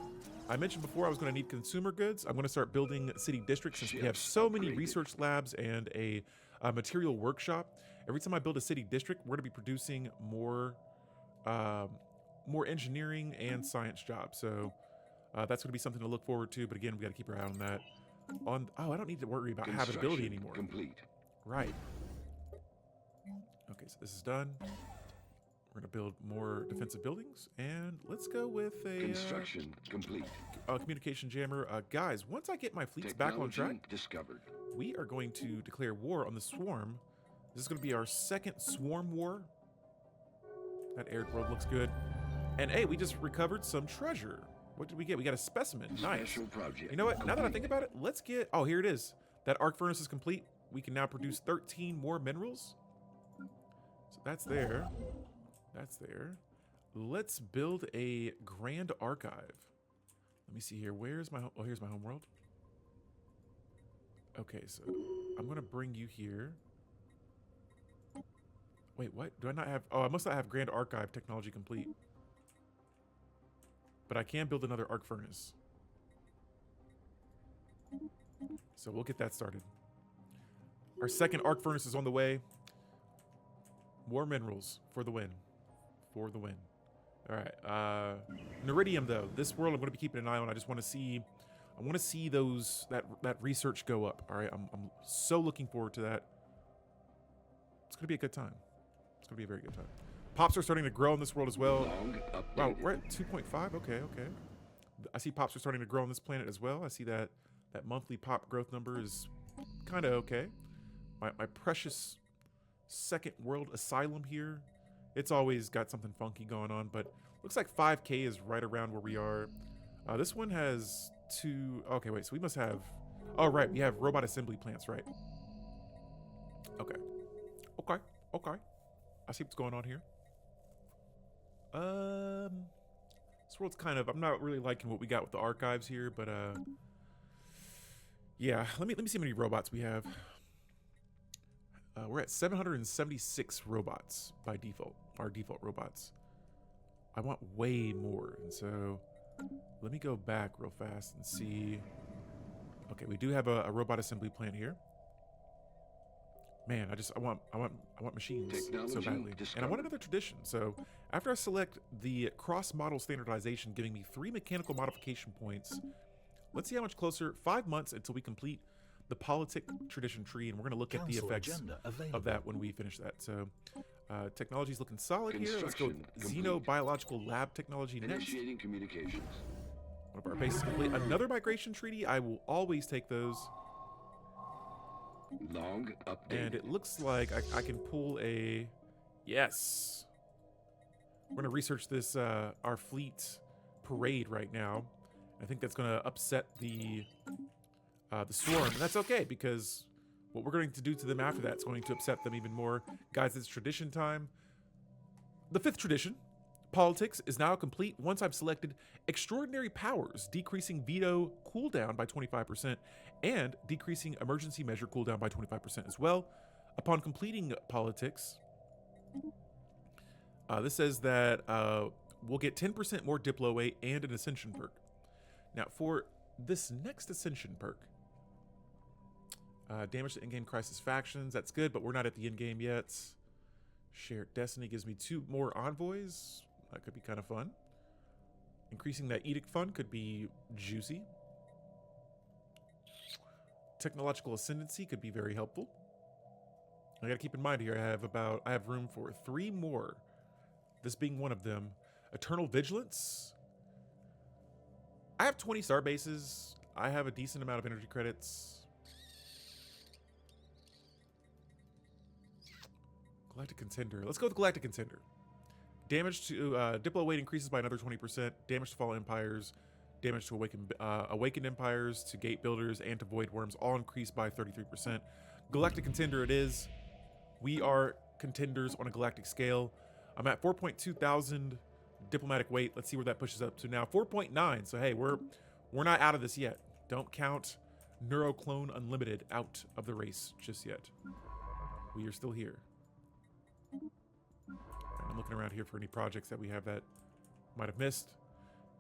I mentioned before I was going to need consumer goods. I'm going to start building city districts since we have so many research labs and a material workshop. Every time I build a city district, we're going to be producing more engineering and science jobs. So that's going to be something to look forward to. But again, we got to keep our eye on that. I don't need to worry about habitability anymore. Complete. Right. Okay, so this is done. We're going to build more defensive buildings, and let's go with a Construction complete. Communication jammer. Guys, once I get my fleets back on track, Discovered. we are going to declare war on the swarm. This is going to be our second swarm war. That arid world looks good. And hey, we just recovered some treasure. What did we get? We got a specimen. Nice. Special project. You know what? Now that I think about it, let's get... Oh, here it is. That arc furnace is complete. We can now produce 13 more minerals. So that's there. That's there. Let's build a grand archive. Let me see here. Where's my... Oh, here's my home world. Okay, so I'm going to bring you here. Wait, what? Do I not have... Oh, I must not have grand archive technology complete. But I can build another arc furnace. So we'll get that started. Our second arc furnace is on the way. More minerals for the win. For the win. All right. Neridium, though. This world I'm going to be keeping an eye on. I just want to see... I want to see that research go up. All right. I'm so looking forward to that. It's going to be a good time. It's going to be a very good time. Pops are starting to grow in this world as well. Wow, we're at 2.5. Okay. I see pops are starting to grow on this planet as well. I see that monthly pop growth number is kind of okay. My precious second world asylum here, it's always got something funky going on, but looks like 5K is right around where we are. This one has 2. Okay, wait, so we must have... Oh, right, we have robot assembly plants, right? Okay. I see what's going on here. This world's kind of... I'm not really liking what we got with the archives here, but yeah, let me see how many robots we have. We're at 776 robots by default. Our default robots. I want way more, and so let me go back real fast and see. Okay, we do have a robot assembly plant here. Man, I want machines so badly. And I want another tradition. So after I select the cross-model standardization, giving me 3 mechanical modification points, let's see how much closer. 5 months until we complete the politic tradition tree, and we're going to look at the effects of that when we finish that. So technology's looking solid here. Let's go with xenobiological lab technology next. Initiating communications. One of our bases complete. Another migration treaty. I will always take those. Long update. And it looks like I can pull a... Yes. We're going to research this, our fleet parade right now. I think that's going to upset the swarm, and that's okay, because what we're going to do to them after that is going to upset them even more. Guys, it's tradition time. The 5th tradition, politics, is now complete once I've selected extraordinary powers, decreasing veto cooldown by 25% and decreasing emergency measure cooldown by 25% as well. Upon completing politics, this says that we'll get 10% more Diplo weight and an Ascension perk. Now, for this next Ascension perk, damage to in-game crisis factions, that's good, but we're not at the in-game yet. Shared Destiny gives me 2 more envoys. That could be kind of fun. Increasing that Edict Fund could be juicy. Technological Ascendancy could be very helpful. I gotta keep in mind here, I have room for 3 more. This being one of them. Eternal Vigilance. I have 20 star bases. I have a decent amount of energy credits. Galactic Contender. Let's go with Galactic Contender. Damage to Diplo weight increases by another 20%. Damage to Fallen Empires. Damage to Awakened Empires, to Gate Builders, and to Void Worms all increased by 33%. Galactic Contender it is. We are contenders on a galactic scale. I'm at 4.2 thousand diplomatic weight. Let's see where that pushes up to now. 4.9. So hey, we're not out of this yet. Don't count Neuroclone Unlimited out of the race just yet. We are still here. I'm looking around here for any projects that we have that might have missed.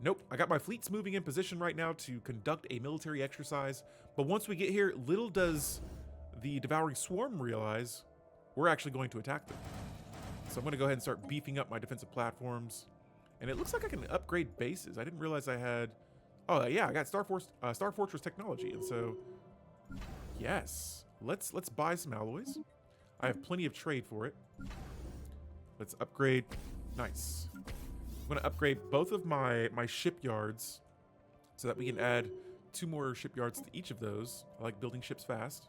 Nope, I got my fleets moving in position right now to conduct a military exercise. But once we get here, little does the Devouring Swarm realize we're actually going to attack them. So I'm going to go ahead and start beefing up my defensive platforms. And it looks like I can upgrade bases. I didn't realize I had... Oh, yeah, I got Star Fortress technology. And so, yes, let's buy some alloys. I have plenty of trade for it. Let's upgrade. Nice. I'm going to upgrade both of my shipyards so that we can add 2 more shipyards to each of those. I like building ships fast.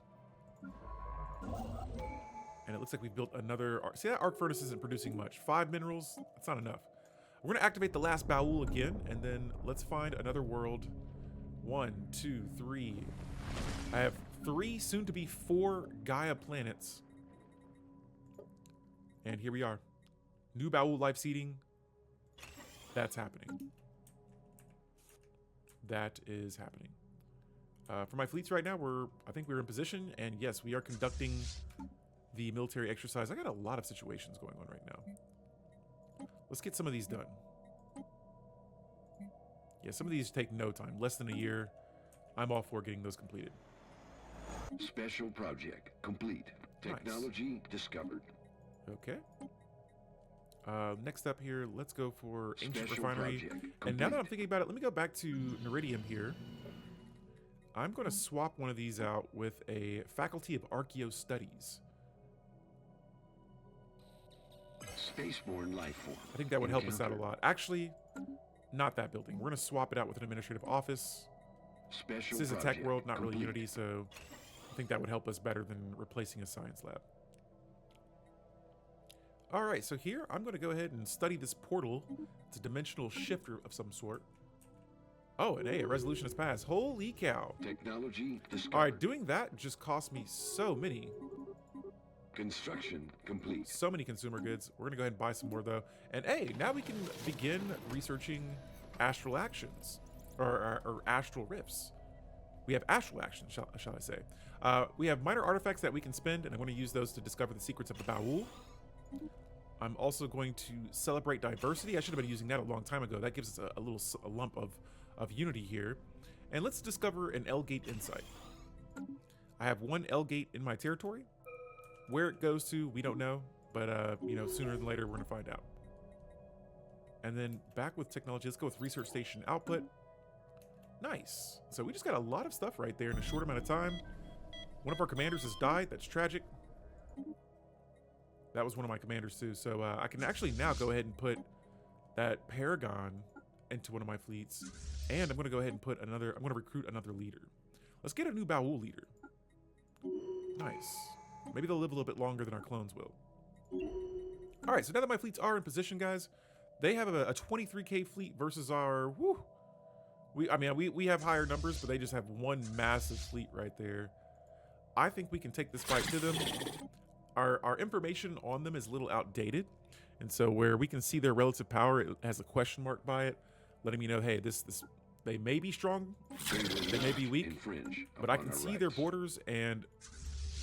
And it looks like we've built another... See, that arc furnace isn't producing much. 5 minerals, that's not enough. We're going to activate the last Baul again, and then let's find another world. 1, 2, 3. I have 3, soon to be 4 Gaia planets. And here we are. New Baul life seeding. That's happening. That is happening. For my fleets right now, I think we're in position, and yes, we are conducting the military exercise. I got a lot of situations going on right now. Let's get some of these done. Yeah, some of these take no time, less than a year. I'm all for getting those completed. Special project complete. Technology discovered. Okay. Next up here, let's go for Ancient Special Refinery. And now that I'm thinking about it, let me go back to Neridium here. I'm going to swap one of these out with a Faculty of Archaeo Studies. Spaceborne life form. I think that would help us out a lot. Actually, not that building. We're going to swap it out with an administrative office. Special This is a tech project world, not really complete. Unity, so I think that would help us better than replacing a science lab. All right, so here I'm going to go ahead and study this portal. It's a dimensional shifter of some sort. Oh, and hey, a resolution has passed. Holy cow. Technology discovered. All right, doing that just cost me so many Construction complete. So many consumer goods. We're gonna go ahead and buy some more though. And hey, now we can begin researching astral actions or astral rifts. We have astral actions, shall I say. We have minor artifacts that we can spend, and I'm going to use those to discover the secrets of the Baul. I'm also going to celebrate diversity. I should have been using that a long time ago. That gives us a lump of unity here. And let's discover an L-Gate insight. I have 1 L-Gate in my territory. Where it goes to, we don't know, but you know, sooner than later we're gonna find out. And then back with technology, let's go with research station output. Nice. So we just got a lot of stuff right there in a short amount of time. One of our commanders has died. That's tragic. That was one of my commanders too. So I can actually now go ahead and put that Paragon into one of my fleets, and I'm gonna go ahead and put another. I'm gonna recruit another leader. Let's get a new Baul leader. Nice. Maybe they'll live a little bit longer than our clones will. All right, so now that my fleets are in position, guys, They have a 23K fleet versus our, whew, we have higher numbers, but they just have one massive fleet right there. I think we can take this fight to them. Our information on them is a little outdated, and so where we can see their relative power, it has a question mark by it, letting me know, hey, this they may be strong, they may be weak, but I can see their borders, and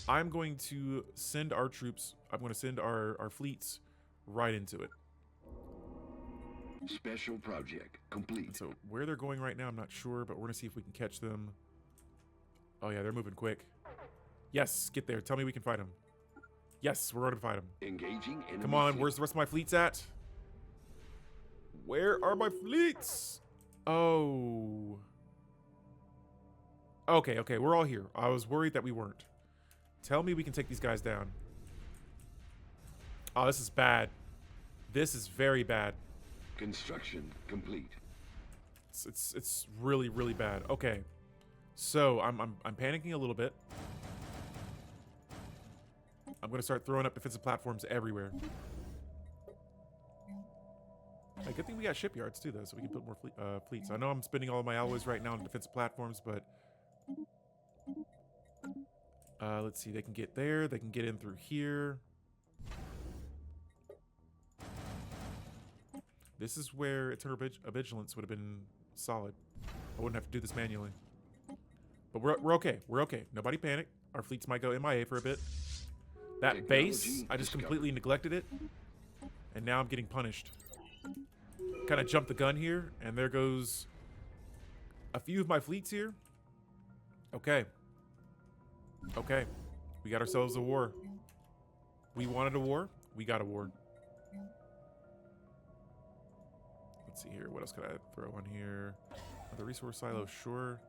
I'm going to send our troops, I'm going to send our fleets right into it. Special project complete. And so where they're going right now, I'm not sure, but we're going to see if we can catch them. Oh yeah, they're moving quick. Yes, get there. Tell me we can fight them. Yes, we're going to fight them. Engaging enemy. Come on, fleet. where's the rest of my fleets at? Where are my fleets? Oh. Okay, we're all here. I was worried that we weren't. Tell me we can take these guys down. Oh, this is bad. This is very bad. Construction complete. It's really, really bad. Okay. So I'm panicking a little bit. I'm gonna start throwing up defensive platforms everywhere. Hey, good thing we got shipyards too, though, so we can put more fleets. I know I'm spending all of my alloys right now on defensive platforms, but let's see. They can get there. They can get in through here. This is where Eternal Vigilance would have been solid. I wouldn't have to do this manually. But we're okay. We're okay. Nobody panic. Our fleets might go MIA for a bit. That base, I just completely neglected it. And now I'm getting punished. Kind of jumped the gun here. And there goes a few of my fleets here. Okay. Okay. We got ourselves a war. We wanted a war. We got a war. Let's see here. What else could I throw on here? Another resource silo, sure.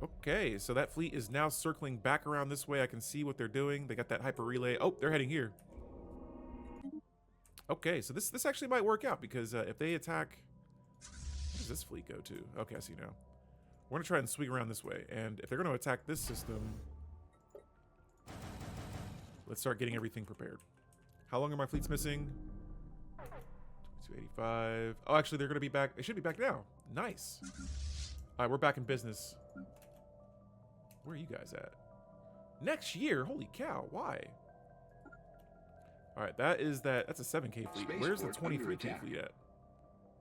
Okay, so that fleet is now circling back around this way. I can see what they're doing. They got that hyper relay. Oh, they're heading here. Okay, so this actually might work out because if they attack, where does this fleet go to? Okay, I see now. We're gonna try and swing around this way, and if they're gonna attack this system, let's start getting everything prepared. How long are my fleets missing? 2285. Oh, actually, they're gonna be back. They should be back now. Nice. All right, we're back in business. Where are you guys at? Next year? Holy cow! Why? All right, that's a 7K fleet. Where's the 23K fleet at?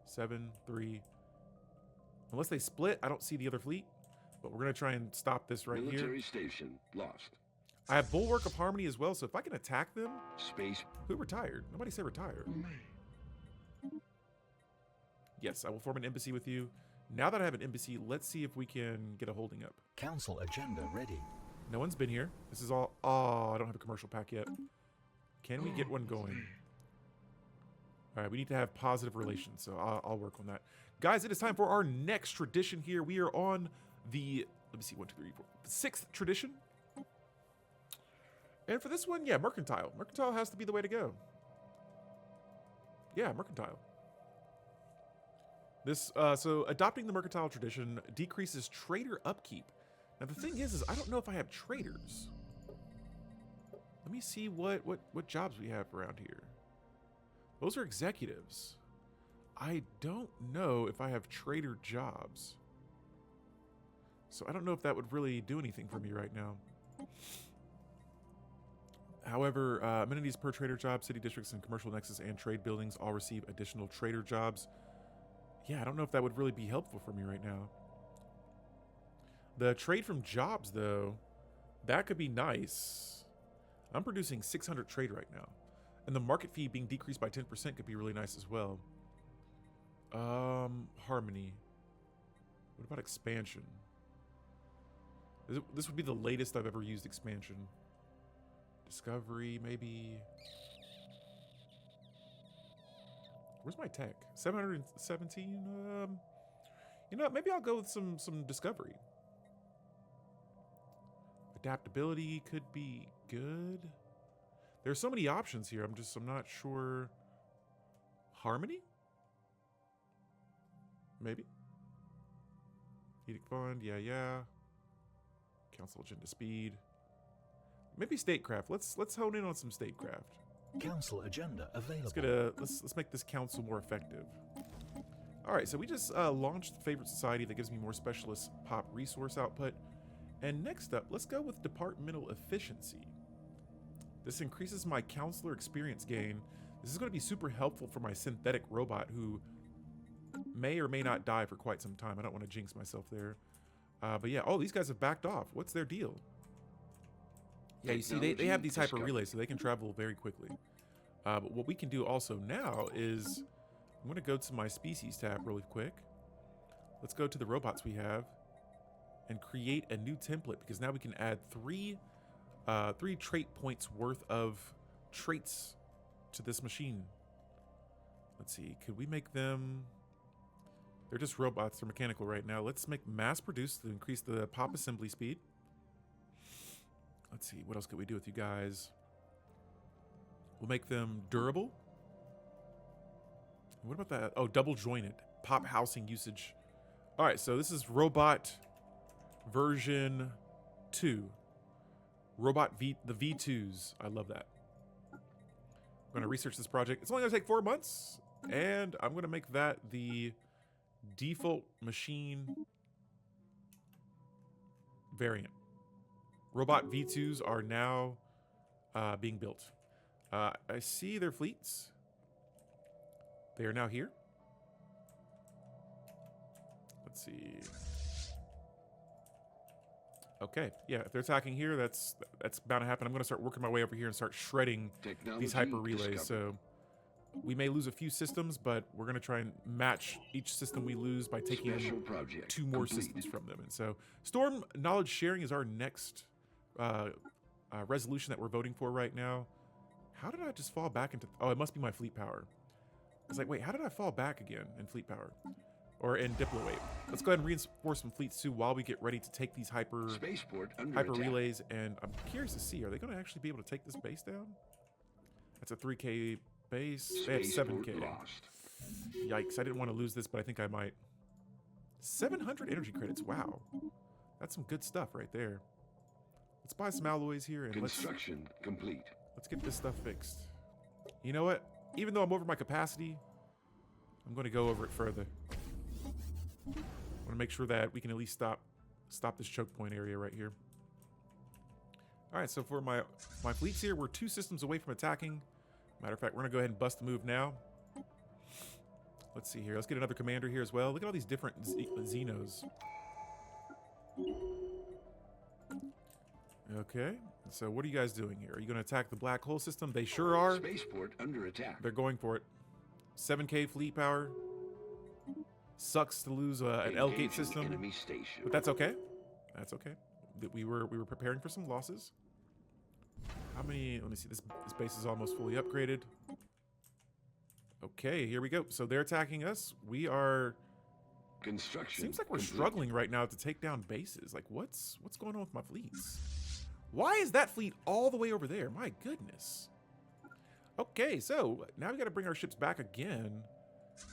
7, 3. Unless they split, I don't see the other fleet. But we're gonna try and stop this right here. Military station lost. I have Bulwark of Harmony as well, so if I can attack them. Space. Who retired? Nobody say retired. Yes, I will form an embassy with you. Now that I have an embassy, let's see if we can get a holding up. Council agenda ready. No one's been here. This is all... Oh, I don't have a commercial pack yet. Can we get one going? All right, we need to have positive relations, so I'll work on that. Guys, it is time for our next tradition here. We are on the... Let me see, 1, 2, 3, 4. The 6th tradition. And for this one, yeah, mercantile. Mercantile has to be the way to go. Yeah, mercantile. This, so adopting the mercantile tradition decreases trader upkeep. Now the thing is I don't know if I have traders. Let me see what jobs we have around here. Those are executives. I don't know if I have trader jobs. So I don't know if that would really do anything for me right now. However, amenities per trader job, city districts and commercial nexus and trade buildings all receive additional trader jobs. Yeah, I don't know if that would really be helpful for me right now. The trade from jobs, though, that could be nice. I'm producing 600 trade right now. And the market fee being decreased by 10% could be really nice as well. Harmony. What about expansion? This would be the latest I've ever used expansion. Discovery, maybe... Where's my tech? 717? You know what? Maybe I'll go with some discovery. Adaptability could be good. There's so many options here. I'm not sure. Harmony? Maybe. Edict Fund, yeah. Council agenda speed. Maybe statecraft. Let's hone in on some statecraft. Council agenda available. Let's make this council more effective. All right, so we just launched the favorite society that gives me more specialist pop resource output. And next up, let's go with departmental efficiency. This increases my counselor experience gain. This is going to be super helpful for my synthetic robot who may or may not die for quite some time. I don't want to jinx myself there. But yeah, oh, these guys have backed off. What's their deal? Yeah, you see, they have these hyper relays, so they can travel very quickly. But what we can do also now is, I'm going to go to my species tab really quick. Let's go to the robots we have and create a new template, because now we can add three trait points worth of traits to this machine. Let's see, could we make them... They're just robots, they're mechanical right now. Let's make mass produced to increase the pop assembly speed. Let's see, what else could we do with you guys? We'll make them durable. What about that? Oh, double jointed. Pop housing usage. All right, so this is robot version 2. Robot the V2s. I love that. I'm going to research this project. It's only going to take 4 months. And I'm going to make that the default machine variant. Robot V2s are now being built. I see their fleets. They are now here. Let's see. Okay, yeah, if they're attacking here, that's bound to happen. I'm going to start working my way over here and start shredding these hyper relays. So we may lose a few systems, but we're going to try and match each system we lose by taking 2 more systems from them. And so Storm Knowledge Sharing is our next resolution that we're voting for right now. How did I just fall back into... Oh, it must be my fleet power. It's like, wait, how did I fall back again in fleet power? Or in Diplo weight? Let's go ahead and reinforce some fleets too while we get ready to take these hyper relays. And I'm curious to see, are they going to actually be able to take this base down? That's a 3K base. They have 7K. Yikes, I didn't want to lose this, but I think I might. 700 energy credits, wow. That's some good stuff right there. Let's buy some alloys here and Construction complete. Let's get this stuff fixed. You know what? Even though I'm over my capacity, I'm going to go over it further. I want to make sure that we can at least stop this choke point area right here. All right, so for my fleets here, we're 2 systems away from attacking. Matter of fact, we're going to go ahead and bust the move now. Let's see here. Let's get another commander here as well. Look at all these different Xenos. Okay, so what are you guys doing here? Are you going to attack the black hole system? They sure are. Spaceport under attack. They're going for it. 7K fleet power. Sucks to lose an L-gate system, but that's okay. That's okay. We were preparing for some losses. How many? Let me see. This base is almost fully upgraded. Okay, here we go. So they're attacking us. We are. Construction. Seems like we're struggling right now to take down bases. Like what's going on with my fleets? Why is that fleet all the way over there? My goodness. Okay, so now we got to bring our ships back again.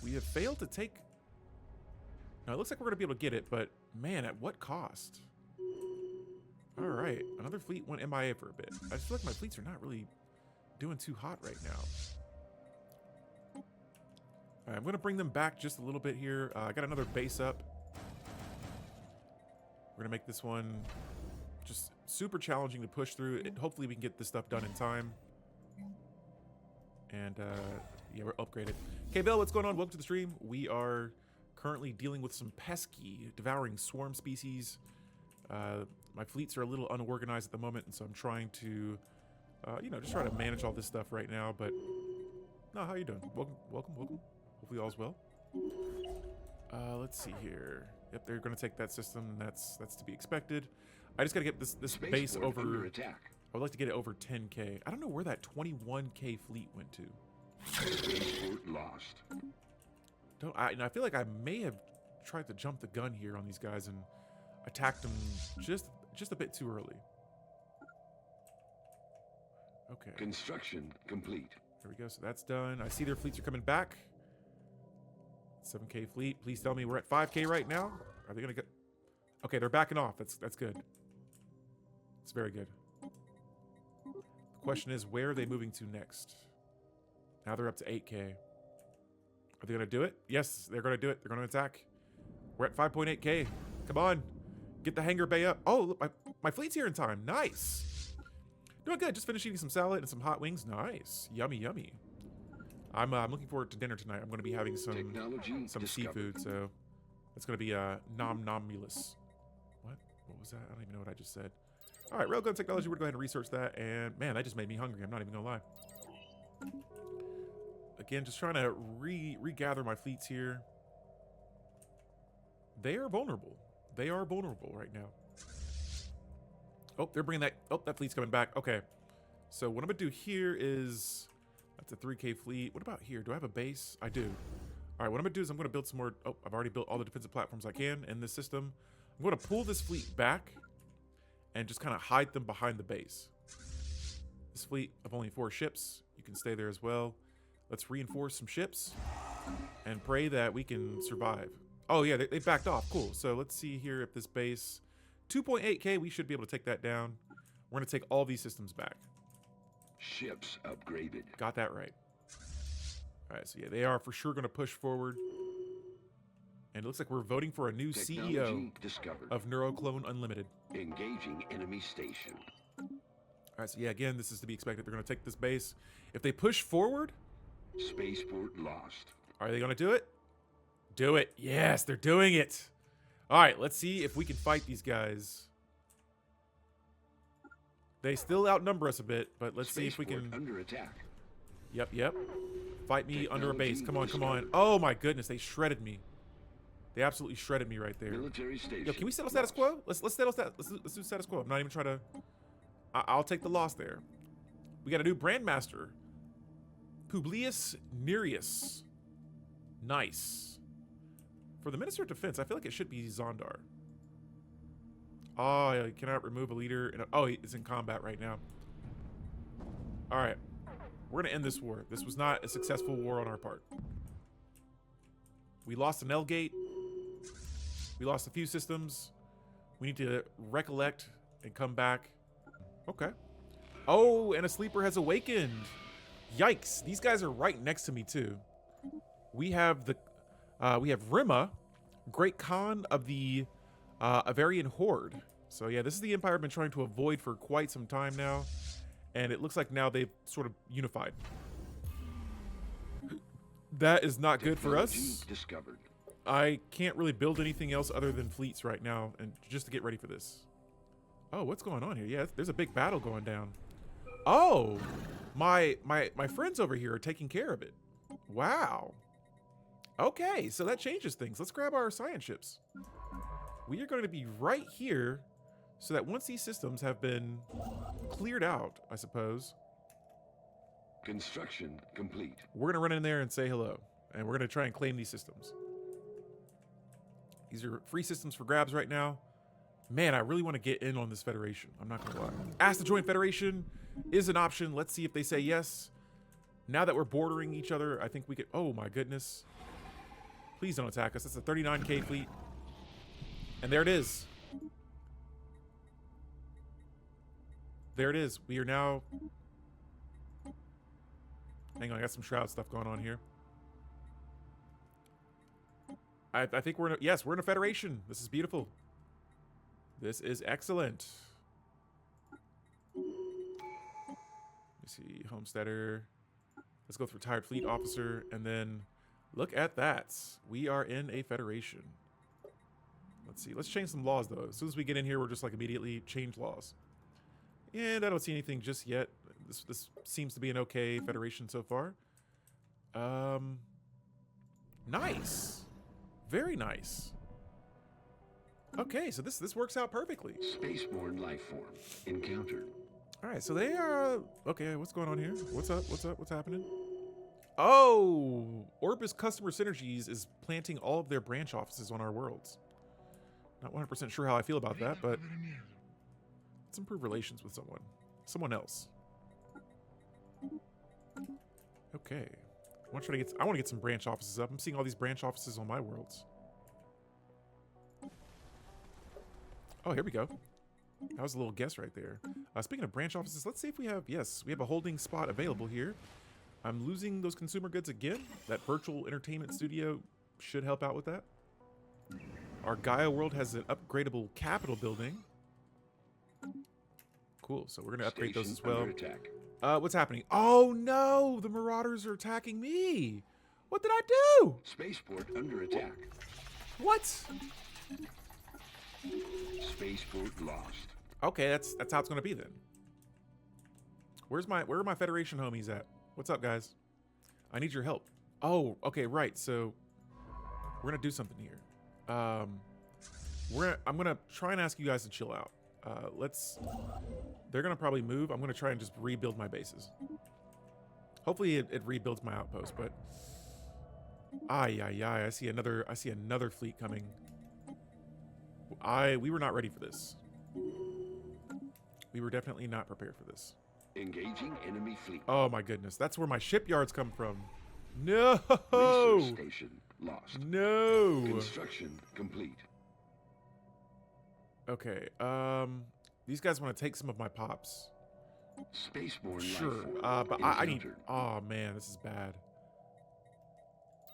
We have failed to take... Now, it looks like we're going to be able to get it, but man, at what cost? All right, another fleet went MIA for a bit. I just feel like my fleets are not really doing too hot right now. All right, I'm going to bring them back just a little bit here. I got another base up. We're going to make this one just super challenging to push through. Hopefully we can get this stuff done in time. And yeah, we're upgraded. Okay, Bill, what's going on? Welcome to the stream. We are currently dealing with some pesky devouring swarm species. My fleets are a little unorganized at the moment, and so I'm trying to, you know, just try to manage all this stuff right now. But no, how you doing? Welcome. Hopefully all's well. Let's see here. Yep, they're going to take that system. That's to be expected. I just got to get this base over. I would like to get it over 10K. I don't know where that 21K fleet went to. Spaceport lost. I feel like I may have tried to jump the gun here on these guys and attacked them just a bit too early. Okay. Construction complete. There we go. So that's done. I see their fleets are coming back. 7K fleet. Please tell me we're at 5K right now. Are they gonna get? Okay, they're backing off. That's good. It's very good. The question is, where are they moving to next? Now they're up to 8K. Are they going to do it? Yes, they're going to do it. They're going to attack. We're at 5.8K. Come on. Get the hangar bay up. Oh, look, my fleet's here in time. Nice. Doing good. Just finished eating some salad and some hot wings. Nice. Yummy, yummy. I'm looking forward to dinner tonight. I'm going to be having some seafood, so it's going to be nom-nomulous. What was that? I don't even know what I just said. All right, Railgun Technology, we're going to go ahead and research that. And, man, that just made me hungry. I'm not even going to lie. Again, just trying to regather my fleets here. They are vulnerable. They are vulnerable right now. Oh, they're bringing that. Oh, that fleet's coming back. Okay. So what I'm going to do here is... That's a 3K fleet. What about here? Do I have a base? I do. All right, what I'm going to do is I'm going to build some more... Oh, I've already built all the defensive platforms I can in this system. I'm going to pull this fleet back and just kind of hide them behind the base. This fleet of only 4 ships. You can stay there as well. Let's reinforce some ships and pray that we can survive. Oh, yeah, they backed off. Cool. So let's see here if this base... 2.8K, we should be able to take that down. We're going to take all these systems back. Ships upgraded. Got that right. All right, so yeah, they are for sure going to push forward. And it looks like we're voting for a new CEO of Neuroclone Unlimited. Engaging enemy station. All right, so yeah, again, this is to be expected. They're going to take this base. If they push forward... Spaceport lost. Are they going to do it? Do it. Yes, they're doing it. All right, let's see if we can fight these guys. They still outnumber us a bit, but let's see if we can... Under attack. Yep. Fight me under a base. Come on. Oh my goodness, they shredded me. They absolutely shredded me right there. Military station. Yo, can we settle status quo? Let's settle status. Let's do status quo. I'm not even trying to... I'll take the loss there. We got a new Brandmaster. Publius Nereus. Nice. For the Minister of Defense, I feel like it should be Zondar. Oh, yeah, you cannot remove a leader. Oh, he's in combat right now. All right. We're going to end this war. This was not a successful war on our part. We lost an L gate. We lost a few systems. We need to recollect and come back. Okay. Oh, and a sleeper has awakened. Yikes. These guys are right next to me, too. We have the... we have Rima, Great Khan of the Avarian Horde. So yeah, this is the empire I've been trying to avoid for quite some time now. And it looks like now they've sort of unified. That is not good for us. Discovered. I can't really build anything else other than fleets right now, and just to get ready for this. Oh, what's going on here? Yeah, there's a big battle going down. Oh, my friends over here are taking care of it. Wow. Okay, so that changes things. Let's grab our science ships. We are going to be right here so that once these systems have been cleared out, I suppose, Construction complete. we're going to run in there and say hello. And we're going to try and claim these systems. These are free systems for grabs right now. Man, I really want to get in on this Federation. I'm not going to lie. Ask to join Federation is an option. Let's see if they say yes. Now that we're bordering each other, I think we could... Oh, my goodness. Please don't attack us. That's a 39K fleet. And there it is. There it is. We are now... Hang on, I got some Shroud stuff going on here. I think we're in a... Yes, we're in a Federation. This is beautiful. This is excellent. Let me see. Homesteader. Let's go for Retired Fleet Officer. And then... Look at that. We are in a Federation. Let's see. Let's change some laws, though. As soon as we get in here, we're just like immediately change laws. And I don't see anything just yet. This seems to be an okay Federation so far. Nice. Very nice. Okay, so this works out perfectly. Spaceborne life form encountered. All right, so they are... Okay, what's going on here? What's up? What's happening? Oh, Orbis Customer Synergies is planting all of their branch offices on our worlds. Not 100% sure how I feel about that, but let's improve relations with someone else. Okay, I want to get some branch offices up. I'm seeing all these branch offices on my worlds. Oh, here we go. That was a little guess right there. Speaking of branch offices, let's see if we have... Yes, we have a holding spot available here. I'm losing those consumer goods again. That virtual entertainment studio should help out with that. Our Gaia world has an upgradable Capitol building. Cool, so we're going to upgrade those as well. What's happening? Oh no, the Marauders are attacking me. What did I do? Spaceport under attack. What? Spaceport lost. Okay, that's how it's going to be then. Where are my Federation homies at? What's up, guys? I need your help. Oh, okay, right. So we're going to do something here. I'm going to try and ask you guys to chill out. They're going to probably move. I'm going to try and just rebuild my bases. Hopefully it rebuilds my outpost, but I see another fleet coming. We were not ready for this. We were definitely not prepared for this. Engaging enemy fleet. Oh my goodness, that's where my shipyards come from. No. Research station lost. No. Construction complete. Okay. These guys want to take some of my pops. Spaceborne Sure. life form But I need. encountered. Oh man, this is bad.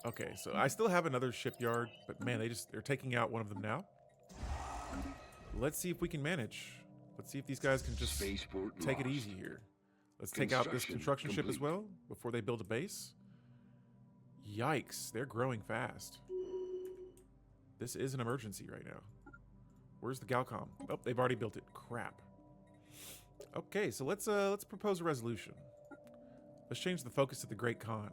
Okay, so I still have another shipyard, but man, they're taking out one of them now. Let's see if we can manage. Let's see if these guys can just Spaceport take it lost. easy here. Let's take out this construction ship as Complete. well before they build a base. Yikes, they're growing fast. This is an emergency right now. Where's the Galcom? Oh, they've already built it. Crap. Okay, so let's propose a resolution. Let's change the focus to the Great Khan.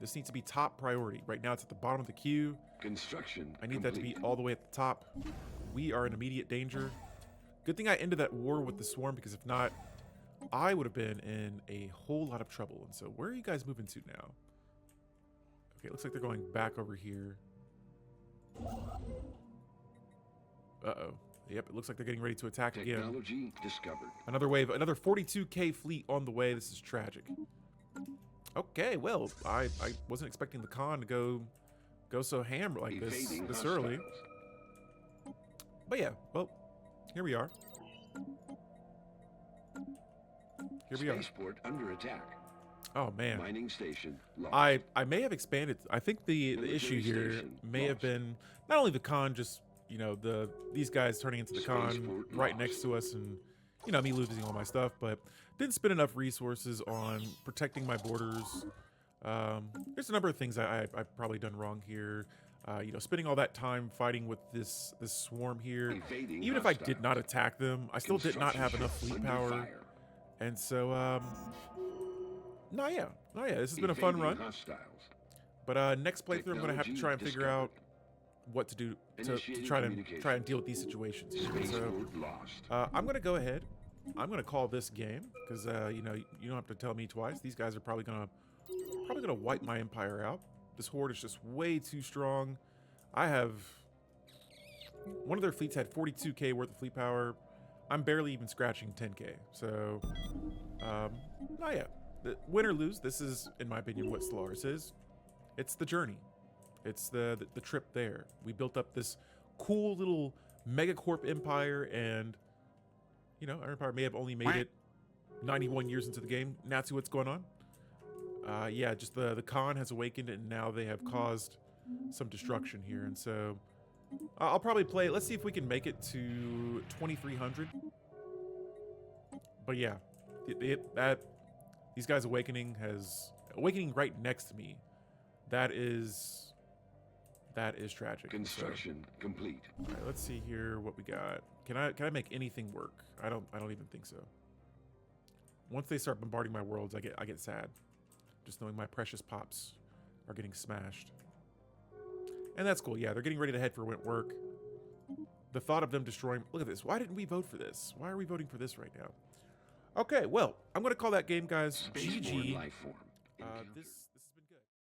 This needs to be top priority. Right now it's at the bottom of the queue. Construction I need that to be complete. all the way at the top. We are in immediate danger. Good thing I ended that war with the Swarm, because if not, I would have been in a whole lot of trouble. And so where are you guys moving to now? Okay, looks like they're going back over here. Uh-oh. Yep, it looks like they're getting ready to attack again. Technology discovered. Another wave, another 42K fleet on the way. This is tragic. Okay, well, I wasn't expecting the Khan to go so ham like Evading this hostiles. early. But yeah, well, here we are. Here we are. Spaceport under attack. Oh man. Mining station lost. I may have expanded. I think the issue here station may have lost. been not only the Khan, just these guys turning into the Khan Spaceport right lost. next to us, and me losing all my stuff, but didn't spend enough resources on protecting my borders. There's a number of things I've probably done wrong here. Spending all that time fighting with this swarm here. Evading Even if I did hostiles. not attack them, I still did not have enough fleet Under power. fire. And so, no, yeah, this has been a fun Evading run. hostiles. But next playthrough, I'm going to have to Technology try and figure discovered. out what to do to Initiating try communication. and deal with these situations. Here. So, Spaceport lost. I'm going to go ahead. I'm going to call this game because you don't have to tell me twice. These guys are probably gonna wipe my empire out. This horde is just way too strong. I have one of their fleets had 42K worth of fleet power. I'm barely even scratching 10K. So, not yet. Win or lose, this is, in my opinion, what Stellaris is. It's the journey. It's the trip there. We built up this cool little Megacorp empire, and our empire may have only made it 91 years into the game. Now see what's going on. Yeah, just the Khan has awakened, and now they have caused some destruction here. And so I'll probably play. Let's see if we can make it to 2300. But yeah, these guys awakening right next to me. That is tragic. Construction complete. All right, let's see here what we got. Can I make anything work? I don't even think so. Once they start bombarding my worlds, I get sad. Just knowing my precious pops are getting smashed. And that's cool. Yeah, they're getting ready to head for work. The thought of them destroying... Look at this. Why didn't we vote for this? Why are we voting for this right now? Okay, well, I'm going to call that game, guys. Spaceborne GG. life form. Encountered. This